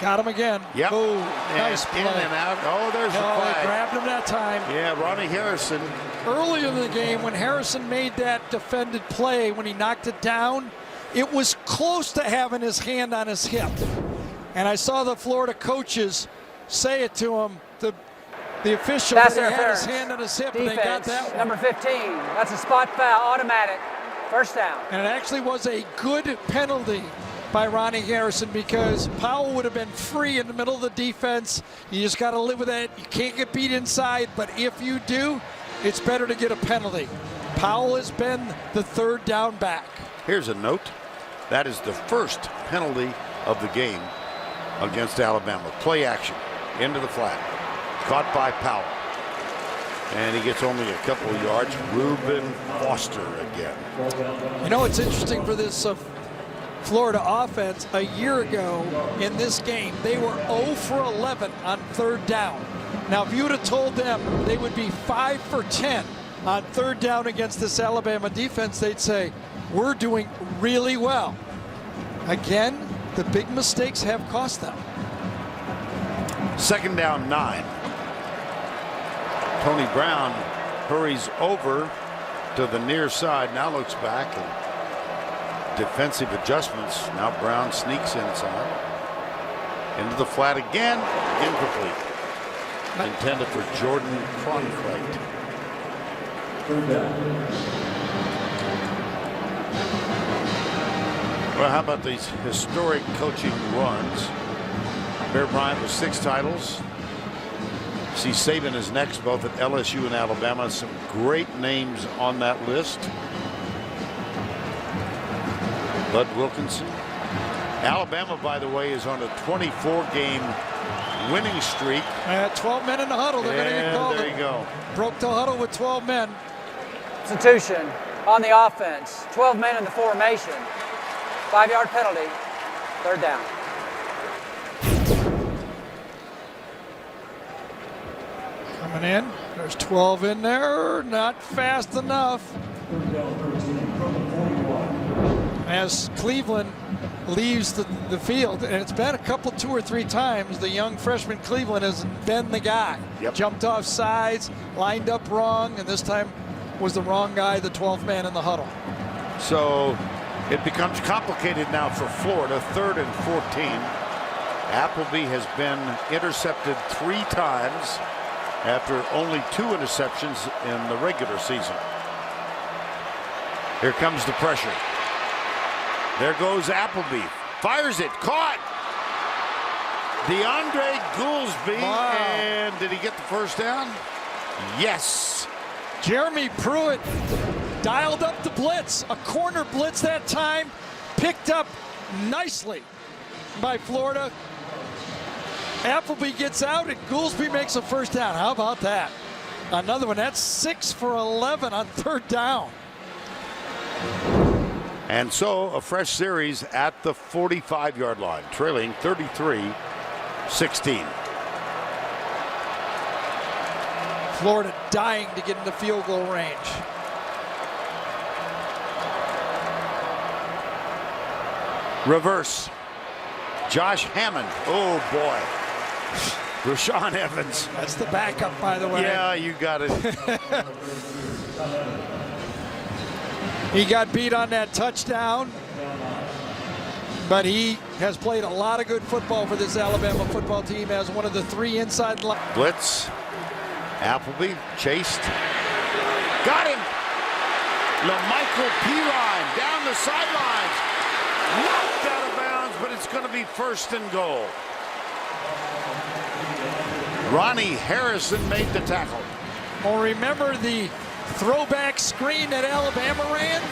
Got him again. Yep. Oh, nice play. In and out. Oh, there's the flag. They grabbed him that time. Yeah, Ronnie Harrison. Early in the game, when Harrison made that defended play, when he knocked it down, it was close to having his hand on his hip. And I saw the Florida coaches say it to him, the official, that he had his hand on his hip, Defense, and they got that one. Number 15, that's a spot foul, automatic, first down. And it actually was a good penalty by Ronnie Harrison, because Powell would have been free in the middle of the defense. You just got to live with it. You can't get beat inside, but if you do, it's better to get a penalty. Powell has been the 3rd down back. Here's a note. That is the first penalty of the game against Alabama. Play action into the flat. Caught by Powell. And he gets only a couple of yards. Reuben Foster again. You know, it's interesting for this Florida offense. A year ago in this game, they were 0 for 11 on 3rd down. Now, if you would have told them they would be 5 for 10 on 3rd down against this Alabama defense, they'd say, we're doing really well. Again, the big mistakes have cost them. 2nd down 9. Tony Brown hurries over to the near side, now looks back, and defensive adjustments. Now Brown sneaks inside. Into the flat again, incomplete. Intended for Jordan Cronkrite. Well, how about these historic coaching runs? Bear Bryant with 6 titles. See Saban is next, both at LSU and Alabama. Some great names on that list. Bud Wilkinson. Alabama, by the way, is on a 24-game winning streak. 12 men in the huddle. They're going to get called. There you go. Broke the huddle with 12 men. Substitution on the offense. 12 men in the formation. 5-yard penalty. 3rd down. Coming in. There's 12 in there. Not fast enough. As Cleveland leaves the field, and it's been a couple, 2 or 3 times, the young freshman Cleveland has been the guy. Yep. Jumped off sides, lined up wrong, and this time was the wrong guy, the 12th man in the huddle. So it becomes complicated now for Florida. 3rd and 14. Appleby has been intercepted 3 times after only 2 interceptions in the regular season. Here comes the pressure. There goes Appleby. Fires it. Caught. DeAndre Goolsby. Wow. And did he get the first down? Yes. Jeremy Pruitt dialed up the blitz. A corner blitz that time. Picked up nicely by Florida. Appleby gets out and Goolsby makes a first down. How about that? Another one. That's 6 for 11 on 3rd down. And so a fresh series at the 45-yard line, trailing 33-16. Florida dying to get into field goal range. Reverse. Josh Hammond. Oh, boy. Rashaan Evans. That's the backup, by the way. Yeah, you got it. He got beat on that touchdown, but he has played a lot of good football for this Alabama football team as one of the 3 inside. Blitz. Appleby chased. Got him. LaMichael Pirine down the sidelines. Knocked out of bounds, but it's going to be 1st and goal. Ronnie Harrison made the tackle. Well, remember the throwback screen that Alabama ran?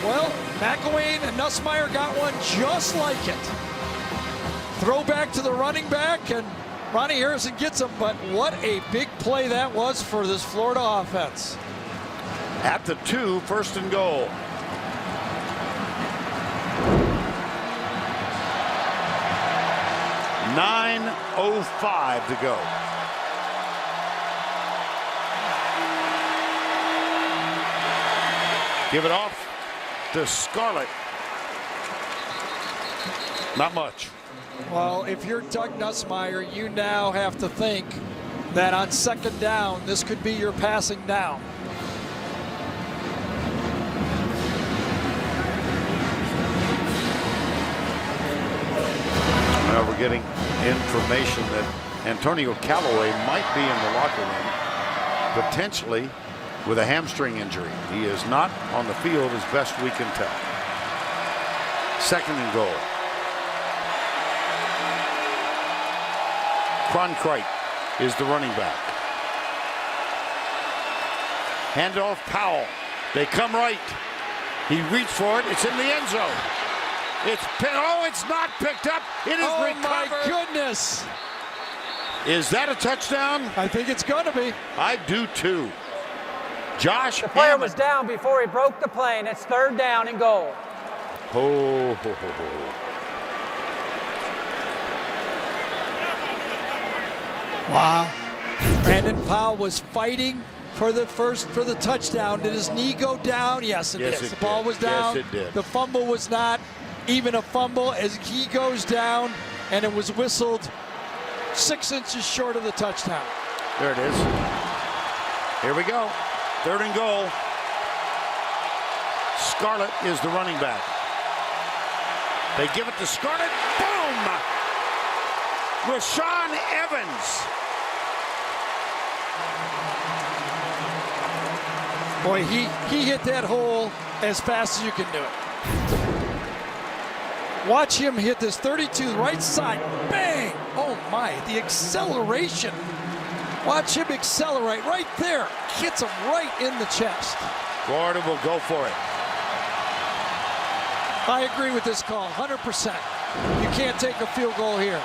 Well, McElwain and Nussmeier got one just like it. Throwback to the running back, and Ronnie Harrison gets him, but what a big play that was for this Florida offense. At the 2, 1st and goal. .9:05 to go. Give it off to Scarlett. Not much. Well, if you're Doug Nussmeier, you now have to think that on 2nd down, this could be your passing down. Well, we're getting information that Antonio Callaway might be in the locker room, potentially with a hamstring injury. He is not on the field as best we can tell. 2nd and goal. Cronkrite is the running back. Handoff Powell. They come right. He reached for it. It's in the end zone. It's not picked up. It is recovered. Oh, my goodness. Is that a touchdown? I think it's going to be. I do, too. Josh The player Hammond. was down before he broke the play, and it's 3rd down and goal. Ho, ho, ho, ho. Wow. Brandon Powell was fighting for the touchdown. Did his knee go down? Yes, it did. The ball was down. Yes, it did. The fumble was not even a fumble as he goes down, and it was whistled 6 inches short of the touchdown. There it is. Here we go. 3rd and goal. Scarlett is the running back. They give it to Scarlett. Boom! Rashaan Evans. Boy, he hit that hole as fast as you can do it. Watch him hit this 32 right side. Bang! Oh my, the acceleration. Watch him accelerate right there. Hits him right in the chest. Florida will go for it. I agree with this call, 100%. You can't take a field goal here.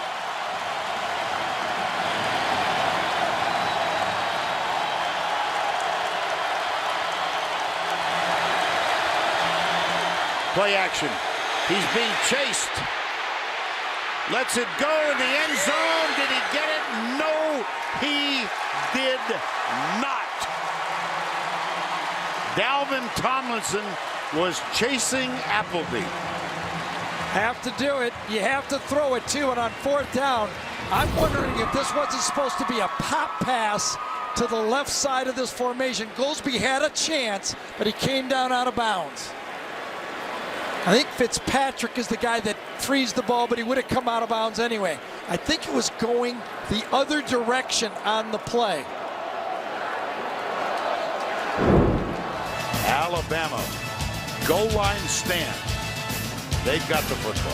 Play action. He's being chased. Lets it go in the end zone. Did he get it? No, he did not. Dalvin Tomlinson was chasing Appleby. Have to do it. You have to throw it too, and on 4th down, I'm wondering if this wasn't supposed to be a pop pass to the left side of this formation. Goldsby had a chance, but he came down out of bounds. I think Fitzpatrick is the guy that frees the ball, but he would have come out of bounds anyway. I think it was going the other direction on the play. Alabama, goal line stand. They've got the football.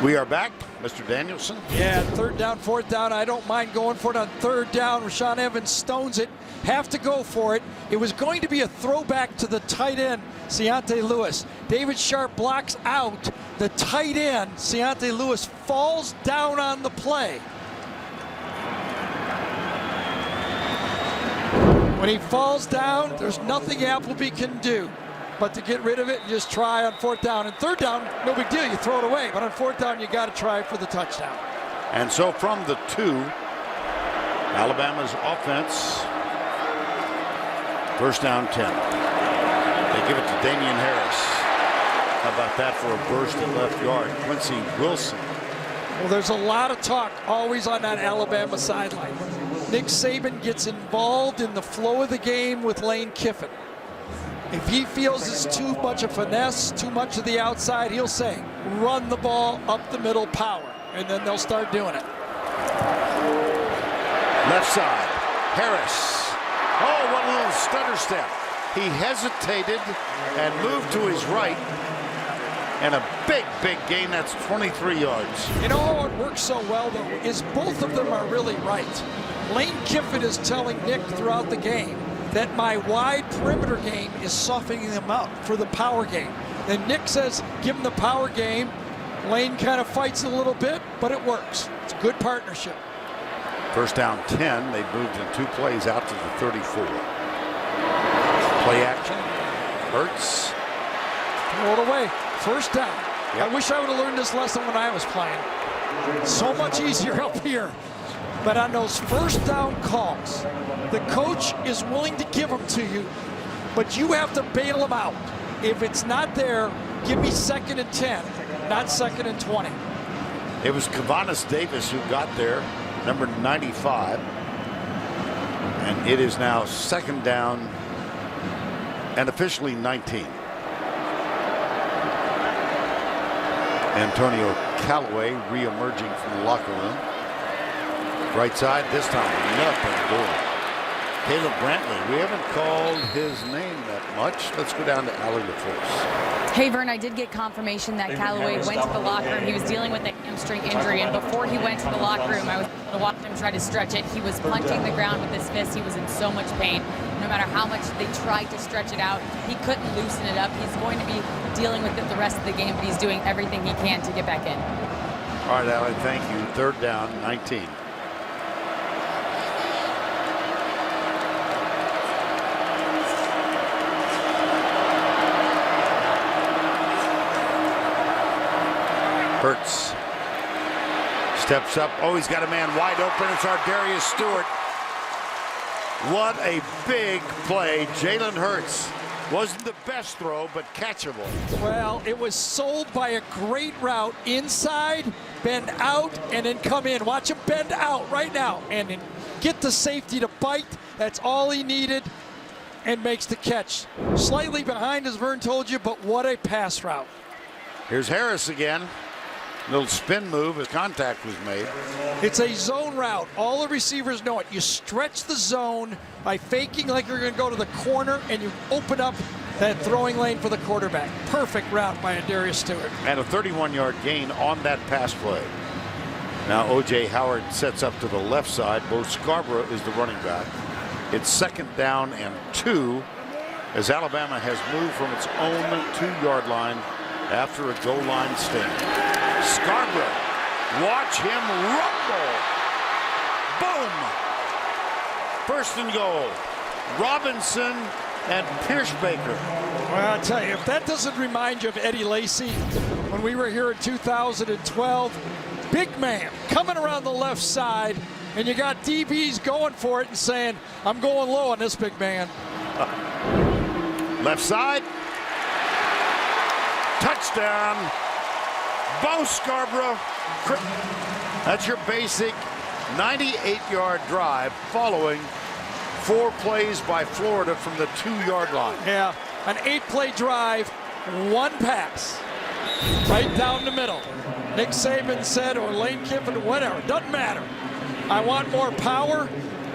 We are back, Mr. Danielson. Yeah, 3rd down, 4th down. I don't mind going for it on 3rd down. Rashaan Evans stones it. Have to go for it. It was going to be a throwback to the tight end, Ciante Lewis. David Sharp blocks out. The tight end, Ciante Lewis, falls down on the play. When he falls down, there's nothing Appleby can do but to get rid of it and just try on 4th down. And 3rd down, no big deal, you throw it away. But on 4th down, you got to try for the touchdown. And so from the 2, Alabama's offense, 1st down 10. They give it to Damian Harris. How about that for a burst at left guard? Quincy Wilson. Well, there's a lot of talk always on that Alabama sideline. Nick Saban gets involved in the flow of the game with Lane Kiffin. If he feels it's too much of finesse, too much of the outside, he'll say, run the ball up the middle, power. And then they'll start doing it. Left side, Harris. Oh, what a little stutter step. He hesitated and moved to his right. And a big, big gain. That's 23 yards. You know how it works so well, though, is both of them are really right. Lane Kiffin is telling Nick throughout the game that my wide perimeter game is softening them up for the power game. And Nick says, give him the power game. Lane kind of fights a little bit, but it works. It's a good partnership. 1st down 10. They moved in 2 plays out to the 34. Play action. Hurts. Throw it away. 1st down. Yep. I wish I would have learned this lesson when I was playing. So much easier up here. But on those 1st down calls, the coach is willing to give them to you, but you have to bail them out. If it's not there, give me 2nd and 10, not 2nd and 20. It was Kavanis Davis who got there, number 95. And it is now 2nd down and officially 19. Antonio Callaway re-emerging from the locker room. Right side this time, nothing doing. Caleb Brantley. We haven't called his name that much. Let's go down to Allie LaForce. Hey, Vern, I did get confirmation that Callaway went to the locker room. He was dealing with a hamstring injury, and before he went to the locker room, I was able to watch him try to stretch it. He was punching the ground with his fist. He was in so much pain. No matter how much they tried to stretch it out, he couldn't loosen it up. He's going to be dealing with it the rest of the game, but he's doing everything he can to get back in. All right, Allie, thank you. 3rd down, 19. Hurts steps up. Oh, he's got a man wide open. It's Ardarius Stewart. What a big play. Jalen Hurts. Wasn't the best throw, but catchable. Well, it was sold by a great route inside, bend out, and then come in. Watch him bend out right now and then get the safety to bite. That's all he needed, and makes the catch. Slightly behind, as Vern told you, but what a pass route. Here's Harris again. Little spin move as contact was made. It's a zone route. All the receivers know it. You stretch the zone by faking like you're going to go to the corner, and you open up that throwing lane for the quarterback. Perfect route by Ardarius Stewart. And a 31-yard gain on that pass play. Now O.J. Howard sets up to the left side. Bo Scarborough is the running back. It's 2nd down and 2 as Alabama has moved from its own 2-yard line after a goal line stand. Scarborough, watch him rumble. Boom. 1st and goal. Robinson and Pierschbaker. Well, I'll tell you, if that doesn't remind you of Eddie Lacy when we were here in 2012, big man coming around the left side, and you got DBs going for it and saying, I'm going low on this big man. Left side. Touchdown. Bo Scarborough. That's your basic 98-yard drive following 4 plays by Florida from the 2-yard line. Yeah, an 8-play drive, 1 pass, right down the middle. Nick Saban said, or Lane Kiffin, whatever, doesn't matter. I want more power.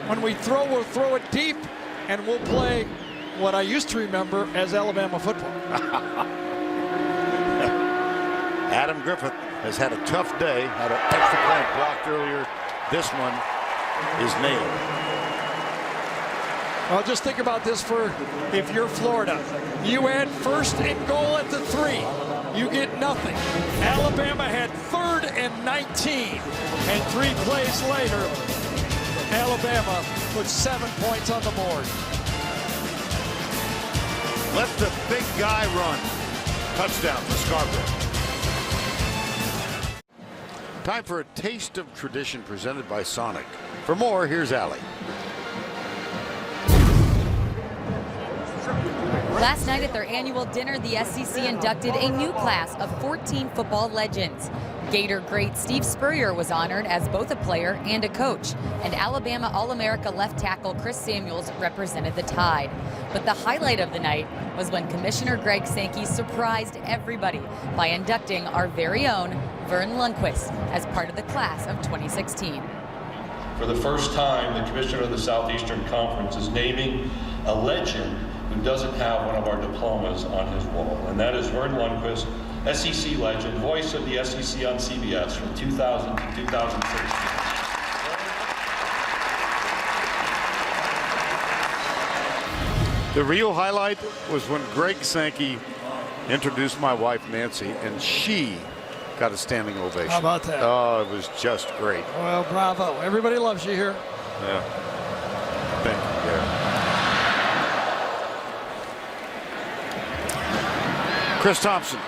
When we throw, we'll throw it deep, and we'll play what I used to remember as Alabama football. Adam Griffith has had a tough day, had an extra point blocked earlier. This one is nailed. Well, just think about this for if you're Florida. You had 1st and goal at the 3. You get nothing. Alabama had 3rd and 19. And 3 plays later, Alabama puts 7 points on the board. Let the big guy run. Touchdown for Scarborough. Time for a taste of tradition presented by Sonic. For more, here's Allie. Last night at their annual dinner, the SEC inducted a new class of 14 football legends. Gator great Steve Spurrier was honored as both a player and a coach, and Alabama All-America left tackle Chris Samuels represented the Tide. But the highlight of the night was when Commissioner Greg Sankey surprised everybody by inducting our very own Vern Lundquist as part of the class of 2016. For the first time, the Commissioner of the Southeastern Conference is naming a legend who doesn't have one of our diplomas on his wall, and that is Vern Lundquist, SEC legend, voice of the SEC on CBS from 2000 to 2016. The real highlight was when Greg Sankey introduced my wife, Nancy, and she got a standing ovation. How about that? Oh, it was just great. Well, bravo. Everybody loves you here. Yeah. Thank you, Gary. Chris Thompson.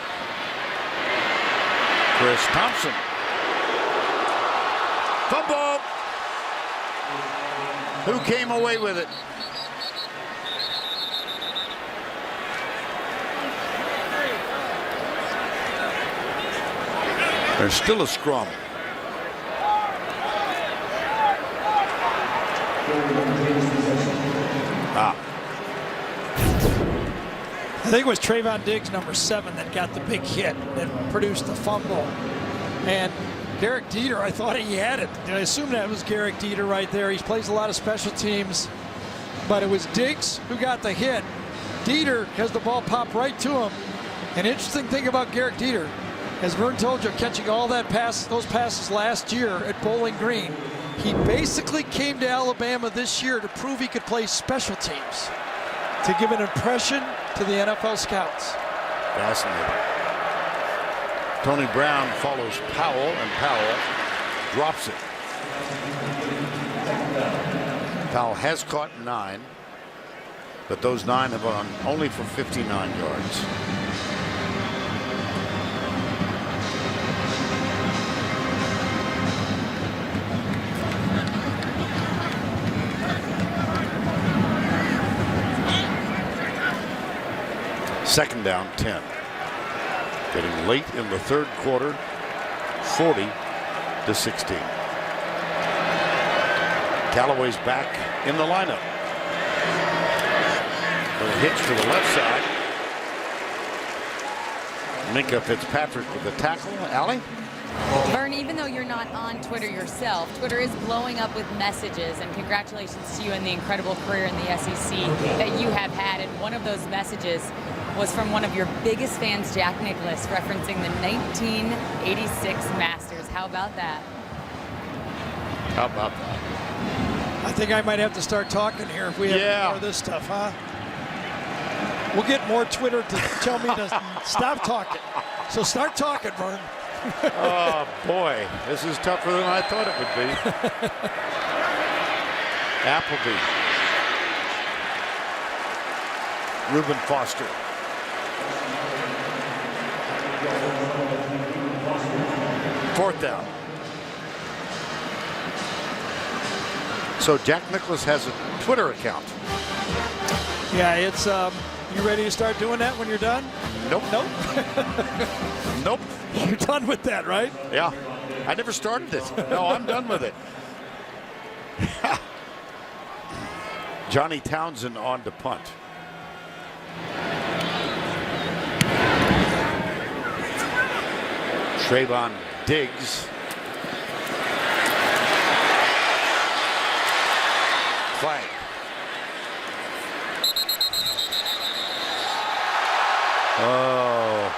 Chris Thompson. Fumble. Who came away with it? There's still a scrum. I think it was Trayvon Diggs, number 7, that got the big hit that produced the fumble. And Garrick Dieter, I thought he had it. I assume that was Garrick Dieter right there. He plays a lot of special teams. but it was Diggs who got the hit. Dieter has the ball pop right to him. An interesting thing about Garrett Dieter, as Vern told you, catching all those passes last year at Bowling Green, he basically came to Alabama this year to prove he could play special teams, to give an impression to the NFL scouts. Fascinating. Tony Brown follows Powell, and Powell drops it. Powell has caught 9, but those 9 have gone only for 59 yards. Second down, 10. Getting late in the third quarter, 40-16. Callaway's back in the lineup. A hitch to the left side. Minkah Fitzpatrick with the tackle. Allie? Vern, even though you're not on Twitter yourself, Twitter is blowing up with messages, and congratulations to you and the incredible career in the SEC that you have had. And one of those messages was from one of your biggest fans, Jack Nicklaus, referencing the 1986 Masters. How about that? How about that? I think I might have to start talking here if we have more of this stuff, huh? We'll get more Twitter to tell me to stop talking. So start talking, Vern. Oh, boy. This is tougher than I thought it would be. Appleby. Reuben Foster. Fourth down. So Jack Nicklaus has a Twitter account. Yeah, it's you ready to start doing that when you're done? Nope. Nope. Nope. You're done with that, right? Yeah. I never started it. No, I'm done with it. Johnny Townsend on to punt. Trayvon Diggs. Flag. Oh.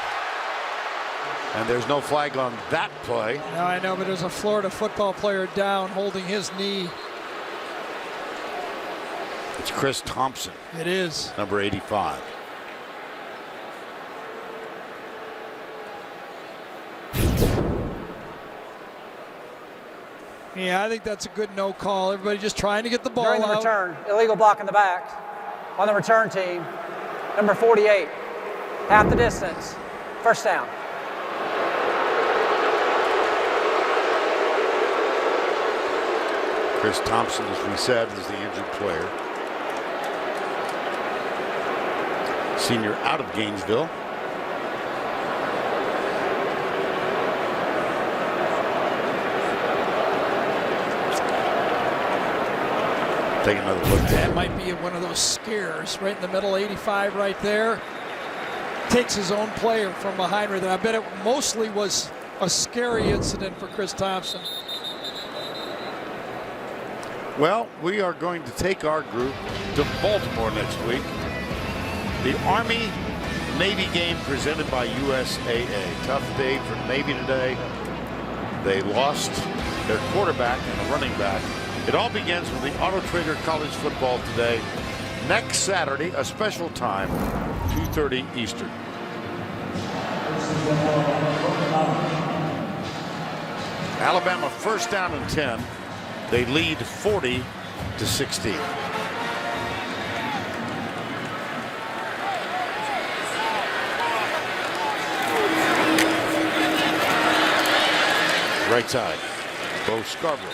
And there's no flag on that play. No, I know, but there's a Florida football player down holding his knee. It's Chris Thompson. It is. Number 85. Yeah, I think that's a good no call. Everybody just trying to get the ball During the out. return, illegal block in the back. On the return team, number 48. Half the distance. First down. Chris Thompson, as we said, is the injured player. Senior out of Gainesville. Take another look. That might be one of those scares right in the middle. 85 right there. Takes his own player from behind right there. I bet it mostly was a scary incident for Chris Thompson. Well, we are going to take our group to Baltimore next week. The Army-Navy game presented by USAA. Tough day for Navy today. They lost their quarterback and a running back. It all begins with the Auto Trader College football today. Next Saturday, a special time, 2:30 Eastern. Alabama first down and 10. They lead 40-16. Right side, Bo Scarborough.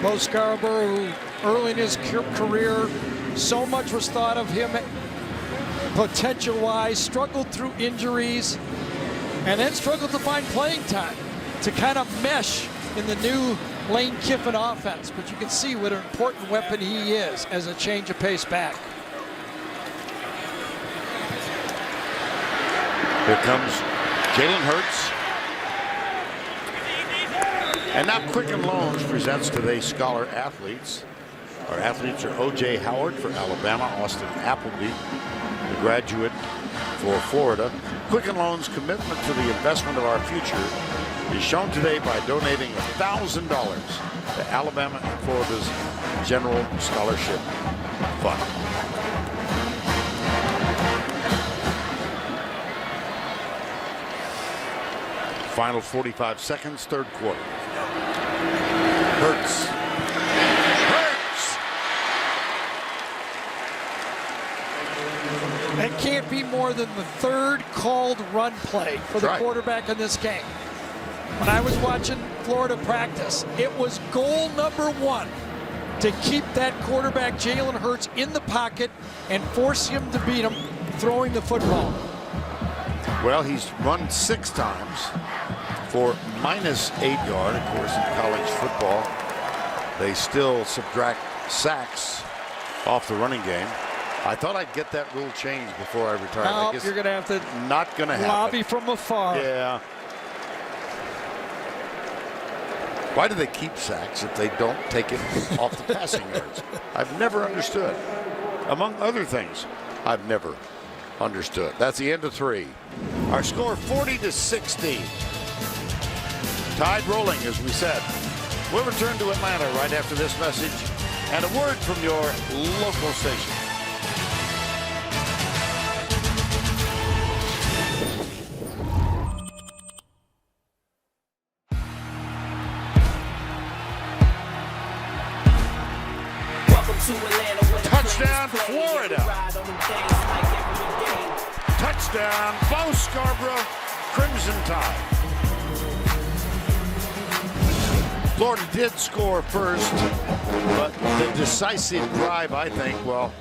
Bo Scarborough, who early in his career, so much was thought of him potential-wise, struggled through injuries, and then struggled to find playing time to kind of mesh in the new Lane Kiffin offense. But you can see what an important weapon he is as a change of pace back. Here comes Jalen Hurts. And now Quicken Loans presents today's Scholar Athletes. Our athletes are O.J. Howard for Alabama, Austin Appleby, the graduate for Florida. Quicken Loan's commitment to the investment of our future is shown today by donating $1,000 to Alabama and Florida's General Scholarship Fund. Final 45 seconds, third quarter. Hurts. That can't be more than the third called run play for the quarterback in this game. When I was watching Florida practice, it was goal number 1 to keep that quarterback Jalen Hurts in the pocket and force him to beat him throwing the football. Well, he's run 6 times for -8 yards. Of course, in college football, they still subtract sacks off the running game. I thought I'd get that rule changed before I retired. No, I guess you're going to have to not going to happen. lobby from afar. Yeah. Why do they keep sacks if they don't take it off the passing yards? I've never understood. Among other things, I've never understood. That's the end of 3. Our score 40-16. Tide rolling, as we said. We'll return to Atlanta right after this message and a word from your local station. Touchdown, Florida. Touchdown, Bo Scarborough, Crimson Tide. Florida did score first, but the decisive drive, I think, well,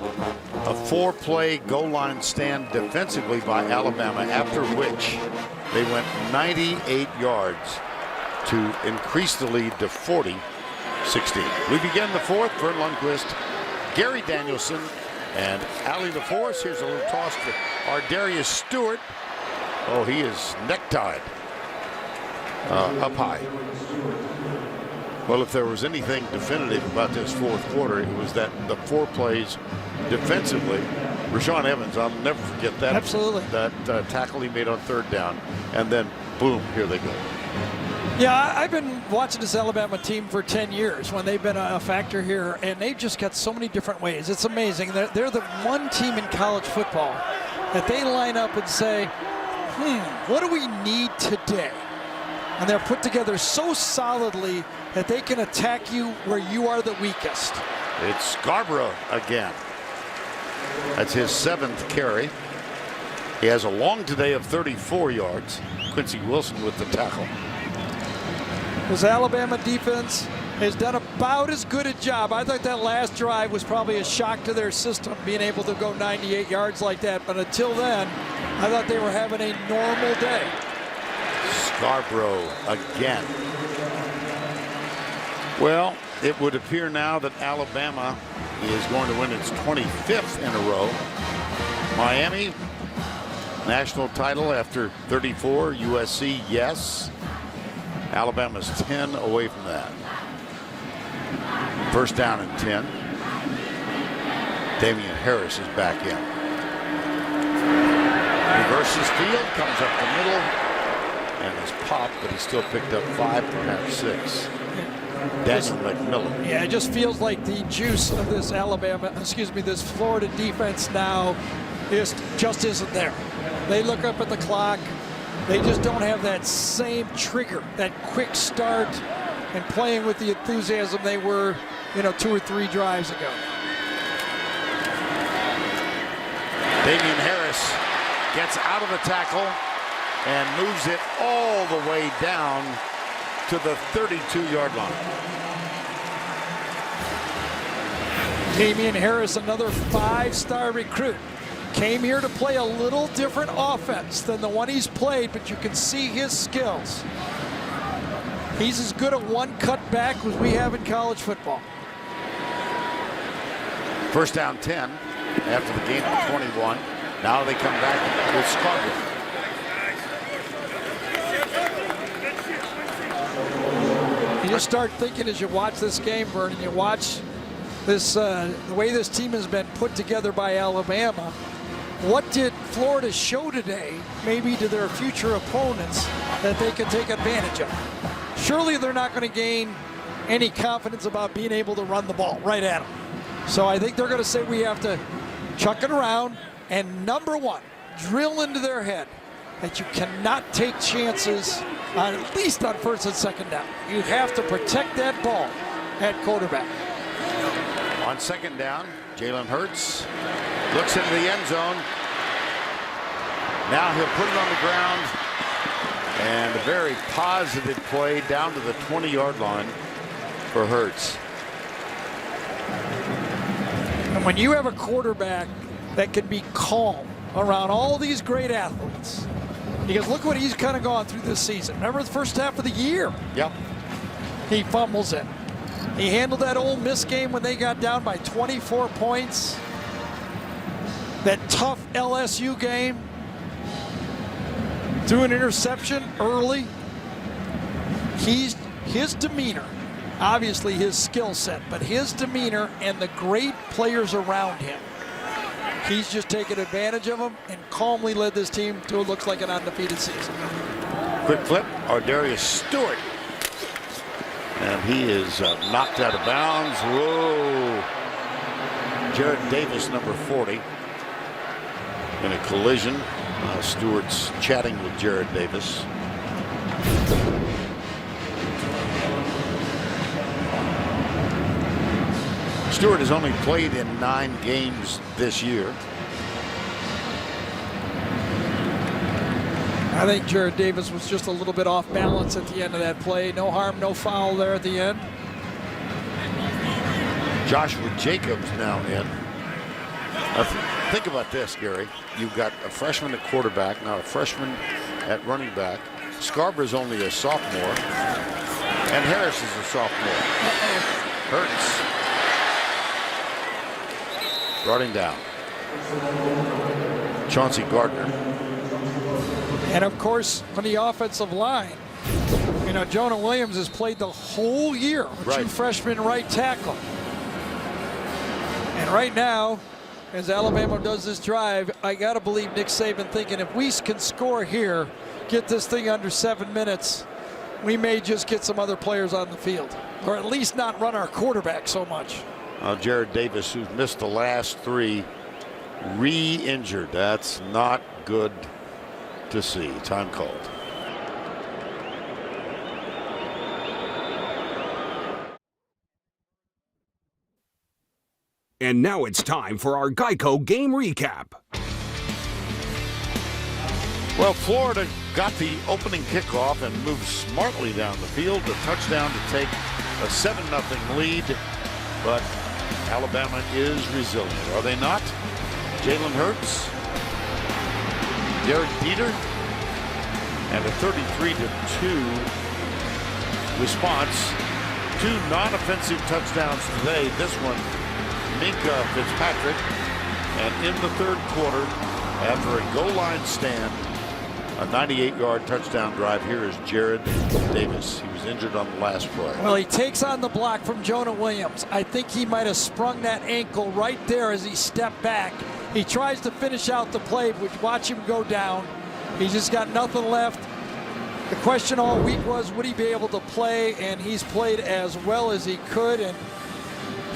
a 4-play goal line stand defensively by Alabama, after which they went 98 yards to increase the lead to 40-16. We begin the 4th. Vern Lundquist, Gary Danielson, and Allie LaForce. Here's a little toss to Ardarius Stewart. Oh, he is necktied up high. Well, if there was anything definitive about this 4th quarter, it was that the 4 plays defensively. Rashawn Evans, I'll never forget that. Absolutely. That tackle he made on 3rd down, and then boom, here they go. Yeah, I've been watching this Alabama team for 10 years when they've been a factor here, and they've just got so many different ways. It's amazing. They're the one team in college football that they line up and say, what do we need today? And they're put together so solidly that they can attack you where you are the weakest. It's Scarborough again. That's his 7th carry. He has a long today of 34 yards. Quincy Wilson with the tackle. This Alabama defense has done about as good a job. I thought that last drive was probably a shock to their system, being able to go 98 yards like that. But until then, I thought they were having a normal day. Scarborough again. Well, it would appear now that Alabama is going to win its 25th in a row. Miami, national title after 34. USC, yes. Alabama's 10 away from that. 1st down and 10. Damian Harris is back in. Reverses field, comes up the middle, and is popped, but he still picked up 5, perhaps 6. Daniel McMillan. Yeah, it just feels like the juice of this this Florida defense now just isn't there. They look up at the clock. They just don't have that same trigger, that quick start, and playing with the enthusiasm they were, 2 or 3 drives ago. Damian Harris gets out of the tackle and moves it all the way down to the 32-yard line. Damian Harris, another 5-star recruit. Came here to play a little different offense than the one he's played, but you can see his skills. He's as good a one-cut back as we have in college football. 1st down 10 after the gain of 21. Now they come back with Scarborough. You just start thinking as you watch this game, Vern, and you watch the way this team has been put together by Alabama, what did Florida show today, maybe to their future opponents, that they could take advantage of? Surely they're not going to gain any confidence about being able to run the ball right at them. So I think they're going to say we have to chuck it around and, number one, drill into their head that you cannot take chances at least on first and second down. You have to protect that ball at quarterback. On second down, Jalen Hurts looks into the end zone. Now he'll put it on the ground. And a very positive play down to the 20-yard line for Hurts. And when you have a quarterback that can be calm around all these great athletes, because look what he's kind of gone through this season. Remember the first half of the year? Yep. He fumbles it. He handled that Ole Miss game when they got down by 24 points. That tough LSU game. Threw an interception early. His demeanor, obviously his skill set, but his demeanor and the great players around him, he's just taken advantage of them and calmly led this team to what looks like an undefeated season. Quick flip, Ardarius Stewart. And he is knocked out of bounds. Whoa. Jared Davis, number 40, in a collision. Stewart's chatting with Jared Davis. Stewart has only played in 9 games this year. I think Jared Davis was just a little bit off balance at the end of that play. No harm, no foul there at the end. Joshua Jacobs now in. Think about this, Gary. You've got a freshman at quarterback, now a freshman at running back. Scarborough's only a sophomore, and Harris is a sophomore. Hurts. Brought him down. Chauncey Gardner. And of course, on the offensive line, you know, Jonah Williams has played the whole year with two freshmen right tackle. And right now, as Alabama does this drive, I got to believe Nick Saban thinking if we can score here, get this thing under 7 minutes, we may just get some other players on the field, or at least not run our quarterback so much. Jared Davis, who's missed the last 3, re-injured. That's not good to see. Time called. And now it's time for our Geico game recap. Well, Florida got the opening kickoff and moved smartly down the field. A touchdown to take a 7-0 lead. But Alabama is resilient, are they not? Jalen Hurts, Derek Jeter, and a 33-2 response. 2 non-offensive touchdowns today. This one, Minka Fitzpatrick. And in the third quarter, after a goal line stand, a 98-yard touchdown drive. Here is Jared Davis. He was injured on the last play. Well, he takes on the block from Jonah Williams. I think he might have sprung that ankle right there as he stepped back. He tries to finish out the play, but watch him go down. He's just got nothing left. The question all week was, would he be able to play? And he's played as well as he could, and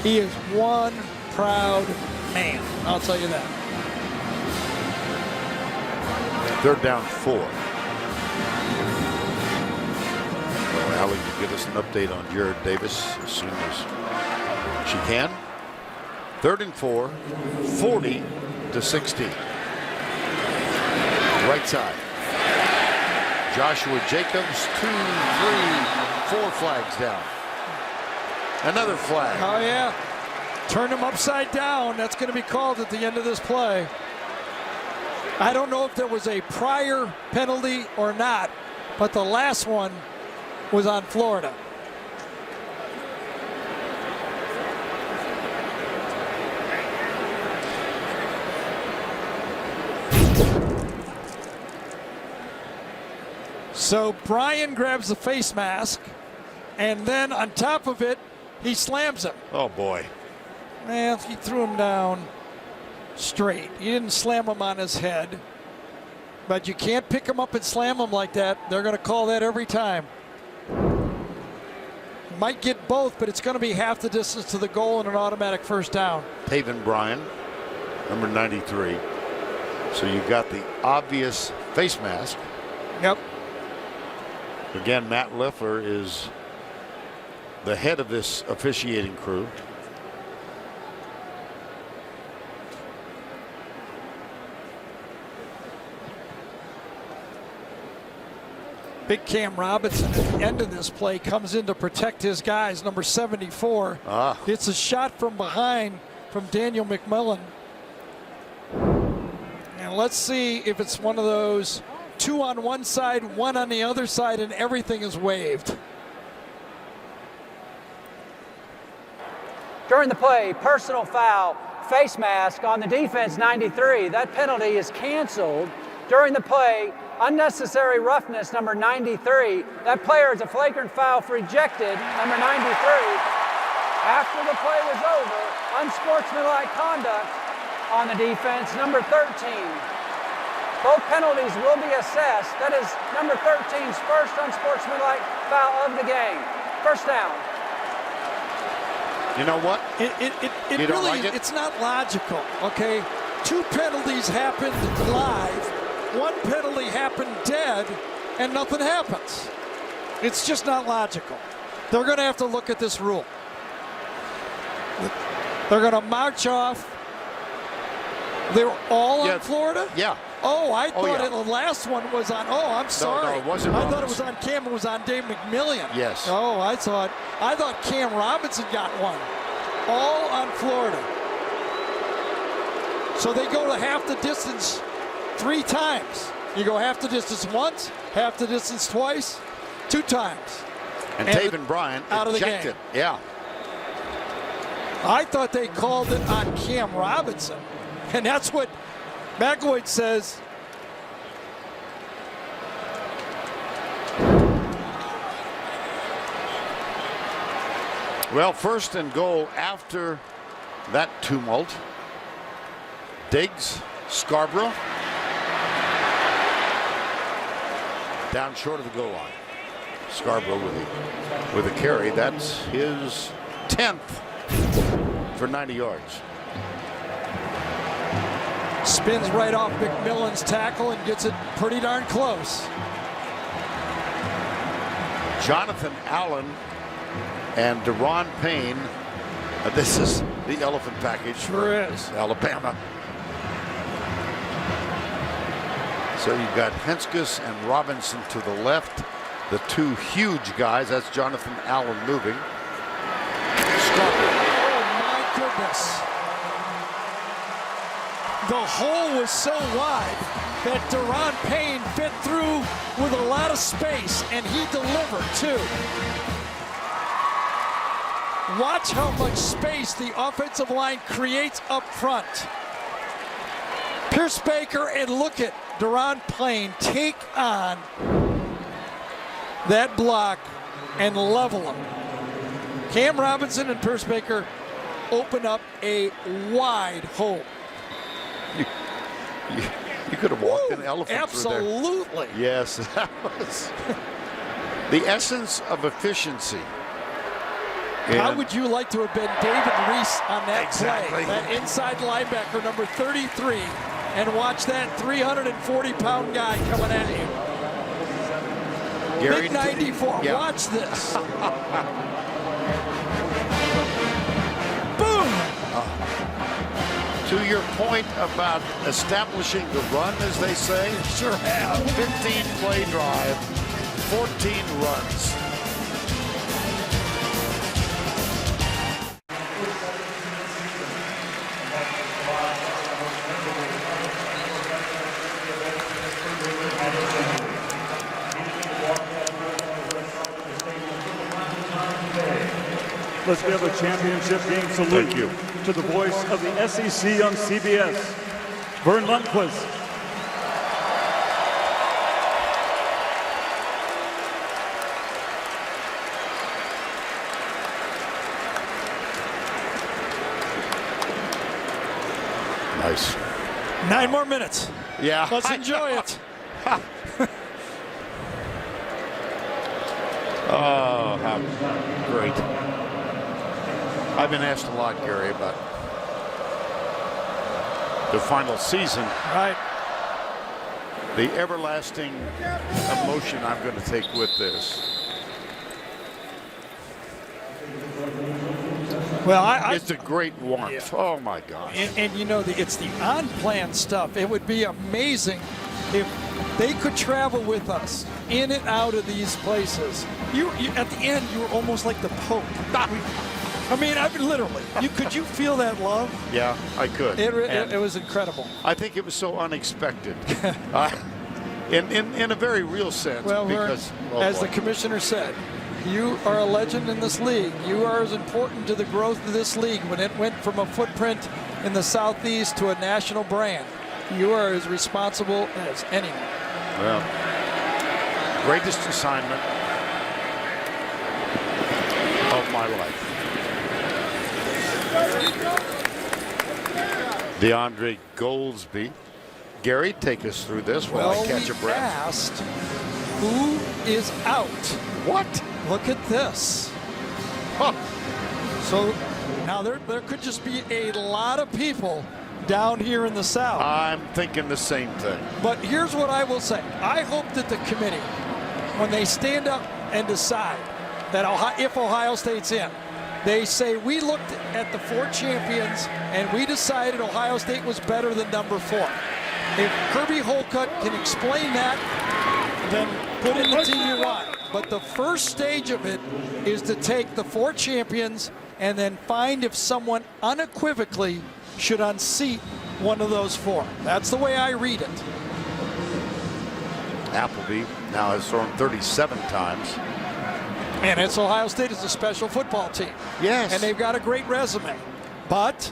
he is one proud man. I'll tell you that. Third down 4. Well, Allie can get us an update on Jared Davis as soon as she can. 3rd and 4, 40-16. Right side. Joshua Jacobs, 2, 3, 4 flags down. Another flag. Oh, yeah. Turn him upside down. That's going to be called at the end of this play. I don't know if there was a prior penalty or not, but the last one was on Florida. So Brian grabs the face mask, and then on top of it, he slams him. Oh, boy. He threw him down straight. He didn't slam him on his head. But you can't pick him up and slam him like that. They're going to call that every time. Might get both, but it's going to be half the distance to the goal and an automatic first down. Taven Bryan, number 93. So you got the obvious face mask. Yep. Again, Matt Leffler is the head of this officiating crew. Big Cam Robinson at the end of this play comes in to protect his guys. Number 74. It's a shot from behind from Daniel McMillan. And let's see if it's one of those 2 on one side, 1 on the other side, and everything is waved. During the play, personal foul, face mask on the defense 93. That penalty is canceled. During the play, unnecessary roughness, number 93. That player is a flagrant foul for ejected, number 93. After the play was over, unsportsmanlike conduct on the defense, number 13. Both penalties will be assessed. That is number 13's first unsportsmanlike foul of the game. First down. You know what? It You don't really, like it? it's not logical, okay? 2 penalties happened live, 1 penalty happened dead, and nothing happens. It's just not logical. They're going to have to look at this rule. They're going to march off. They were all on Florida? Yeah. Oh, I thought yeah. the last one was on. Oh, I'm sorry. No, it wasn't I thought it Robinson. was on Cam. It was on Dave McMillian. Yes. Oh, I thought Cam Robinson got one. All on Florida. So they go to half the distance 3 times. You go half the distance once, half the distance twice, 2 times. And Taven Bryan out of the ejected. game. Yeah. I thought they called it on Cam Robinson. And that's what McElwain says. Well, first and goal after that tumult. Diggs, Scarborough. Down short of the goal line. Scarborough with a carry. That's his 10th for 90 yards. Spins right off McMillan's tackle and gets it pretty darn close. Jonathan Allen and Deron Payne. This is the elephant package for Alabama. So you've got Hentges and Robinson to the left. The 2 huge guys. That's Jonathan Allen moving. Scarborough. Oh, my goodness. The hole was so wide that Deron Payne fit through with a lot of space, and he delivered, too. Watch how much space the offensive line creates up front. Pierce Baker, and look at Deron Payne take on that block and level him. Cam Robinson and Pierce Baker open up a wide hole. You could have walked an elephant absolutely. through there. Yes, that was the essence of efficiency. How would you like to have been David Reese on that Exactly. play? That inside linebacker, number 33, and watch that 340-pound guy coming at you. Big 94. Yeah. Watch this. Boom! To your point about establishing the run, as they say, sure have. 15-play drive, 14 runs. Let's give a championship game salute to the voice of the SEC on CBS, Vern Lundquist. Nice. 9 more minutes. Yeah. Let's enjoy it. Oh, how great. I've been asked a lot, Gary, about the final season. Right. The everlasting emotion I'm going to take with this. Well, it's a great warmth. Yeah. Oh my gosh! And you know, it's the on-plan stuff. It would be amazing if they could travel with us in and out of these places. You at the end, you were almost like the Pope. I mean, literally. Could you feel that love? Yeah, I could. It was incredible. I think it was so unexpected, in a very real sense. Well, because as the commissioner said, you are a legend in this league. You are as important to the growth of this league when it went from a footprint in the Southeast to a national brand. You are as responsible as anyone. Well, greatest assignment of my life. DeAndre Goldsby. Gary, take us through this while I catch a breath. Asked, who is out? What? Look at this. Huh. So now there could just be a lot of people down here in the South. I'm thinking the same thing. But here's what I will say. I hope that the committee, when they stand up and decide that if Ohio State's in, they say we looked at the 4 champions and we decided Ohio State was better than number 4. If Kirby Holcutt can explain that, then put in the team you want. But the first stage of it is to take the 4 champions and then find if someone unequivocally should unseat one of those 4. That's the way I read it. Appleby now has thrown 37 times. And it's Ohio State is a special football team. Yes. And they've got a great resume. But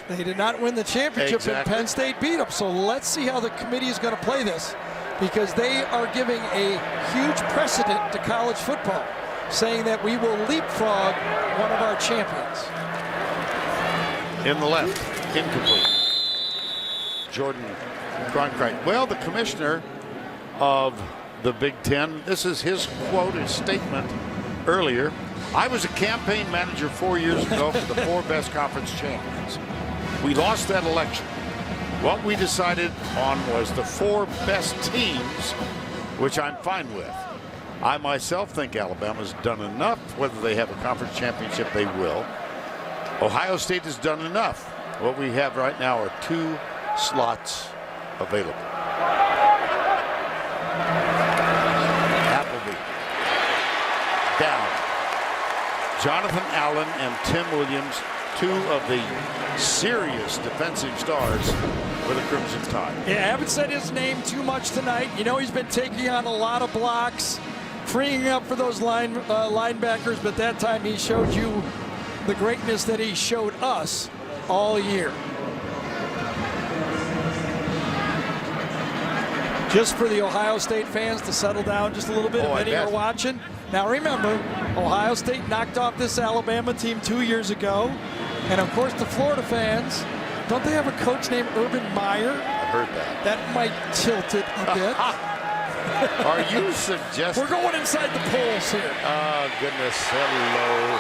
they did not win the championship. Exactly. And Penn State beat them. So let's see how the committee is going to play this, because they are giving a huge precedent to college football, saying that we will leapfrog one of our champions. In the left, incomplete. Jordan Cronkrite. Well, the commissioner of the Big Ten, this is his quote, his statement earlier. I was a campaign manager 4 years ago for the 4 best conference champions. We lost that election. What we decided on was the 4 best teams, which I'm fine with. I myself think Alabama's done enough. Whether they have a conference championship, they will. Ohio State has done enough. What we have right now are 2 slots available. Appleby down. Jonathan Allen and Tim Williams, 2 of the serious defensive stars for the Crimson Tide. Yeah, I haven't said his name too much tonight. You know, he's been taking on a lot of blocks, freeing up for those linebackers, but that time he showed you the greatness that he showed us all year. Just for the Ohio State fans to settle down just a little bit, if any are watching. Now remember, Ohio State knocked off this Alabama team 2 years ago. And of course the Florida fans, don't they have a coach named Urban Meyer? I heard that. That might tilt it a bit. Are you suggesting? We're going inside the polls here. Oh, goodness. Hello.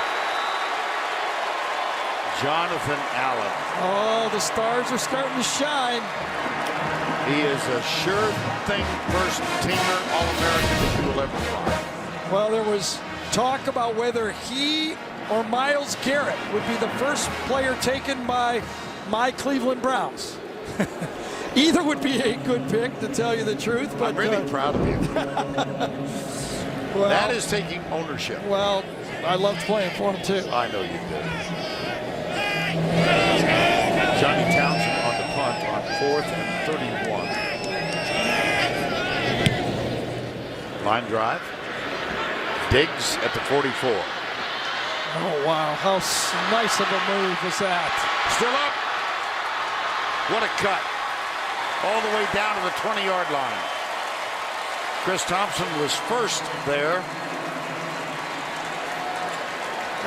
Jonathan Allen. Oh, the stars are starting to shine. He is a sure thing first teamer All-American that you will ever find. Well, there was talk about whether he or Myles Garrett would be the first player taken by my Cleveland Browns. Either would be a good pick, to tell you the truth. But I'm really proud of you. Well, that is taking ownership. Well, I loved playing for him, too. I know you did. Johnny Townsend on the punt on 4th and 31. Line drive. Diggs at the 44. Oh, wow. How nice of a move was that? Still up. What a cut. All the way down to the 20-yard line. Chris Thompson was first there.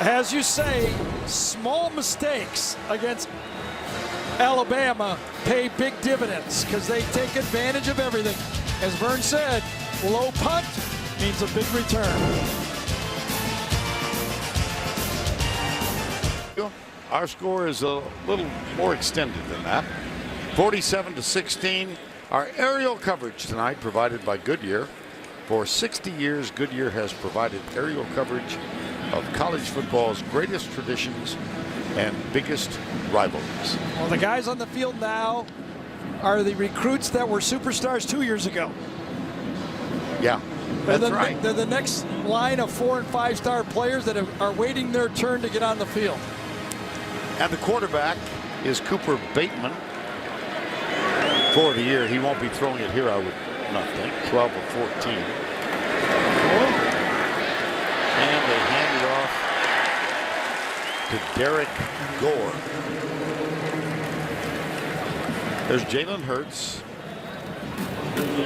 As you say, small mistakes against Alabama pay big dividends because they take advantage of everything. As Vern said, low punt means a big return. Our score is a little more extended than that. 47-16. Our aerial coverage tonight provided by Goodyear. For 60 years, Goodyear has provided aerial coverage of college football's greatest traditions and biggest rivalries. Well, the guys on the field now are the recruits that were superstars 2 years ago. Yeah, that's right. They're the next line of 4- and 5-star players that are waiting their turn to get on the field. And the quarterback is Cooper Bateman. For the year, he won't be throwing it here, I would not think. 12 of 14. And they hand it off to Derek Gore. There's Jalen Hurts.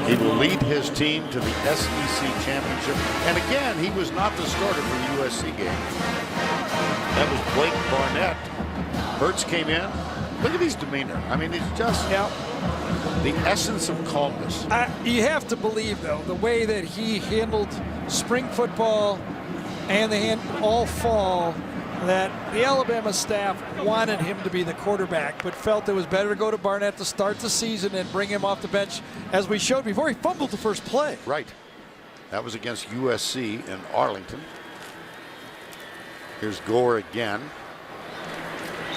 He will lead his team to the SEC championship. And again, he was not the starter for the USC game. That was Blake Barnett. Hurts came in. Look at his demeanor. I mean, it's just the essence of calmness. You have to believe, though, the way that he handled spring football and all fall, that the Alabama staff wanted him to be the quarterback, but felt it was better to go to Barnett to start the season and bring him off the bench, as we showed before he fumbled the first play. Right. That was against USC in Arlington. Here's Gore again.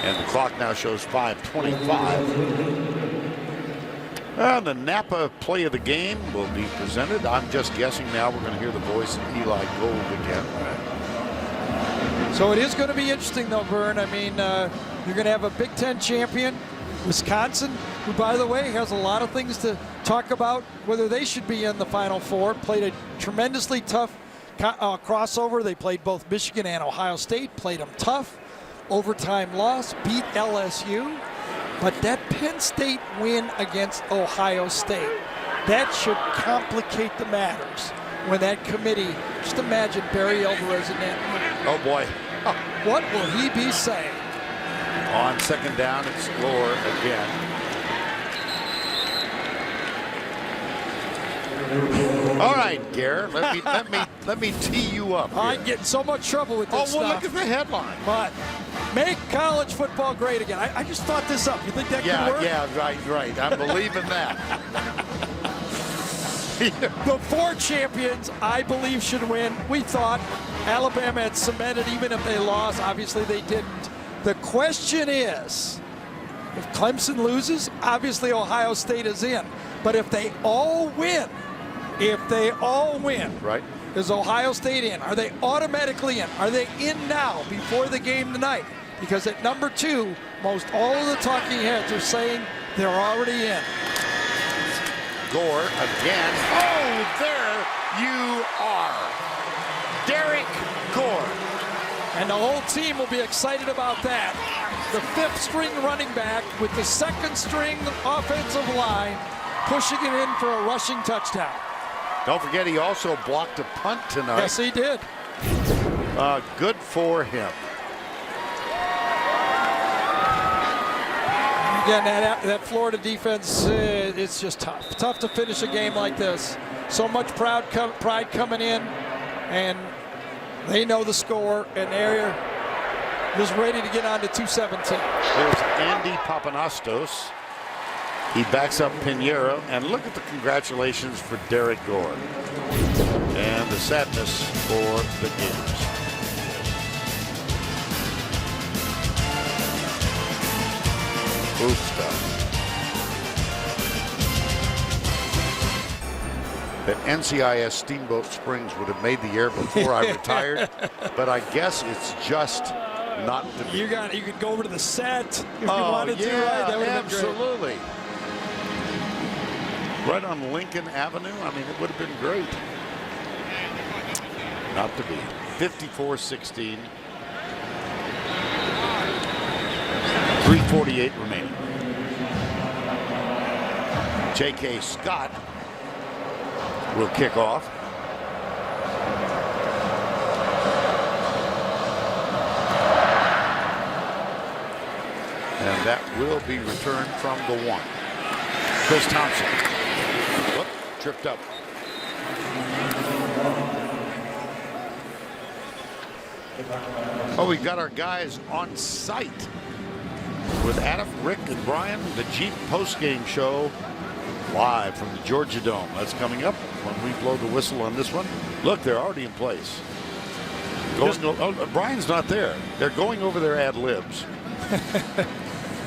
And the clock now shows 5:25. And the Napa play of the game will be presented. I'm just guessing now we're going to hear the voice of Eli Gold again. So it is going to be interesting, though, Vern. I mean, you're going to have a Big Ten champion, Wisconsin, who, by the way, has a lot of things to talk about, whether they should be in the Final Four. Played a tremendously tough crossover. They played both Michigan and Ohio State, played them tough. Overtime loss, beat LSU. But that Penn State win against Ohio State, that should complicate the matters when that committee, just imagine Barry Alvarez in that room. Oh, boy. What will he be saying? On second down, it's Gore again. All right, Gare, let me tee you up here. I get in so much trouble with this Oh, well, stuff. look at the headline. But make college football great again. I just thought this up. You think that could work? Yeah, right. I'm believing that. The 4 champions, I believe, should win. We thought Alabama had cemented even if they lost. Obviously, they didn't. The question is, if Clemson loses, obviously Ohio State is in. But if they all win, right, is Ohio State in? Are they automatically in? Are they in now before the game tonight? Because at number 2, most all of the talking heads are saying they're already in. Gore again. Oh, there you are. Derek Gore. And the whole team will be excited about that. The 5th string running back with the 2nd string offensive line pushing it in for a rushing touchdown. Don't forget, he also blocked a punt tonight. Yes, he did. Good for him. Again, that Florida defense, it's just tough. Tough to finish a game like this. So much pride coming in, and they know the score, and they're just ready to get on to 217. There's Andy Papanastos. He backs up Pinheiro, and look at the congratulations for Derek Gore. And the sadness for the Gators. Oof stuff. That NCIS Steamboat Springs would have made the air before I retired, but I guess it's just not to be. You could go over to the set if you wanted to, right? That would have been great. Absolutely. Right on Lincoln Avenue. I mean, it would have been great. Not to be. 54-16. 3:48 remaining. J.K. Scott will kick off. And that will be returned from the 1. Chris Thompson. Whoop, tripped up. Oh, we got our guys on site with Adam, Rick, and Brian, the Jeep postgame show live from the Georgia Dome. That's coming up when we blow the whistle on this one. Look, they're already in place. Brian's not there. They're going over their ad libs.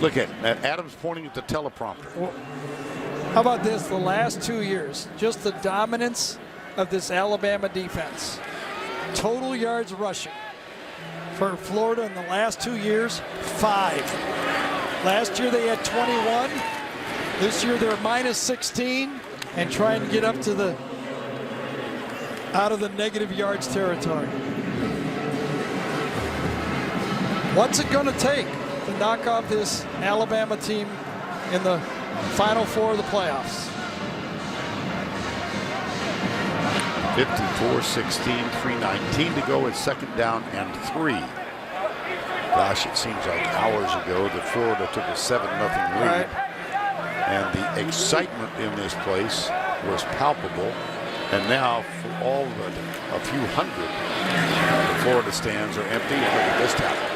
Look at Adam's pointing at the teleprompter. Well, how about this? The last 2 years, just the dominance of this Alabama defense. Total yards rushing for Florida in the last 2 years, 5. Last year they had 21. This year they're minus 16 and trying to get up to the out of the negative yards territory. What's it going to take to knock off this Alabama team in the Final Four of the playoffs? 54-16, 3:19 to go. It's second down and 3. Gosh, it seems like hours ago that Florida took a 7-0 lead. Right. And the excitement in this place was palpable. And now, for all but a few hundred, the Florida stands are empty. And look at this tackle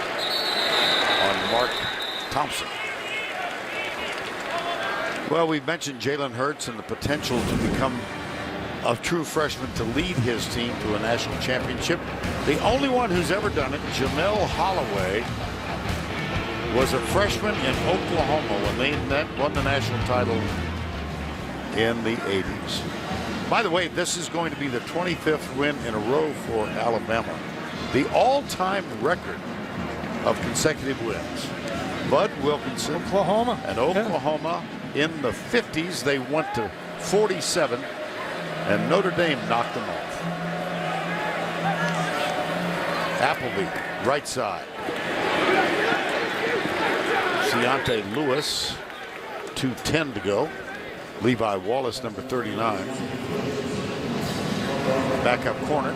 on Mark Thompson. Well, we've mentioned Jalen Hurts and the potential to become a true freshman to lead his team to a national championship. The only one who's ever done it, Jamel Holloway, was a freshman in Oklahoma when they won the national title in the 80s. By the way, this is going to be the 25th win in a row for Alabama. The all-time record of consecutive wins. Bud Wilkinson, Oklahoma. And Oklahoma in the 50s, they went to 47, and Notre Dame knocked them off. Appleby, right side. Deontay Lewis, 2:10 to go. Levi Wallace, number 39. Backup corner.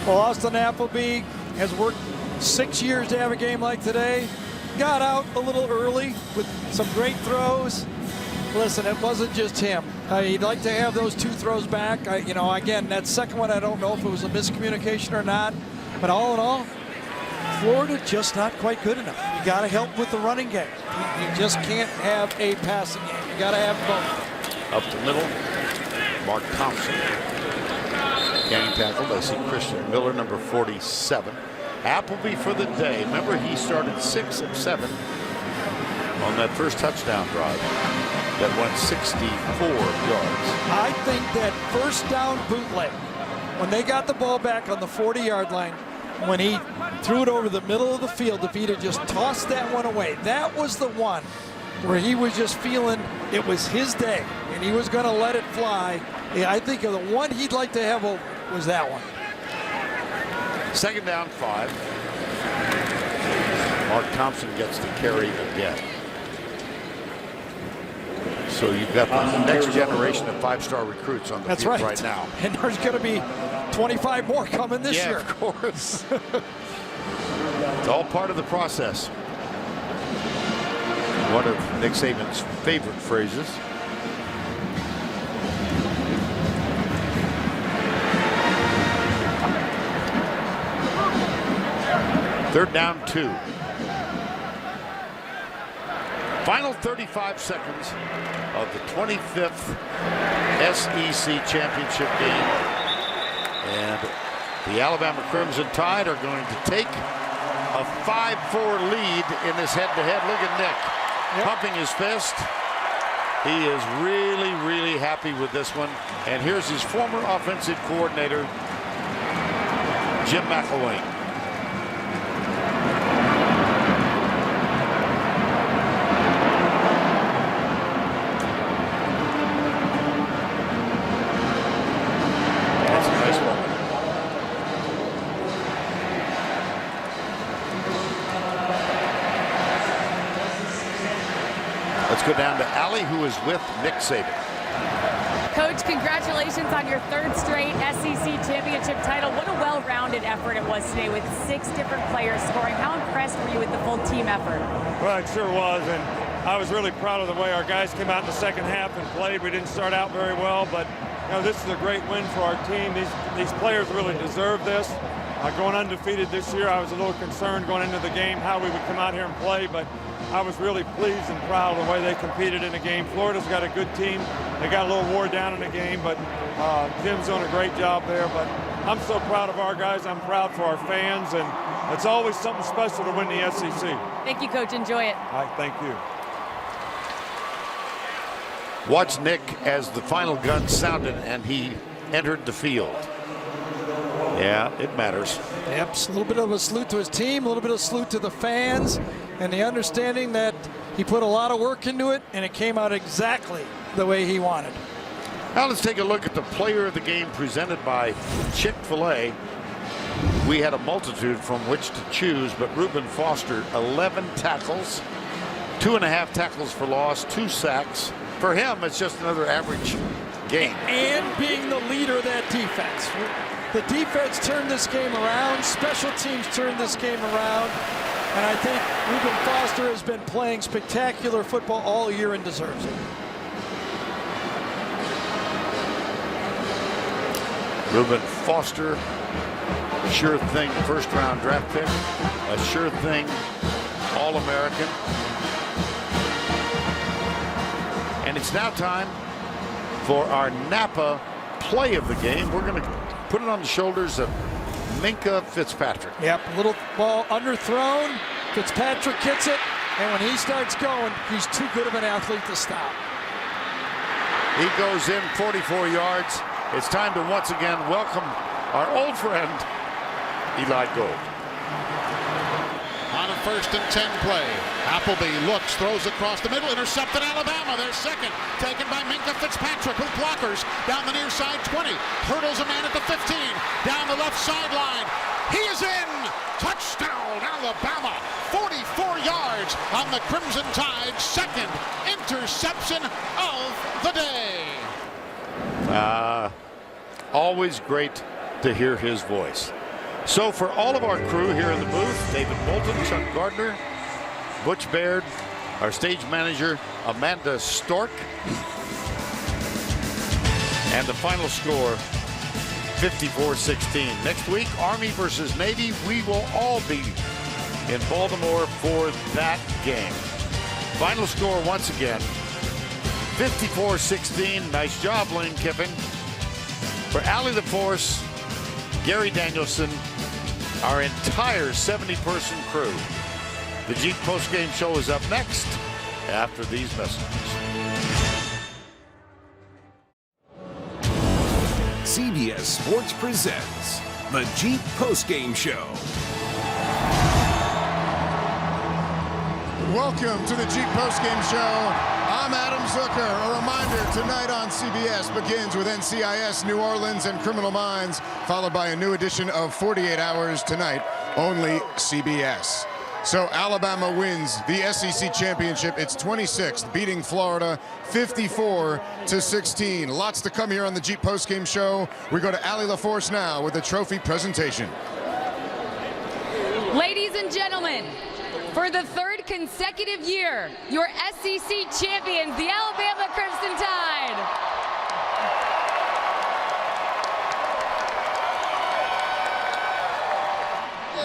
Well, Austin Appleby has worked 6 years to have a game like today. Got out a little early with some great throws. Listen, it wasn't just him. He'd like to have those 2 throws back. Again, that second one, I don't know if it was a miscommunication or not. But all in all, Florida just not quite good enough. You got to help with the running game. You just can't have a passing game. You got to have both. Up the middle, Mark Thompson. Gang tackled. I see Christian Miller, number 47. Appleby for the day. Remember, he started 6 of 7 on that first touchdown drive that went 64 yards. I think that first down bootleg, when they got the ball back on the 40-yard line, when he threw it over the middle of the field, if he'd have just tossed that one away, that was the one where he was just feeling it was his day and he was going to let it fly. I think the one he'd like to have over was that one. Second down, 5. Mark Thompson gets the carry again. So you've got the next generation of 5-star recruits on the field right now. And there's going to be 25 more coming this year. Of course. It's all part of the process. One of Nick Saban's favorite phrases. Third down, 2. Final 35 seconds of the 25th SEC championship game. And the Alabama Crimson Tide are going to take a 5-4 lead in this head-to-head. Look at Nick pumping his fist. He is really, really happy with this one. And here's his former offensive coordinator, Jim McElwain. Go down to Allie, who is with Nick Saban. Coach, congratulations on your third straight SEC championship title. What a well-rounded effort it was today with 6 different players scoring. How impressed were you with the full team effort? Well, it sure was, and I was really proud of the way our guys came out in the second half and played. We didn't start out very well, but this is a great win for our team. These players really deserve this. Going undefeated this year, I was a little concerned going into the game how we would come out here and play, but I was really pleased and proud of the way they competed in the game. Florida's got a good team. They got a little wore down in the game, but Jim's doing a great job there. But I'm so proud of our guys. I'm proud for our fans, and it's always something special to win the SEC. Thank you, Coach. Enjoy it. All right, thank you. Watch Nick as the final gun sounded and he entered the field. Yeah, it matters. Yep, a little bit of a salute to his team, a little bit of a salute to the fans, and the understanding that he put a lot of work into it, and it came out exactly the way he wanted. Now let's take a look at the player of the game presented by Chick-fil-A. We had a multitude from which to choose, but Reuben Foster, 11 tackles, 2.5 tackles for loss, 2 sacks. For him, it's just another average game. And being the leader of that defense. The defense turned this game around. Special teams turned this game around. And I think Reuben Foster has been playing spectacular football all year and deserves it. Reuben Foster, sure thing first-round draft pick, a sure thing All-American. And it's now time for our Napa play of the game. We're going to put it on the shoulders of Minkah Fitzpatrick. Yep, little ball underthrown. Fitzpatrick gets it, and when he starts going, he's too good of an athlete to stop. He goes in 44 yards. It's time to once again welcome our old friend, Eli Gold. On a 1st and 10 play, Appleby looks, throws across the middle, intercepted Alabama. Their second, taken by Minkah Fitzpatrick, who blockers down the near side 20, hurdles a man at the 15, down the left sideline. He is in! Touchdown, Alabama! 44 yards on the Crimson Tide's second interception of the day. Always great to hear his voice. So for all of our crew here in the booth, David Moulton, Chuck Gardner, Butch Baird, our stage manager, Amanda Stork, and the final score, 54-16. Next week, Army versus Navy. We will all be in Baltimore for that game. Final score once again, 54-16. Nice job, Lane Kiffin. For Allie LaForce, Gary Danielson, our entire 70-person crew. The Jeep postgame show is up next after these messages. CBS Sports presents the Jeep postgame show. Welcome to the Jeep postgame show. I'm Adam Zucker. A reminder, tonight on CBS begins with NCIS, New Orleans, and Criminal Minds, followed by a new edition of 48 Hours tonight, only CBS. So Alabama wins the SEC championship. It's 26th, beating Florida 54-16. Lots to come here on the Jeep postgame show. We go to Allie LaForce now with the trophy presentation. Ladies and gentlemen, for the 3rd consecutive year, your SEC champions, the Alabama Crimson Tide.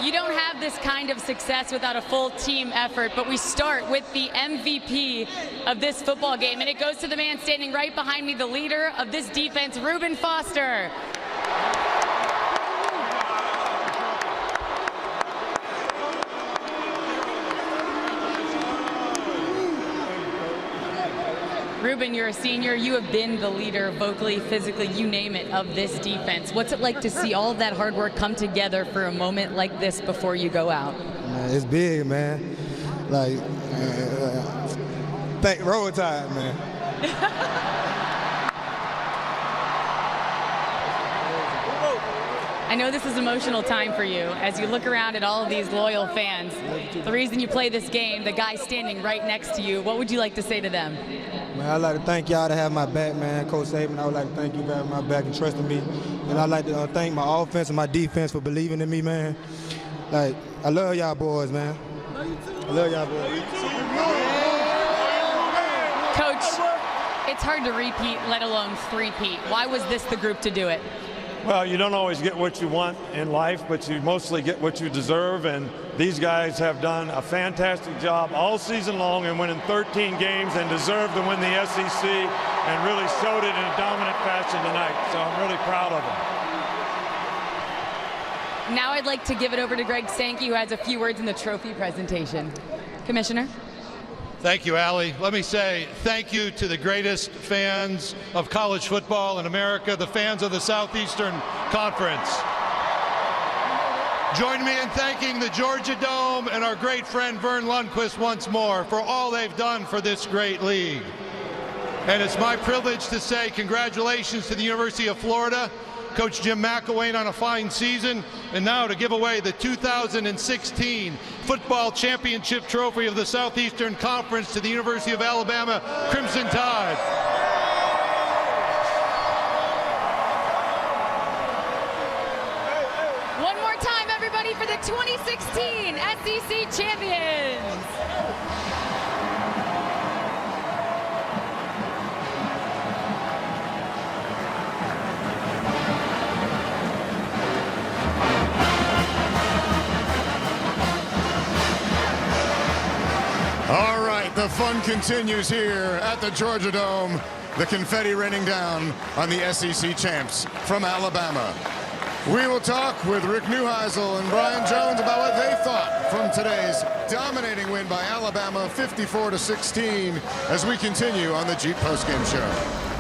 You don't have this kind of success without a full team effort, but we start with the MVP of this football game, and it goes to the man standing right behind me, the leader of this defense, Reuben Foster. Reuben, you're a senior. You have been the leader vocally, physically, you name it, of this defense. What's it like to see all of that hard work come together for a moment like this before you go out? It's big, man. Like, roll tide, man. I know this is an emotional time for you as you look around at all of these loyal fans. The reason you play this game, the guy standing right next to you, what would you like to say to them? Man, I'd like to thank y'all to have my back, man. Coach Saban, I would like to thank you for having my back and trusting me. And I'd like to thank my offense and my defense for believing in me, man. Like, I love y'all boys, man. I love y'all boys. Coach, it's hard to repeat, let alone three-peat. Why was this the group to do it? Well, you don't always get what you want in life, but you mostly get what you deserve, and these guys have done a fantastic job all season long and winning 13 games and deserve to win the SEC and really showed it in a dominant fashion tonight. So I'm really proud of them. Now I'd like to give it over to Greg Sankey, who has a few words in the trophy presentation. Commissioner? Thank you, Allie. Let me say thank you to the greatest fans of college football in America, the fans of the Southeastern Conference. Join me in thanking the Georgia Dome and our great friend Vern Lundquist once more for all they've done for this great league. And it's my privilege to say congratulations to the University of Florida, Coach Jim McElwain on a fine season, and now to give away the 2016 Football Championship Trophy of the Southeastern Conference to the University of Alabama Crimson Tide. One more time, everybody, for the 2016 SEC champions. All right, the fun continues here at the Georgia Dome. The confetti raining down on the SEC champs from Alabama. We will talk with Rick Neuheisel and Brian Jones about what they thought from today's dominating win by Alabama, 54-16, as we continue on the Jeep Postgame Show.